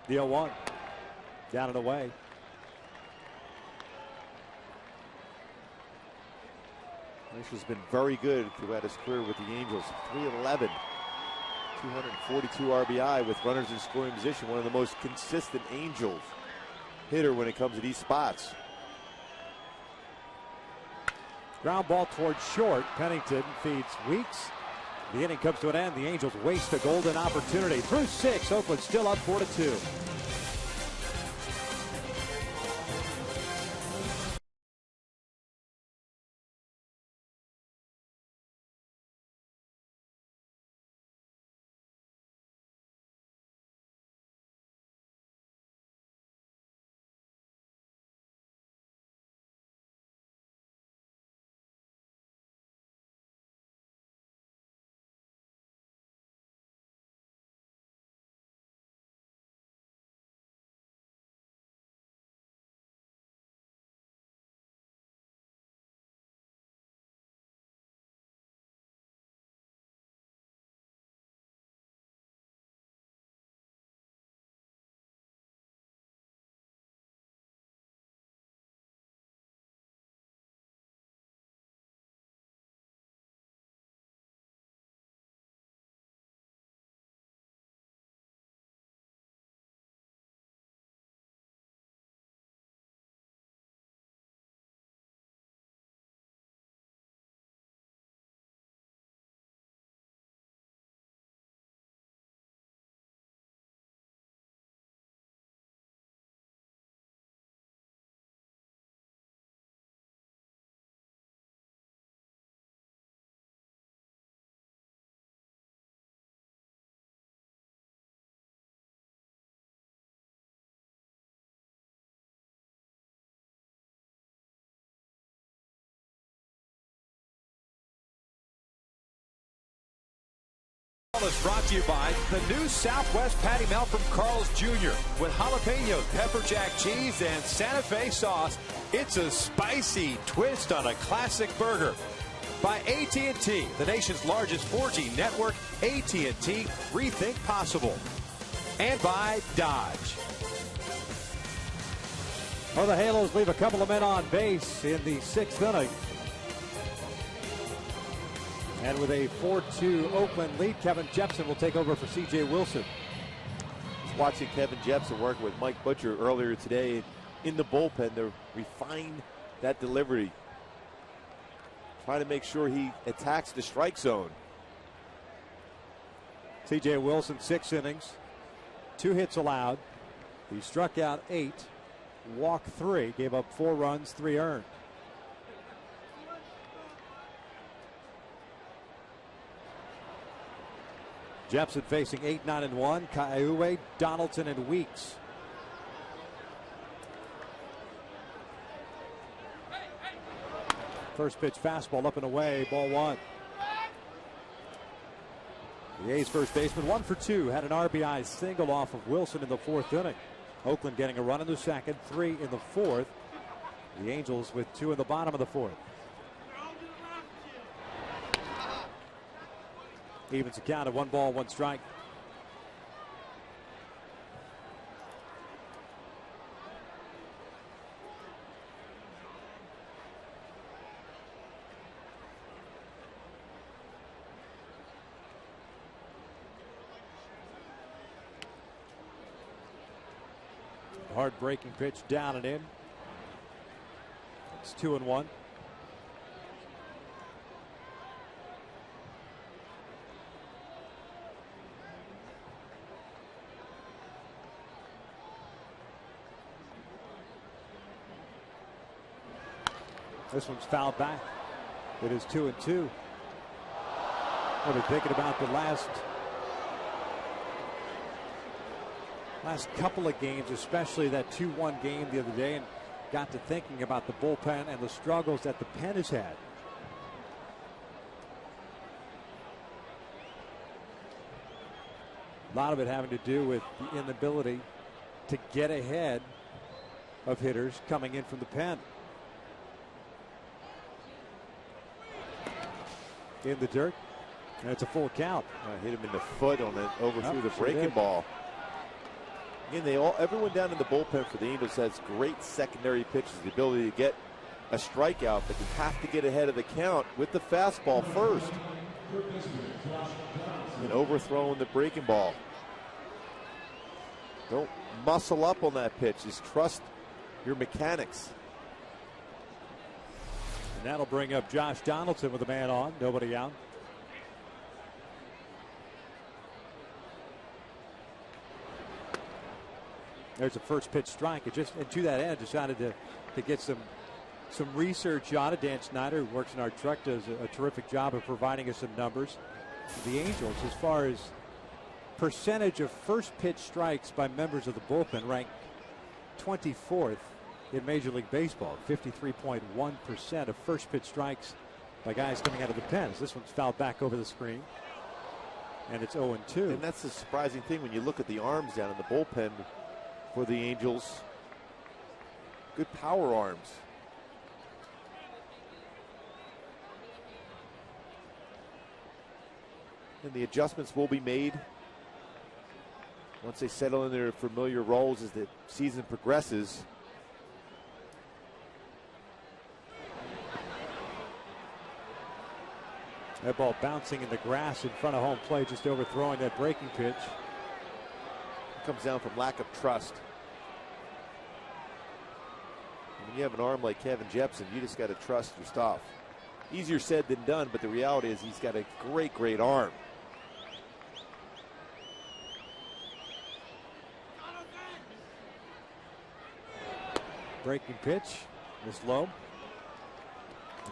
The 0-1. Down and away. Meister's been very good throughout his career with the Angels. 311, 242 RBI with runners in scoring position. One of the most consistent Angels hitter when it comes to these spots. Ground ball towards short. Pennington feeds Weeks. The inning comes to an end. The Angels waste a golden opportunity. Through 6, Oakland still up 4-2. Is brought to you by the new Southwest Patty Melt from Carl's Jr. With jalapeno, pepper jack cheese, and Santa Fe sauce. It's a spicy twist on a classic burger. By AT&T, the nation's largest 4G network. AT&T, rethink possible. And by Dodge. Well, the Halos leave a couple of men on base in the 6th inning. And with a 4-2 Oakland lead, Kevin Jepsen will take over for C.J. Wilson. Just watching Kevin Jepsen work with Mike Butcher earlier today in the bullpen to refine that delivery. Trying to make sure he attacks the strike zone. C.J. Wilson, 6 innings, 2 hits allowed. He struck out 8, walked 3, gave up 4 runs, 3 earned. Jepson facing 8-9-1. Kaiue, Donaldson, and Weeks. First pitch fastball up and away, ball one. The A's first baseman 1 for 2, had an RBI single off of Wilson in the 4th inning. Oakland getting a run in the 2nd, 3 in the 4th. The Angels with 2 in the bottom of the 4th. Evens the count at 1 ball, 1 strike. Hard breaking pitch down and in. It's 2-1. This one's fouled back. It is 2-2. I've been thinking about the last couple of games, especially that 2-1 game the other day, and got to thinking about the bullpen and the struggles that the pen has had. A lot of it having to do with the inability to get ahead of hitters coming in from the pen. In the dirt, and it's a full count. Hit him in the foot on it, overthrew the sure breaking did. ball. Again, everyone down in the bullpen for the Angels has great secondary pitches, the ability to get a strikeout, but you have to get ahead of the count with the fastball first. And overthrowing the breaking ball. Don't muscle up on that pitch. Just trust your mechanics. And that'll bring up Josh Donaldson with a man on, nobody out. There's a first pitch strike. It just, and to that end, decided to get some research on it. Dan Snyder, who works in our truck, does a terrific job of providing us some numbers. The Angels, as far as percentage of first pitch strikes by members of the bullpen, ranked 24th in Major League Baseball. 53.1% of first pitch strikes by guys coming out of the pens. This one's fouled back over the screen, and it's 0-2. And that's the surprising thing when you look at the arms down in the bullpen for the Angels. Good power arms. And the adjustments will be made once they settle in their familiar roles as the season progresses. That ball bouncing in the grass in front of home plate, just overthrowing that breaking pitch. Comes down from lack of trust. When you have an arm like Kevin Jepson, you just got to trust your stuff. Easier said than done, but the reality is he's got a great arm. Breaking pitch, Miss Lowe.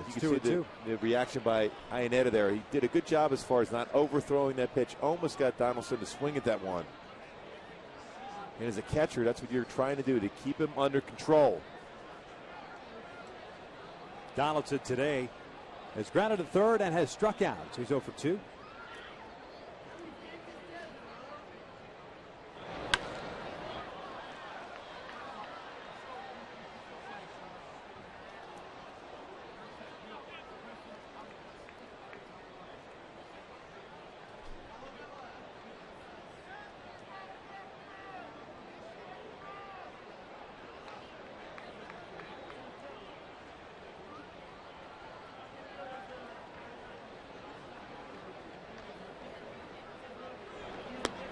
You can see the reaction by Iannetta there. He did a good job as far as not overthrowing that pitch. Almost got Donaldson to swing at that one. And as a catcher, that's what you're trying to do, to keep him under control. Donaldson today has grounded to third and has struck out. So he's 0 for 2.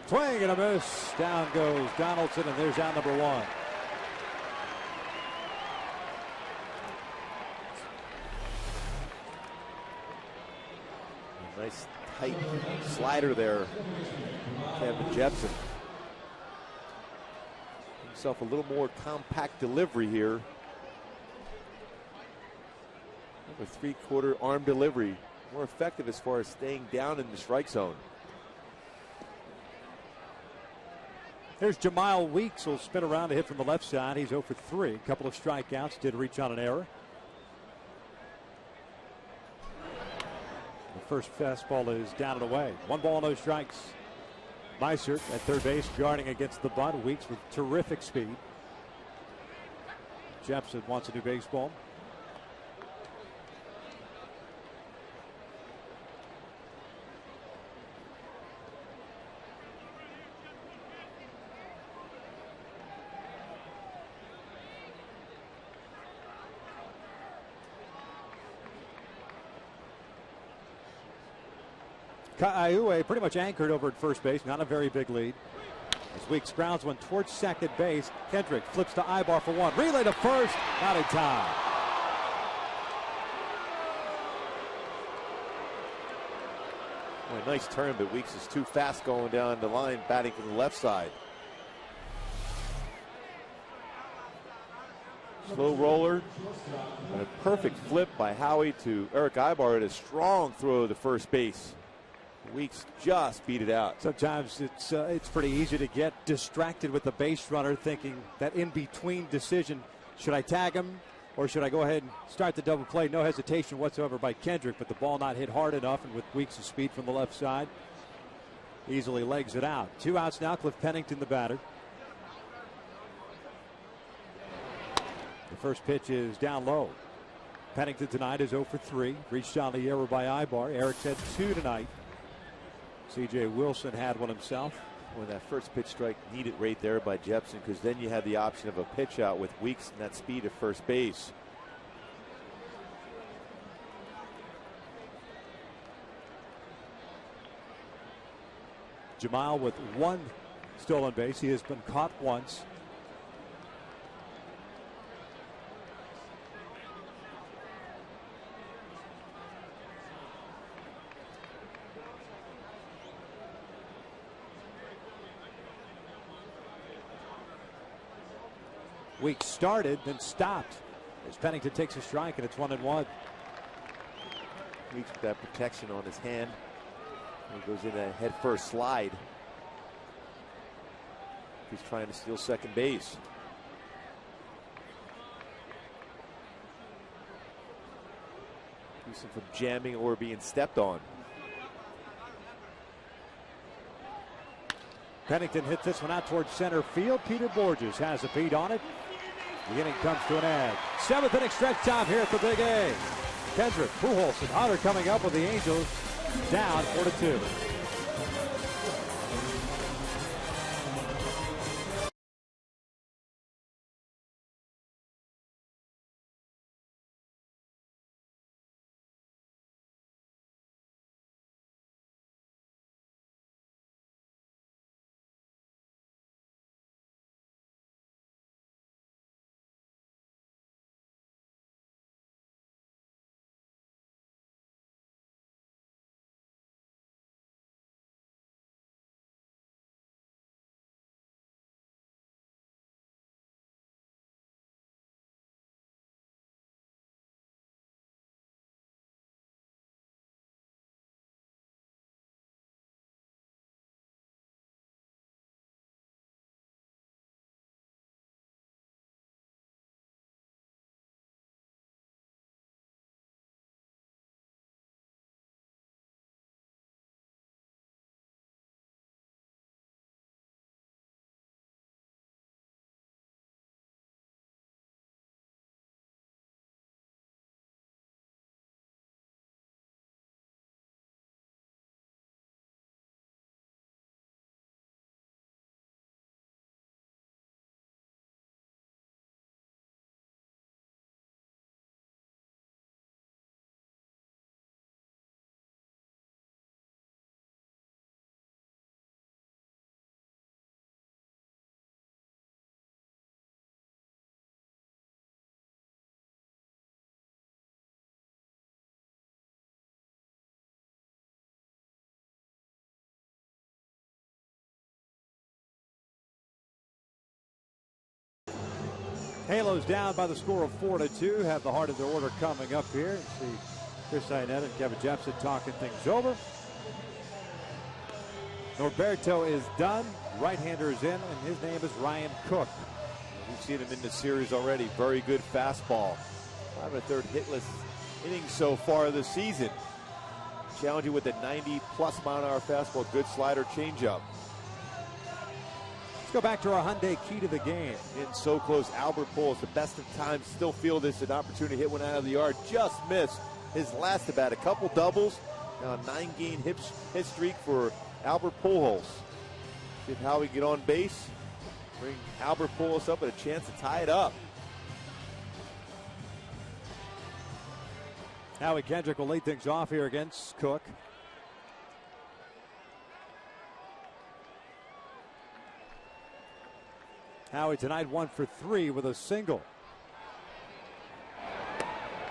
Swing and a miss. Down goes Donaldson, and there's out number 1. Nice tight slider there, Kevin Jepson. Himself a little more compact delivery here. A 3/4 arm delivery. More effective as far as staying down in the strike zone. There's Jamal Weeks, will spin around to hit from the left side. He's 0 for 3. A couple of strikeouts, did reach on an error. The first fastball is down and away. 1 ball, no strikes. Meiser at third base, guarding against the bunt. Weeks with terrific speed. Jepson wants a new baseball. Ka'aiue pretty much anchored over at first base. Not a very big lead. As Weeks grounds one towards second base. Kendrick flips to Ibar for 1. Relay to first. Not in time. Well, nice turn, but Weeks is too fast going down the line, batting from the left side. Slow roller. And a perfect flip by Howie to Eric Ibar at a strong throw to first base. Weeks just beat it out. Sometimes it's pretty easy to get distracted with the base runner, thinking that in-between decision, should I tag him or should I go ahead and start the double play? No hesitation whatsoever by Kendrick, but the ball not hit hard enough, and with Weeks' speed from the left side, easily legs it out. 2 outs now. Cliff Pennington, the batter. The first pitch is down low. Pennington tonight is 0 for 3. Reached on the error by Ibar. Eric's had 2 tonight. C.J. Wilson had one himself. When that first pitch strike needed right there by Jepson, because then you had the option of a pitch out with Weeks and that speed at first base. Jamal with 1 stolen base. He has been caught once. Weeks started, then stopped as Pennington takes a strike, and it's 1-1. Weeks with that protection on his hand. He goes in a head first slide. He's trying to steal second base. Keeps him from jamming or being stepped on. Pennington hits this one out towards center field. Peter Borges has a beat on it. The inning comes to an end. 7th inning stretch time here at the Big A. Kendrick, Pujols, and Hunter coming up with the Angels down 4-2. Halos down by the score of 4-2. Have the heart of their order coming up here. See Chris Iannetta and Kevin Jepson talking things over. Norberto is done. right-hander is in, and his name is Ryan Cook. We've seen him in the series already. Very good fastball. 5 1/3 hitless inning so far this season. Challenging with a 90-plus mile-an-hour fastball. Good slider changeup. Let's go back to our Hyundai key to the game. In so close, Albert Pujols, the best of times, still feel this an opportunity to hit one out of the yard. Just missed his last at bat. A couple doubles. Now a 9-game hit streak for Albert Pujols. See how we get on base. Bring Albert Pujols up with a chance to tie it up. Howie Kendrick will lead things off here against Cook. Howie tonight 1 for 3 with a single.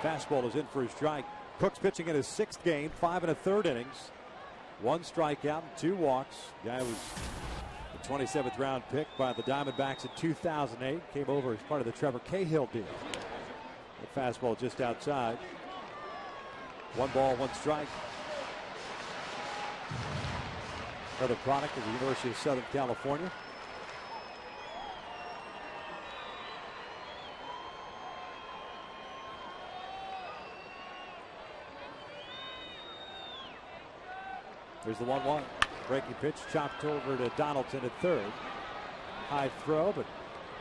Fastball is in for a strike. Cook's pitching in his 6th game, 5 1/3 innings. 1 strikeout and 2 walks. Guy was the 27th round pick by the Diamondbacks in 2008. Came over as part of the Trevor Cahill deal. The fastball just outside. 1 ball, 1 strike. Another product of the University of Southern California. There's the 1-1. Breaking pitch chopped over to Donaldson at third. High throw, but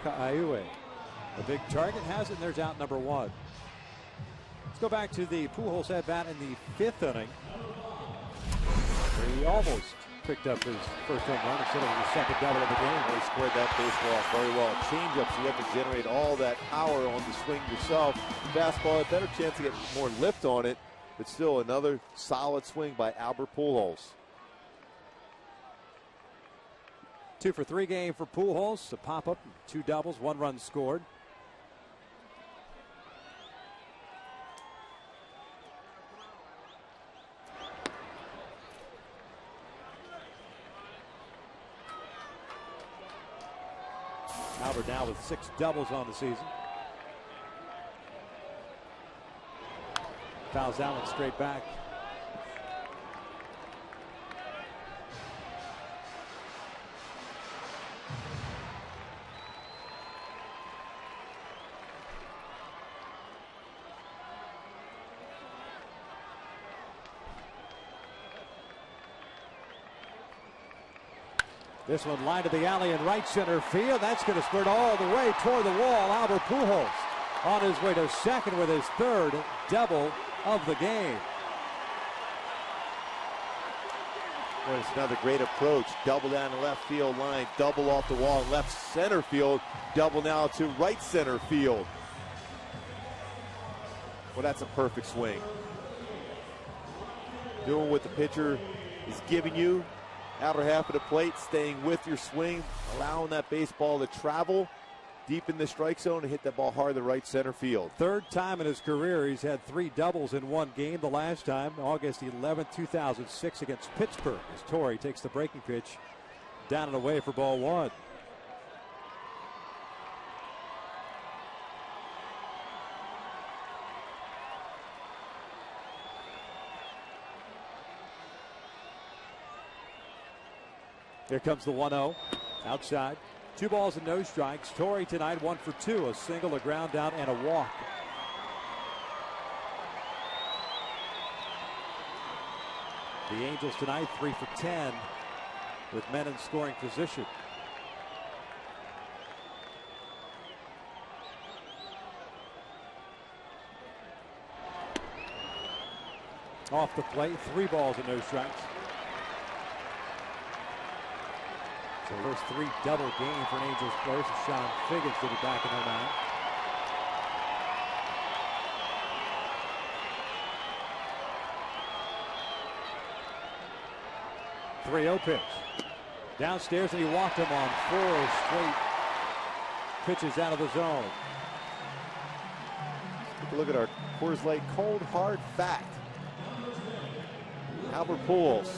Ka'aiue, a big target, has it, and there's out number 1. Let's go back to the Pujols at bat in the 5th inning, where he almost picked up his first home run instead of his second double of the game. He squared that baseball off very well. Changeups, you have to generate all that power on the swing yourself. Fastball, a better chance to get more lift on it, but still another solid swing by Albert Pujols. 2 for 3 game for Pujols. A pop-up, 2 doubles, 1 run scored. Albert now with 6 doubles on the season. Fouls that one straight back. This one line to the alley in right center field. That's going to spurt all the way toward the wall. Albert Pujols on his way to second with his 3rd double of the game. Well, it's another great approach. Double down the left field line, double off the wall in left center field, double now to right center field. Well, that's a perfect swing. Doing what the pitcher is giving you. Outer half of the plate, staying with your swing, allowing that baseball to travel deep in the strike zone and hit that ball hard to right center field. 3rd time in his career he's had 3 doubles in 1 game. The last time, August 11th, 2006 against Pittsburgh, as Torrey takes the breaking pitch down and away for ball 1. Here comes the 1-0 outside. 2 balls and no strikes. Torrey tonight 1 for 2. A single, a ground out, and a walk. The Angels tonight 3 for 10 with men in scoring position. Off the plate, 3 balls and no strikes. So first 3 double game for an Angels player. So Sean Figgins will be back in 09. .3-0 pitch. Downstairs, and he walked him on 4 straight pitches out of the zone. Take a look at our Coors Light Cold Hard Fact. Albert Pujols,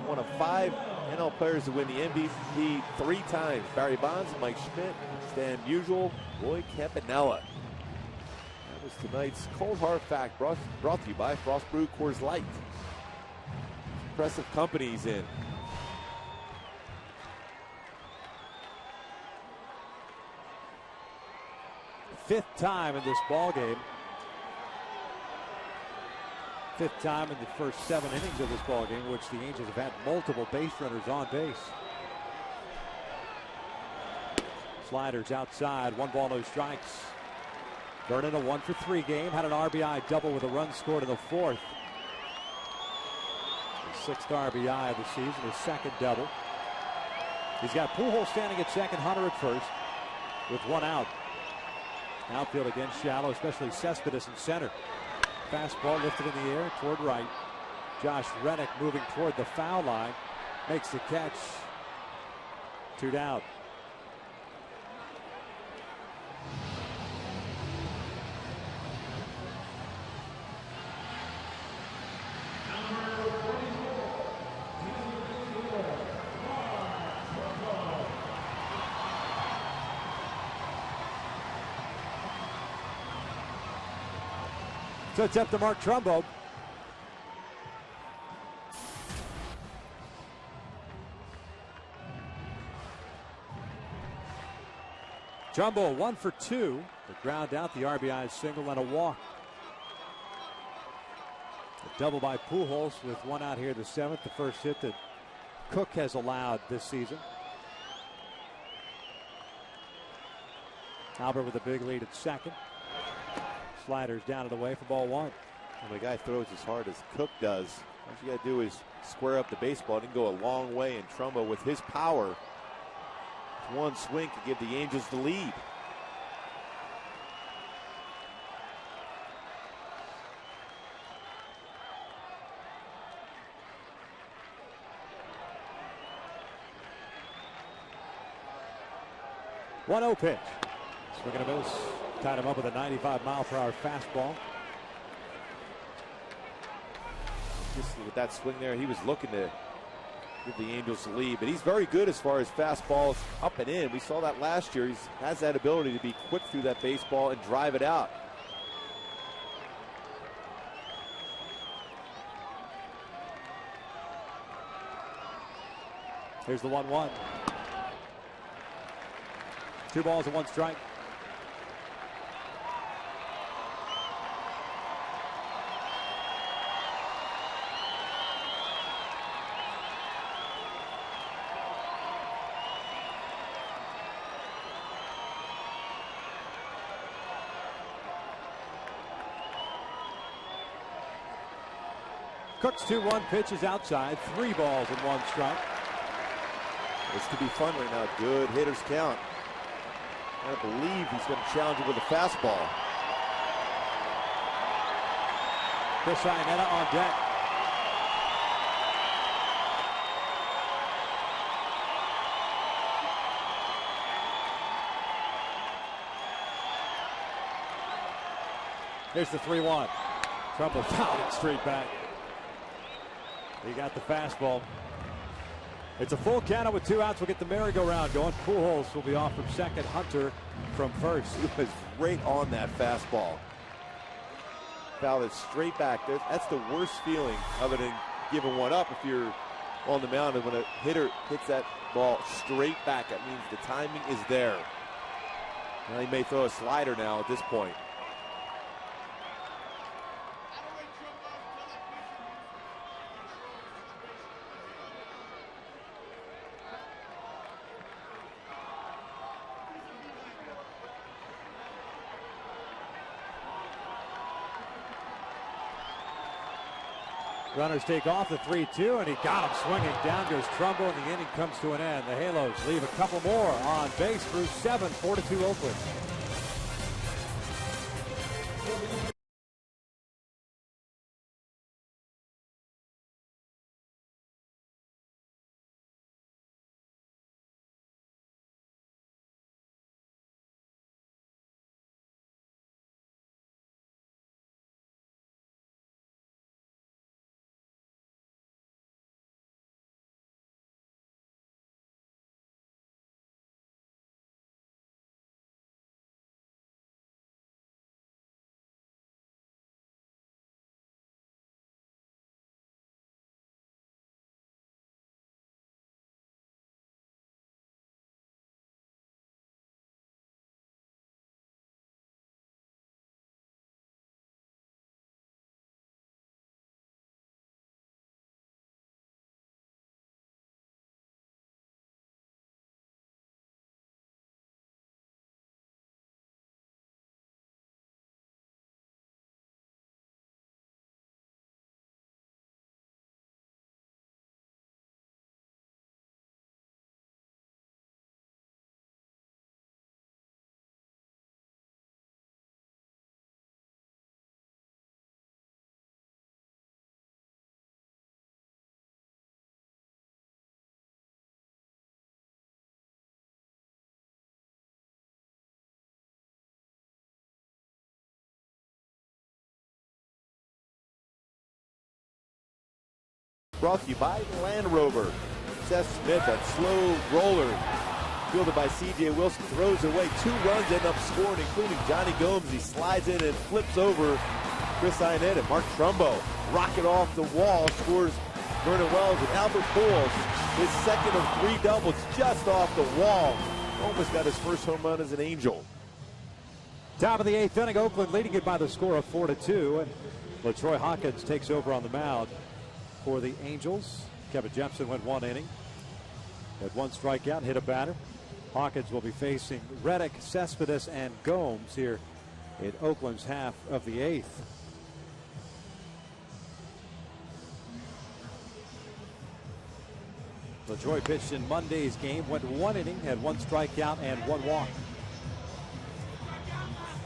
one of 5 NL players to win the MVP 3 times. Barry Bonds, Mike Schmidt, Stan Musial, Roy Campanella. That was tonight's Cold Hard Fact, brought to you by Frost Brew Coors Light. Impressive companies in. fifth time in this ball game. Fifth time in the first 7 innings of this ball game, which the Angels have had multiple base runners on base. Sliders outside, 1 ball, no strikes. Vernon, a 1-for-3 game, had an RBI double with a run scored in the 4th. His 6th RBI of the season, his 2nd double. He's got Pujols standing at second, Hunter at first, with 1 out. Outfield again shallow, especially Cespedes in center. Fastball lifted in the air toward right. Josh Reddick moving toward the foul line. Makes the catch. 2 down. So it's up to Mark Trumbo. Trumbo 1 for 2. The ground out, the RBI single and a walk. A double by Pujols with 1 out here, the 7th, the first hit that Cook has allowed this season. Albert with a big lead at second. Sliders down and away for ball 1. When a guy throws as hard as Cook does, all you got to do is square up the baseball. It can go a long way, and Trumbo, with his power, 1 swing could give the Angels the lead. One 0 pitch. Swing and a miss. Tied him up with a 95-mile-per-hour fastball. Just with that swing there, he was looking to give the Angels the lead, but he's very good as far as fastballs up and in. We saw that last year. He has that ability to be quick through that baseball and drive it out. Here's the 1-1. 2 balls and 1 strike. Cook's 2-1 pitch is outside. 3 balls and 1 strike. This could be fun right now. Good hitters count. I believe he's going to challenge it with a fastball. Chris Iannetta on deck. Here's the 3-1. Trumbo fouled it straight back. He got the fastball. It's a full count with 2 outs. We'll get the merry-go-round going. Pujols will be off from second. Hunter from first. He was right on that fastball. Fouled it straight back. That's the worst feeling other than giving 1 up if you're on the mound. And when a hitter hits that ball straight back, that means the timing is there. Now he may throw a slider now at this point. Runners take off the 3-2, and he got him swinging. Down goes Trumbo, and the inning comes to an end. The Halos leave a couple more on base through 7, 4-2 Oakland. Brought to you by Land Rover. Seth Smith, that slow roller, fielded by C.J. Wilson, throws away. 2 runs end up scoring, including Johnny Gomes. He slides in and flips over Chris Iannetta. Mark Trumbo, rocket off the wall, scores Vernon Wells, and Albert Pujols, his second of 3 doubles, just off the wall. Almost got his first home run as an Angel. Top of the 8th inning, Oakland leading it by the score of 4-2. And LaTroy Hawkins takes over on the mound for the Angels. Kevin Jepson went 1 inning. Had 1 strikeout, hit a batter. Hawkins will be facing Reddick, Cespedes, and Gomes here in Oakland's half of the 8th. LaTroy pitched in Monday's game, went 1 inning, had 1 strikeout and 1 walk.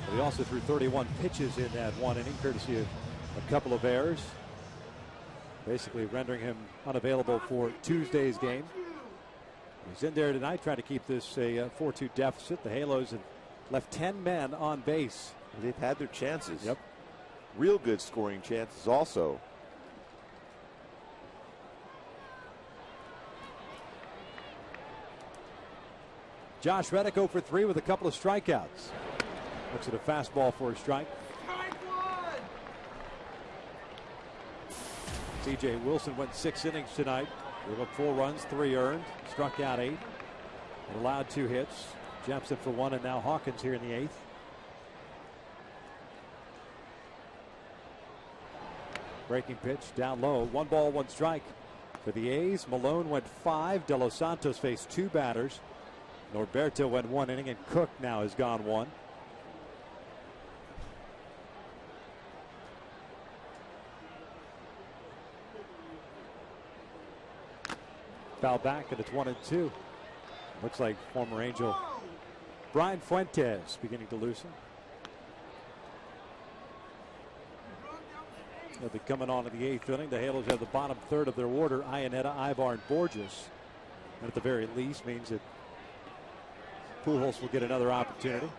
But he also threw 31 pitches in that 1 inning, courtesy of a couple of errors, basically rendering him unavailable for Tuesday's game. He's in there tonight trying to keep this a 4-2 deficit. The Halos have left 10 men on base. They've had their chances. Yep. Real good scoring chances also. Josh Reddick 0 for 3 with a couple of strikeouts. Looks at a fastball for a strike. C.J. Wilson went 6 innings tonight. Gave up 4 runs, 3 earned, struck out 8, and allowed 2 hits. Jepson for 1, and now Hawkins here in the 8th. Breaking pitch down low. 1 ball, 1 strike for the A's. Malone went 5. De Los Santos faced 2 batters. Norberto went 1 inning, and Cook now has gone 1. Foul back, and it's 1-2. Looks like former Angel Brian Fuentes beginning to loosen. They'll be coming on in the 8th inning. The Halos have the bottom third of their order: Iannetta, Ibar, and Borges. And at the very least means that Pujols will get another opportunity.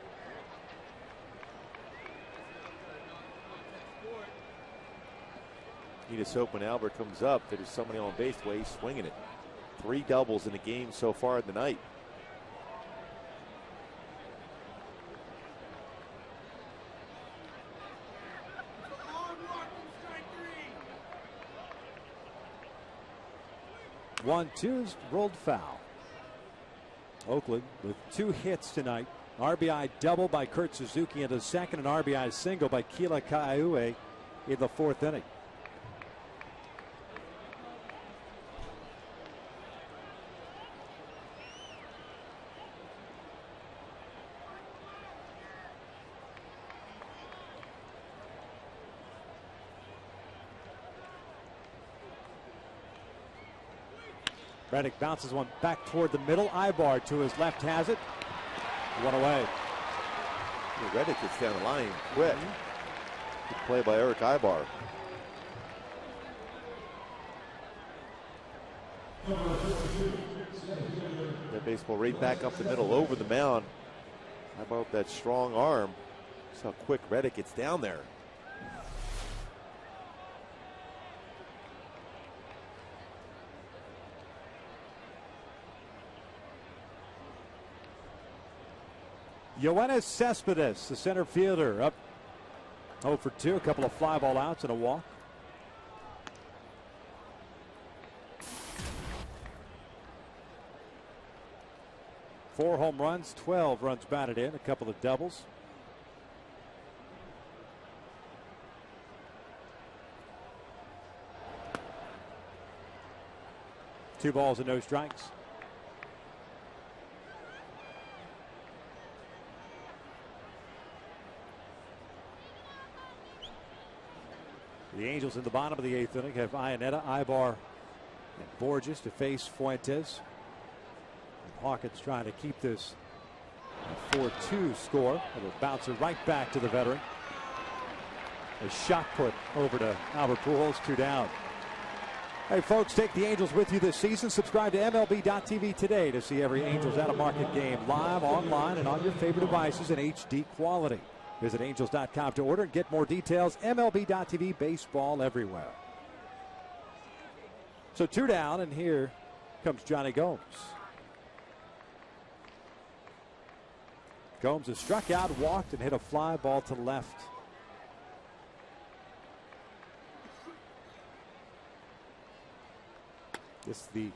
You just hope when Albert comes up that there's somebody on base the way he's swinging it. 3 doubles in the game so far in the night. One, 2's rolled foul. Oakland with 2 hits tonight. RBI double by Kurt Suzuki into second, and RBI single by Kila Ka'aihue in the 4th inning. Reddick bounces one back toward the middle. Ibar to his left has it. 1 away. Reddick gets down the line quick. Good play by Eric Ibar. That baseball right back up the middle over the mound. How about that strong arm? Just how quick Reddick gets down there. Yoenis Cespedes, the center fielder, up 0 for 2, a couple of fly ball outs and a walk. Four home runs, 12 runs batted in, a couple of doubles. Two balls and no strikes. The Angels in the bottom of the 8th inning have Iannetta, Ibar, and Borges to face Fuentes. And Hawkins trying to keep this a 4-2 score. It'll bounce it right back to the veteran. A shot put over to Albert Pujols, 2 down. Hey folks, take the Angels with you this season. Subscribe to MLB.TV today to see every Angels Out of Market game live, online, and on your favorite devices in HD quality. Visit Angels.com to order and get more details. MLB.TV, baseball everywhere. So 2 down, and here comes Johnny Gomes. Gomes has struck out, walked, and hit a fly ball to left. This is the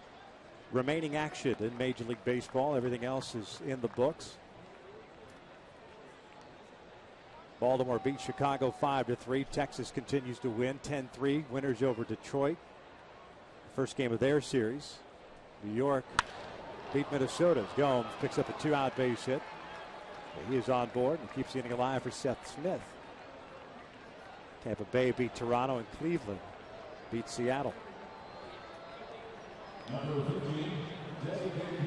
remaining action in Major League Baseball. Everything else is in the books. Baltimore beat Chicago 5-3. Texas continues to win 10-3. Winners over Detroit. First game of their series. New York beat Minnesota. Gomes picks up a 2-out base hit. He is on board and keeps the inning alive for Seth Smith. Tampa Bay beat Toronto, and Cleveland beat Seattle.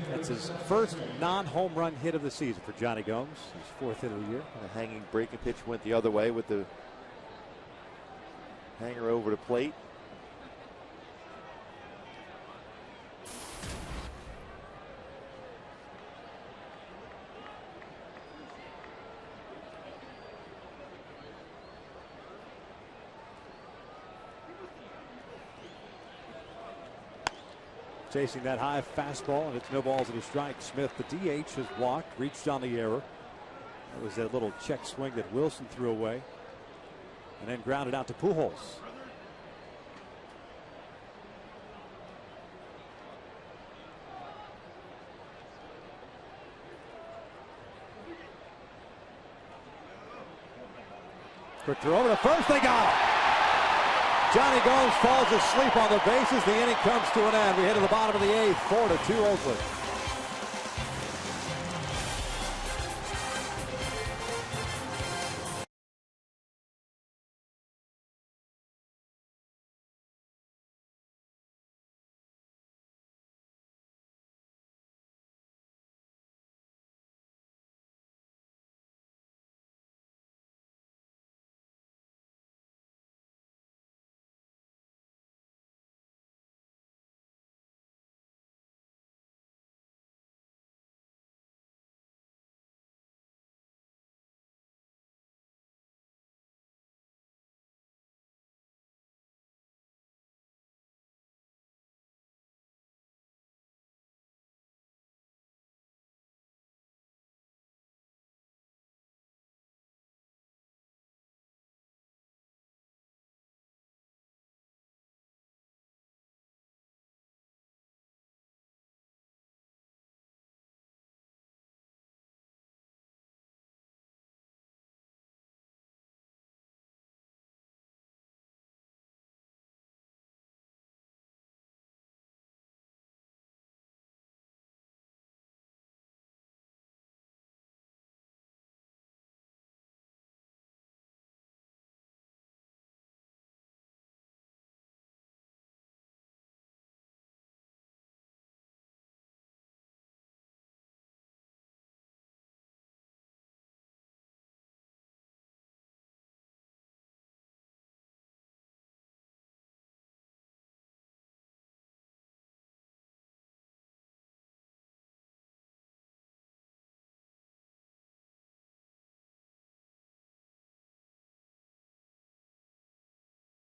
That's his first non-home run hit of the season for Johnny Gomes. His 4th hit of the year. And a hanging breaking pitch went the other way with the hanger over the plate. Chasing that high fastball, and it's no balls and a strike. Smith, the DH, has walked, reached on the error. That was that little check swing that Wilson threw away, and then grounded out to Pujols. Quick throw over to first. They got him. Johnny Gomes falls asleep on the bases. The inning comes to an end. We head to the bottom of the 8th. 4-2 Oakland.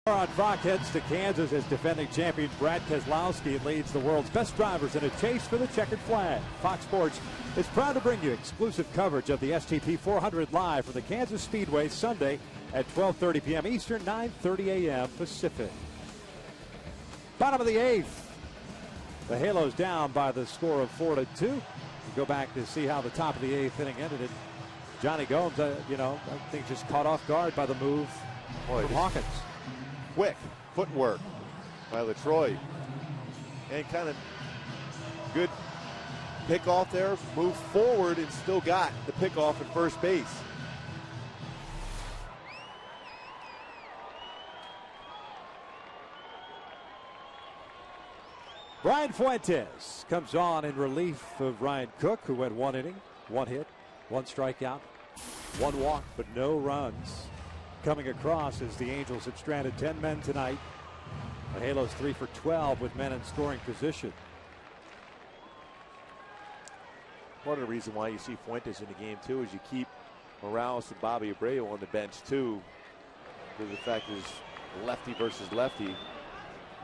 On Fox heads to Kansas as defending champion Brad Keselowski leads the world's best drivers in a chase for the checkered flag. Fox Sports is proud to bring you exclusive coverage of the STP 400 live from the Kansas Speedway Sunday at 12:30 p.m. Eastern, 9:30 a.m. Pacific. Bottom of the 8th. The Halos down by the score of 4-2. We go back to see how the top of the 8th inning ended. It. Johnny Gomes, I think just caught off guard by the move from Hawkins. Quick footwork by LaTroy, and kind of good pickoff there. Moved forward and still got the pickoff at first base. Brian Fuentes comes on in relief of Ryan Cook, who went 1 inning, 1 hit, 1 strikeout, 1 walk, but no runs. Coming across as the Angels have stranded 10 men tonight. The Halos 3 for 12 with men in scoring position. Part of the reason why you see Fuentes in the game too is you keep Morales and Bobby Abreu on the bench too, because the fact is lefty versus lefty.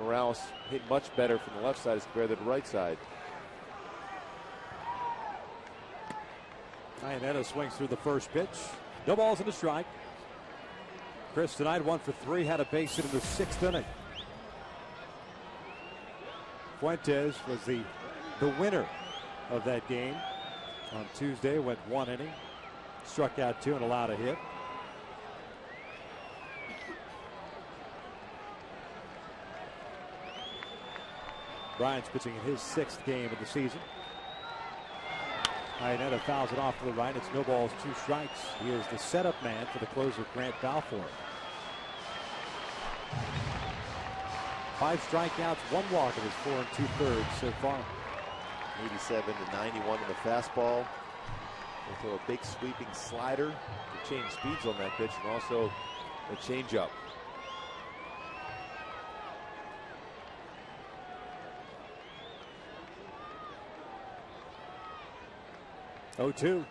Morales hit much better from the left side as compared to the right side. Iannetta swings through the first pitch. No balls and a strike. Chris tonight 1 for 3, had a base hit in the 6th inning. Fuentes was the winner of that game on Tuesday. Went 1 inning, struck out 2 and allowed a hit. Bryant's pitching in his 6th game of the season. Iannetta fouls it off to the right. It's no balls, 2 strikes. He is the setup man for the closer, Grant Balfour. 5 strikeouts, 1 walk in his 4 2/3 so far. 87 to 91 in the fastball. He'll throw a big sweeping slider to change speeds on that pitch, and also a changeup. Oh-2.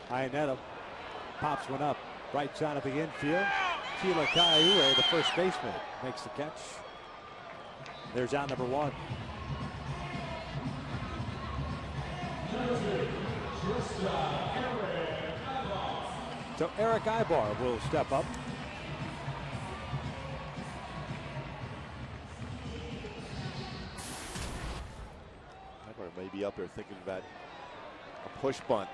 Iannetta pops one up. Right side of the infield. Sheila Kaiue, the first baseman, makes the catch. There's out number 1. So Eric Ibar will step up. Ibar may be up there thinking about a push bunt.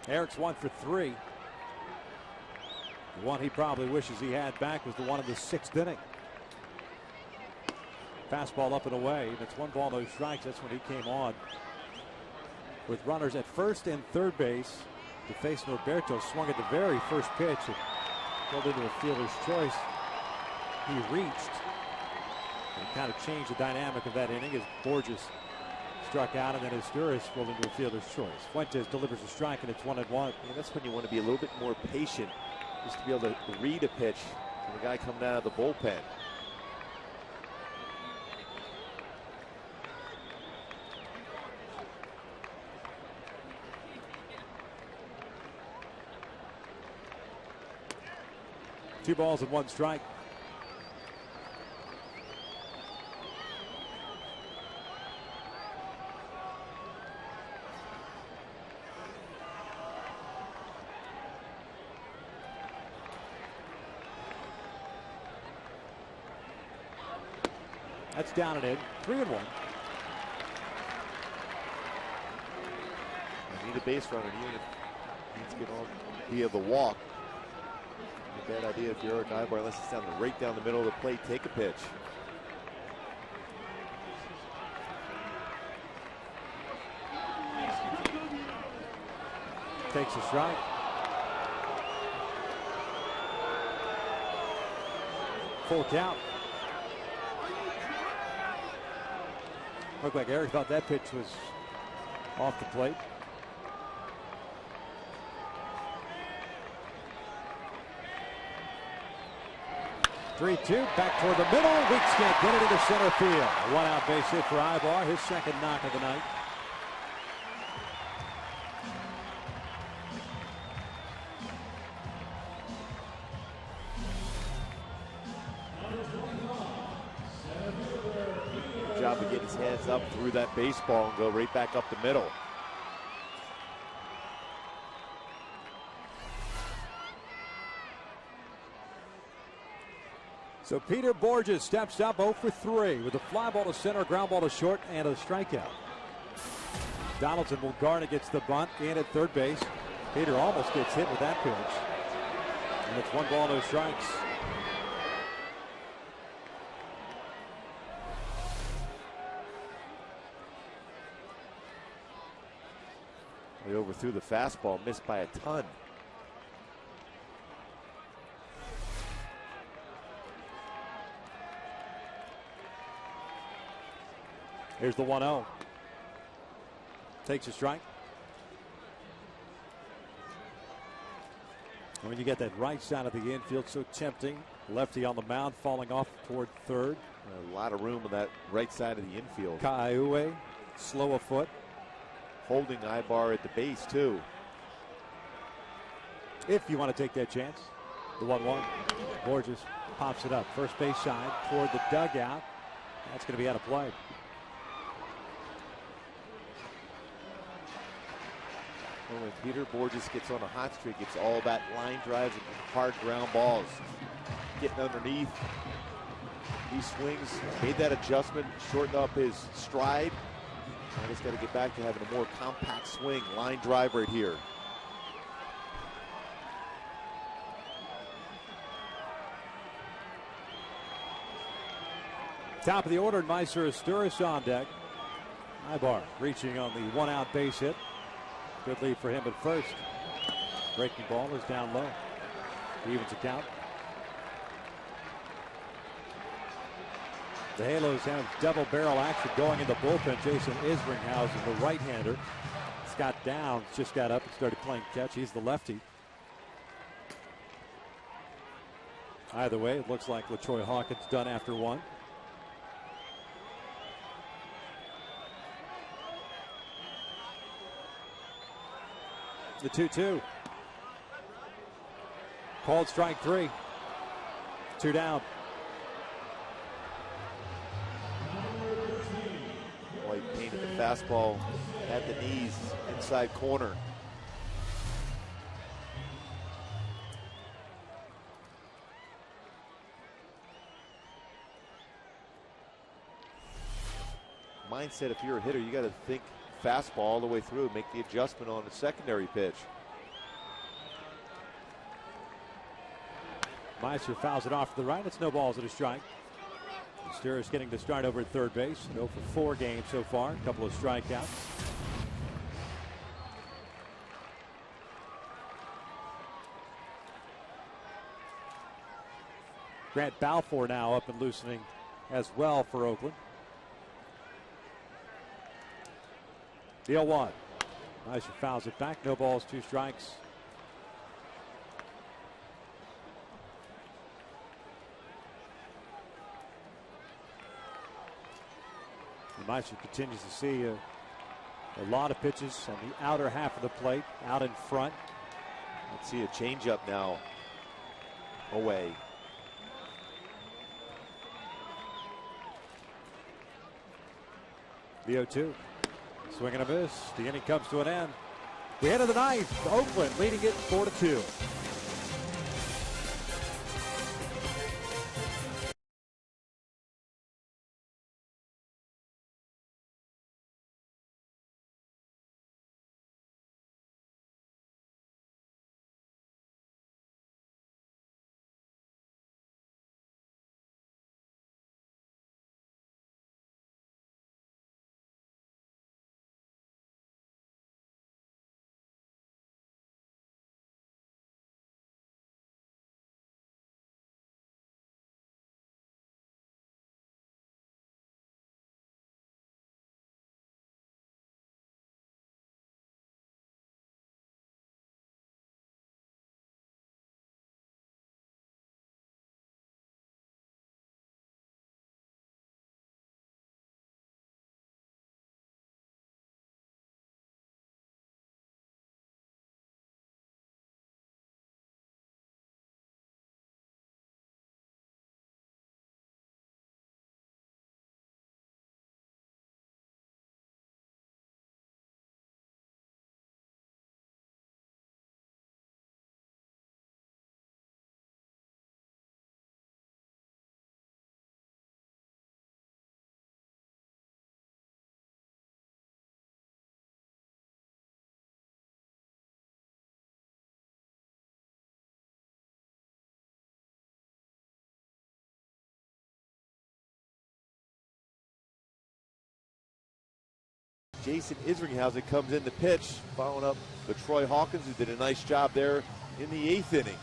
Eric's 1 for 3. The one he probably wishes he had back was the one in the 6th inning. Fastball up and away. That's 1 ball, no strikes. That's when he came on. With runners at first and third base to face Norberto. Swung at the very first pitch and rolled into a fielder's choice. He reached and kind of changed the dynamic of that inning as Borges struck out, and then Asturias rolled into a fielder's choice. Fuentes delivers a strike, and it's 1-1. And that's when you want to be a little bit more patient, just to be able to read a pitch from the guy coming out of the bullpen. Two balls and 1 strike. That's down and in. 3-1. You need a base runner, even if he needs to get on via the walk. A bad idea if you're Eric Ibar, unless it's right down the middle of the plate. Take a pitch. Takes a strike. Full count. Looked like Eric thought that pitch was off the plate. Three-two, back toward the middle. Weeks can't get it into center field. A 1-out base hit for Ibar, his 2nd knock of the night. Good job of getting his hands up through that baseball and go right back up the middle. So Peter Borges steps up 0 for 3 with a fly ball to center, ground ball to short, and a strikeout. Donaldson will guard against the bunt in at third base. Peter almost gets hit with that pitch. And it's 1 ball, no strikes. He overthrew the fastball, missed by a ton. Here's the 1-0. Takes a strike. And when you get that right side of the infield, so tempting. Lefty on the mound, falling off toward third. A lot of room on that right side of the infield. Kaiue, slow a foot. Holding Ibar at the base, too. if you want to take that chance. The 1-1. Borges pops it up. First base side toward the dugout. That's going to be out of play. Well, when Peter Borges gets on a hot streak, it's all about line drives and hard ground balls. Getting underneath. He swings, made that adjustment, shortened up his stride. Now he's got to get back to having a more compact swing. Line drive right here. Top of the order, Meister Asturis on deck. Ibar reaching on the one-out base hit. Good lead for him at first. Breaking ball is down low. Evens the count. The Halos have double barrel action going in the bullpen. Jason Isringhausen, the right-hander. Scott Downs just got up and started playing catch. He's the lefty. Either way, it looks like LaTroy Hawkins done after one. The 2-2. Called strike three. 2 down. White painted the fastball at the knees, inside corner. Mindset, if you're a hitter, you got to think fastball all the way through, make the adjustment on the secondary pitch. Meister fouls it off to the right. It's no balls at a strike. Asturis getting the start over at third base. 0 for 4 games so far. A couple of strikeouts. Grant Balfour now up and loosening as well for Oakland. The 0-1. Meister fouls it back. No balls, 2 strikes. And Meister continues to see a lot of pitches on the outer half of the plate, out in front. Let's see a changeup now away. The 0-2. Swing and a miss. The inning comes to an end. We head to the ninth. Oakland leading it 4-2. Jason Isringhausen comes in to pitch, following up LaTroy Hawkins, who did a nice job there in the 8th inning.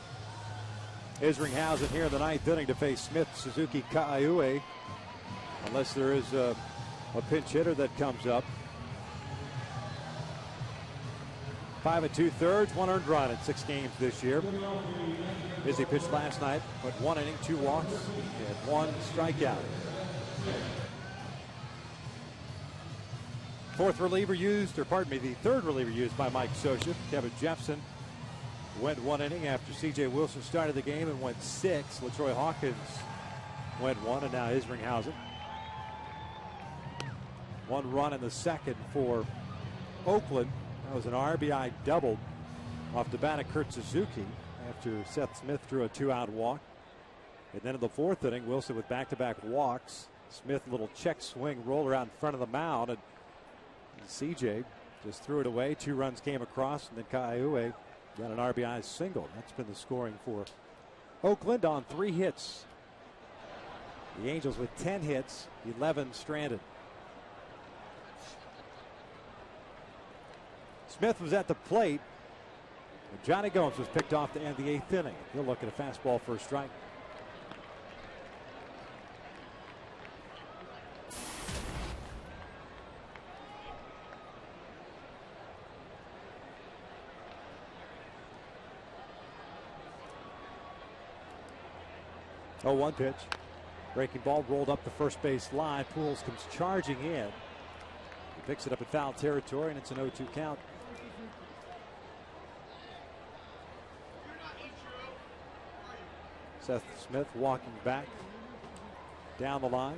Isringhausen here in the 9th inning to face Smith Suzuki Kaiue, unless there is a pinch hitter that comes up. 5 2/3, 1 earned run in 6 games this year. Izzy pitched last night, but 1 inning, 2 walks, and 1 strikeout. The third reliever used by Mike Scioscia. Kevin Jeffson went 1 inning after C.J. Wilson started the game and went 6. LaTroy Hawkins went 1, and now Isringhausen. 1 run in the second for Oakland. That was an RBI double off the bat of Kurt Suzuki after Seth Smith drew a 2-out walk. And then in the 4th inning, Wilson with back-to-back walks. Smith, a little check swing roll around in front of the mound, and CJ just threw it away. 2 runs came across, and then Kaiue got an RBI single. That's been the scoring for Oakland on 3 hits. The Angels with 10 hits, 11 stranded. Smith was at the plate. And Johnny Gomes was picked off to end the 8th inning. He'll look at a fastball for a strike. Oh, 1 pitch. Breaking ball rolled up the first base line. Pujols comes charging in. He picks it up in foul territory, and it's an 0-2 count. Seth Smith walking back down the line.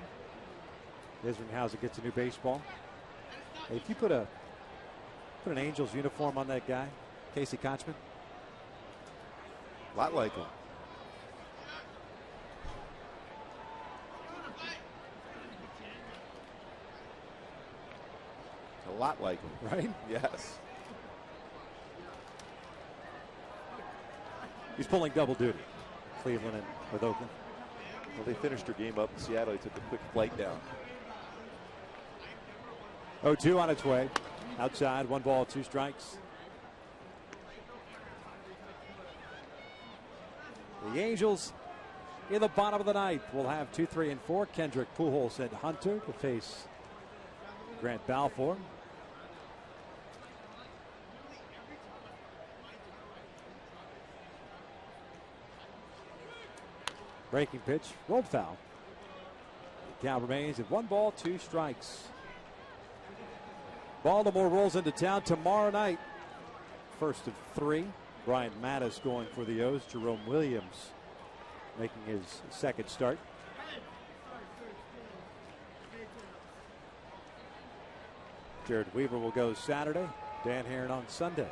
Isringhausen gets a new baseball. Hey, if you put an Angels uniform on that guy, Casey Kochman, A lot like him. A lot like him. right? Yes. He's pulling double duty. Cleveland and with Oakland. Well, they finished their game up in Seattle. He took a quick flight down. 0-2 on its way. Outside, 1 ball, 2 strikes. The Angels in the bottom of the 9th will have 2, 3, and 4. Kendrick, Pujols, and Hunter to face Grant Balfour. Breaking pitch, rolled foul. The count remains at 1 ball, 2 strikes. Baltimore rolls into town tomorrow night. First of 3. Brian Mattis going for the O's. Jerome Williams making his 2nd start. Jared Weaver will go Saturday. Dan Haren on Sunday.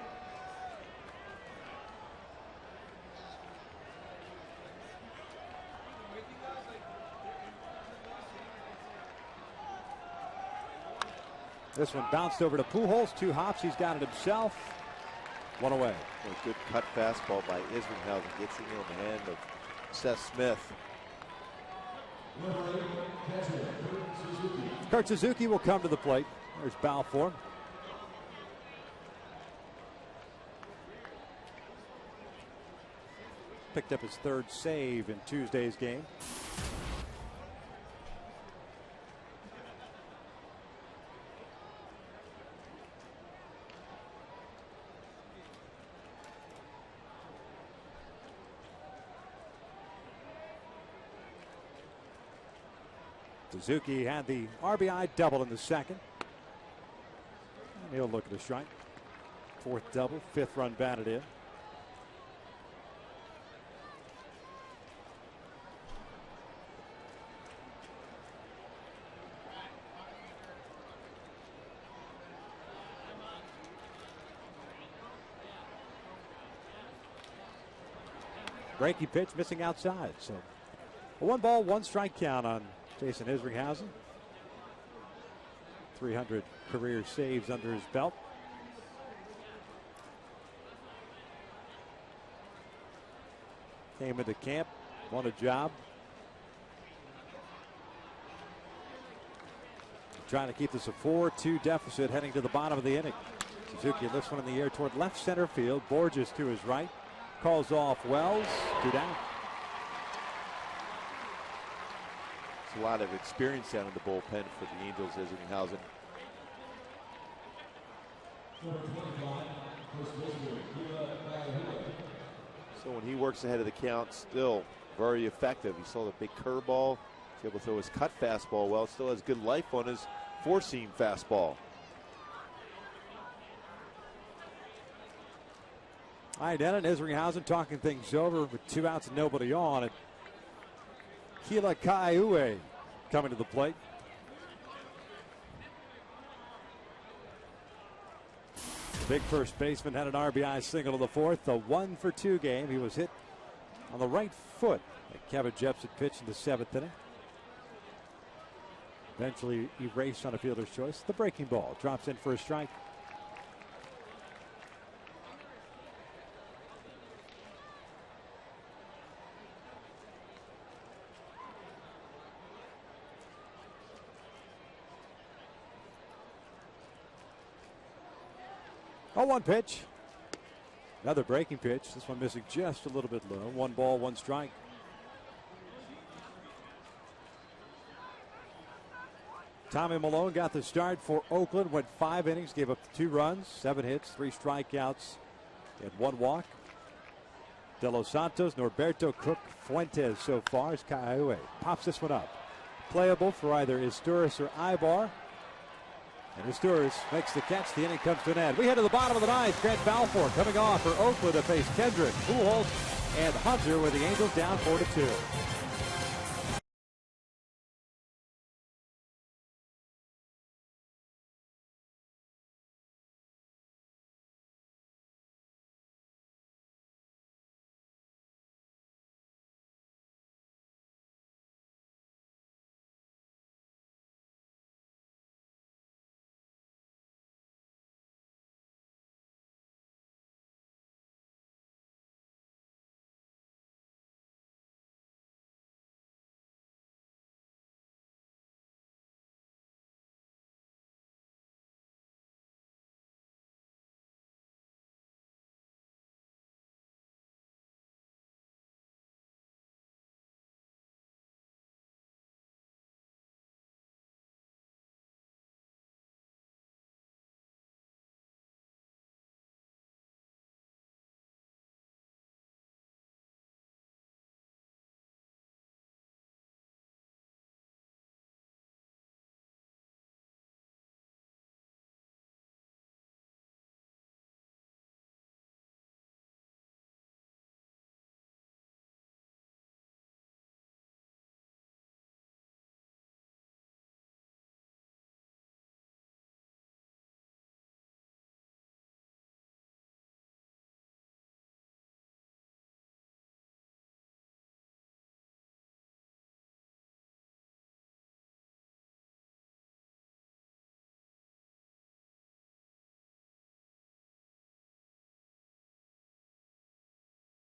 This one bounced over to Pujols. 2 hops. He's got it himself. 1 away. A good cut fastball by Isringhausen. Gets it in the hand of Seth Smith. Kurt Suzuki will come to the plate. There's Balfour. Picked up his 3rd save in Tuesday's game. Suzuki had the RBI double in the 2nd. And he'll look at a strike. 4th double, 5th run batted in. Breaking pitch missing outside. So a 1 ball, 1 strike count on Jason Isringhausen. 300 career saves under his belt. Came into camp, won a job. Trying to keep this a 4-2 deficit heading to the bottom of the inning. Suzuki lifts one in the air toward left center field. Borges to his right. Calls off Wells. 2 down. A lot of experience down in the bullpen for the Angels, Isringhausen. So when he works ahead of the count, still very effective. You saw the big curveball. He's able to throw his cut fastball well. Still has good life on his 4-seam fastball. All right, Denton Isringhausen talking things over with 2 outs and nobody on. And Kila Kaiue coming to the plate. The big first baseman had an RBI single to the fourth. The 1-for-2 game. He was hit on the right foot. Kevin Jepson pitched in the 7th inning. Eventually erased on a fielder's choice. The breaking ball drops in for a strike. Oh, 1 pitch. Another breaking pitch. This one missing just a little bit low. 1 ball, 1 strike. Tommy Milone got the start for Oakland. Went 5 innings, gave up 2 runs, 7 hits, 3 strikeouts, and 1 walk. De Los Santos, Norberto, Cook, Fuentes so far as Kaiue pops this one up. Playable for either Izturis or Ibar. And Izturis makes the catch. The inning comes to an end. We head to the bottom of the 9th. Grant Balfour coming off for Oakland to face Kendrick, Pujols, and Hunter with the Angels down 4-2.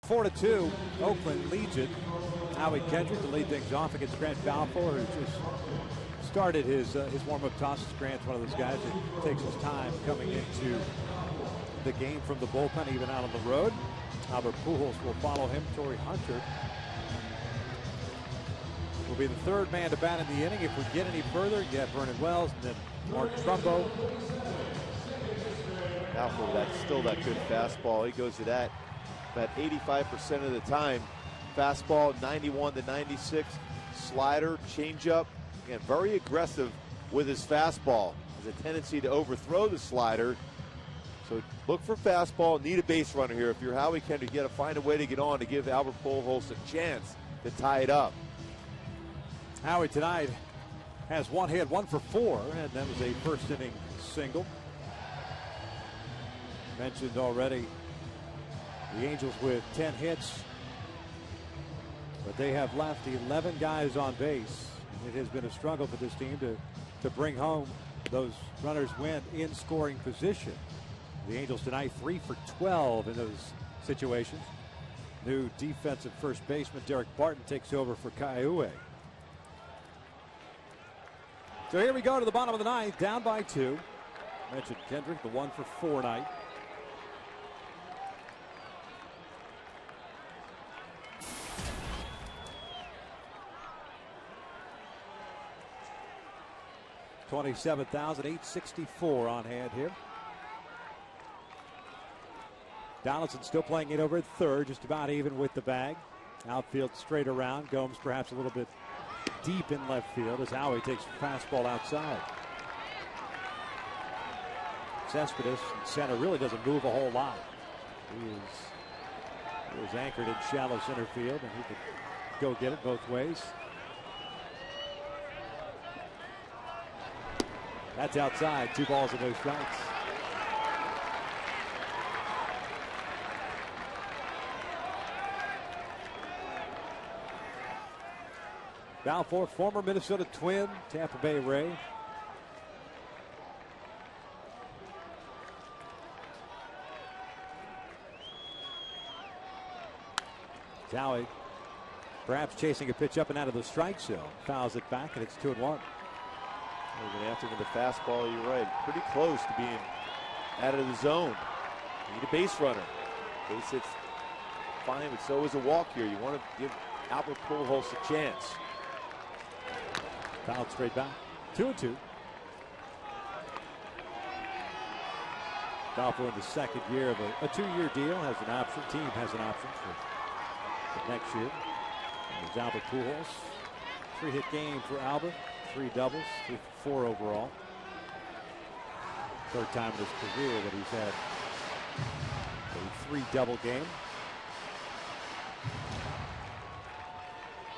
Four to 2, Oakland leads it. Howie Kendrick to lead things off against Grant Balfour, who just started his warm-up tosses. Grant's one of those guys that takes his time coming into the game from the bullpen, even out on the road. Albert Pujols will follow him. Torrey Hunter will be the 3rd man to bat in the inning. If we get any further, you have Vernon Wells and then Mark Trumbo. Balfour, that's still that good fastball. He goes to that about 85% of the time. Fastball 91 to 96, slider, changeup. Again, very aggressive with his fastball. Has a tendency to overthrow the slider. So look for fastball. Need a base runner here. If you're Howie Kendrick, you got to find a way to get on to give Albert Pujols a chance to tie it up. Howie tonight has 1 hit, 1 for 4, and that was a first inning single. Mentioned already the Angels with 10 hits, but they have left 11 guys on base. And it has been a struggle for this team to bring home those runners when in scoring position. The Angels tonight 3 for 12 in those situations. New defensive first baseman Derek Barton takes over for Kaiue. So here we go to the bottom of the 9th, down by 2. Mentioned Kendrick, the 1 for 4 night. $27,864 on hand here. Donaldson still playing it over at 3rd, just about even with the bag. Outfield straight around. Gomes perhaps a little bit deep in left field as Howie takes a fastball outside. Cespedes in center really doesn't move a whole lot. He is It was anchored in shallow center field, and he could go get it both ways. That's outside. 2 balls and no strikes. Balfour, former Minnesota Twin, Tampa Bay Ray. Zowie perhaps chasing a pitch up and out of the strike zone. Fouls it back, and it's 2-1. Even after the fastball, you're right. Pretty close to being out of the zone. You need a base runner. Base hits fine, but so is a walk here. You want to give Albert Pujols a chance. Fouled straight back. 2-2. Balfour in the second year of a 2-year deal. Has an option. Team has an option for next year. And there's Albert Pujols. 3-hit game for Albert. 3 doubles. 3 for 4 overall. Third time in his career that he's had a 3-double game.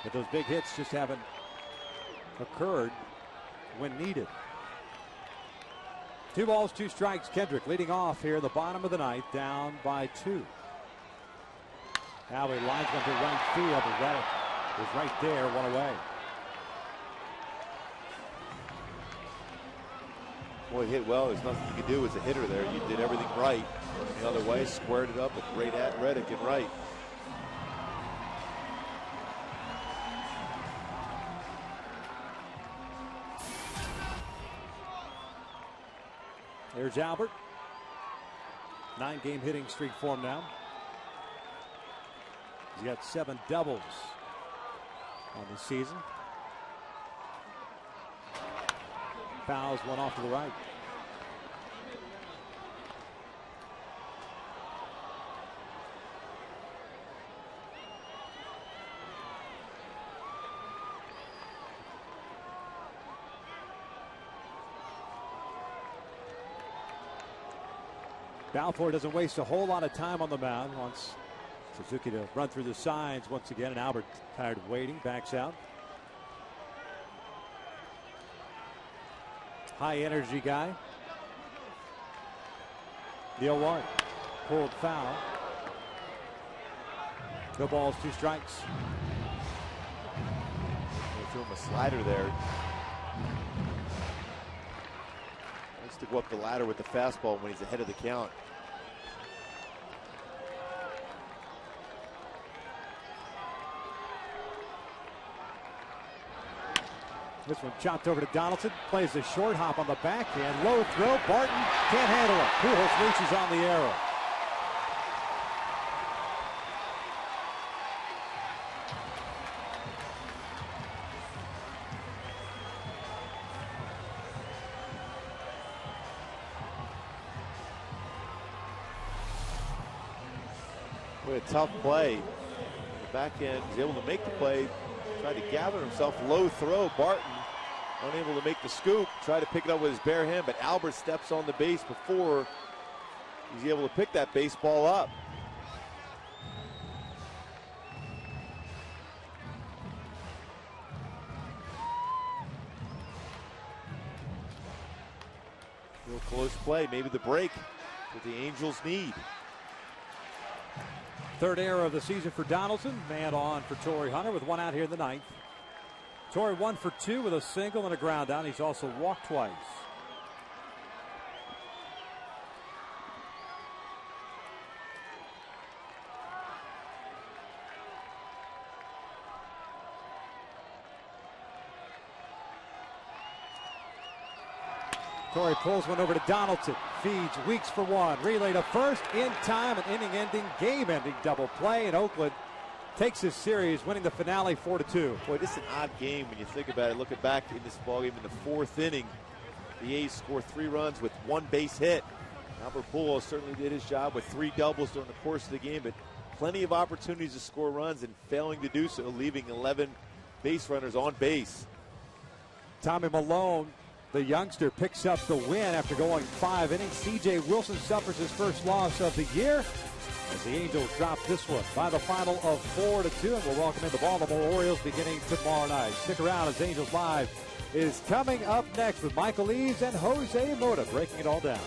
But those big hits just haven't occurred when needed. 2 balls, 2 strikes. Kendrick leading off here in the bottom of the ninth, down by 2. Howie lines one to right field, but Reddick is right there, 1 away. Boy, hit well. There's nothing you can do as a hitter there. You did everything right. The other way, squared it up with great at Reddick and right. There's Albert. 9-game hitting streak for him now. He's got 7 doubles on the season. Fouls one off to the right. Balfour doesn't waste a whole lot of time on the mound. Wants Suzuki to run through the signs once again, and Albert, tired of waiting, backs out. High energy guy. The 0-1. Pulled foul. 2 balls, 2 strikes. They threw him a slider there. Likes to go up the ladder with the fastball when he's ahead of the count. This one chopped over to Donaldson. Plays a short hop on the backhand. Low throw. Barton can't handle it. Pujols reaches on the arrow. What a tough play. The back end, he's able to make the play. Tried to gather himself. Low throw. Barton unable to make the scoop. Tried to pick it up with his bare hand, but Albert steps on the base before he's able to pick that baseball up. Real close play. Maybe the break that the Angels need. Third error of the season for Donaldson. Man on for Torrey Hunter with 1 out here in the ninth. Torrey 1 for 2 with a single and a ground down. He's also walked twice. Torrey pulls one over to Donaldson. Feeds Weeks for 1. Relay to first in time. An inning-ending, game-ending double play. And Oakland takes this series, winning the finale 4-2. Boy, this is an odd game when you think about it. Looking back in this ballgame in the 4th inning, the A's score 3 runs with 1 base hit. Albert Pujols certainly did his job with 3 doubles during the course of the game, but plenty of opportunities to score runs and failing to do so, leaving 11 base runners on base. Tommy Malone, the youngster, picks up the win after going 5 innings. C.J. Wilson suffers his first loss of the year. as the Angels drop this one by the final of 4-2, and we'll welcome in the Baltimore Orioles beginning tomorrow night. Stick around as Angels Live is coming up next with Michael Eaves and Jose Mota breaking it all down.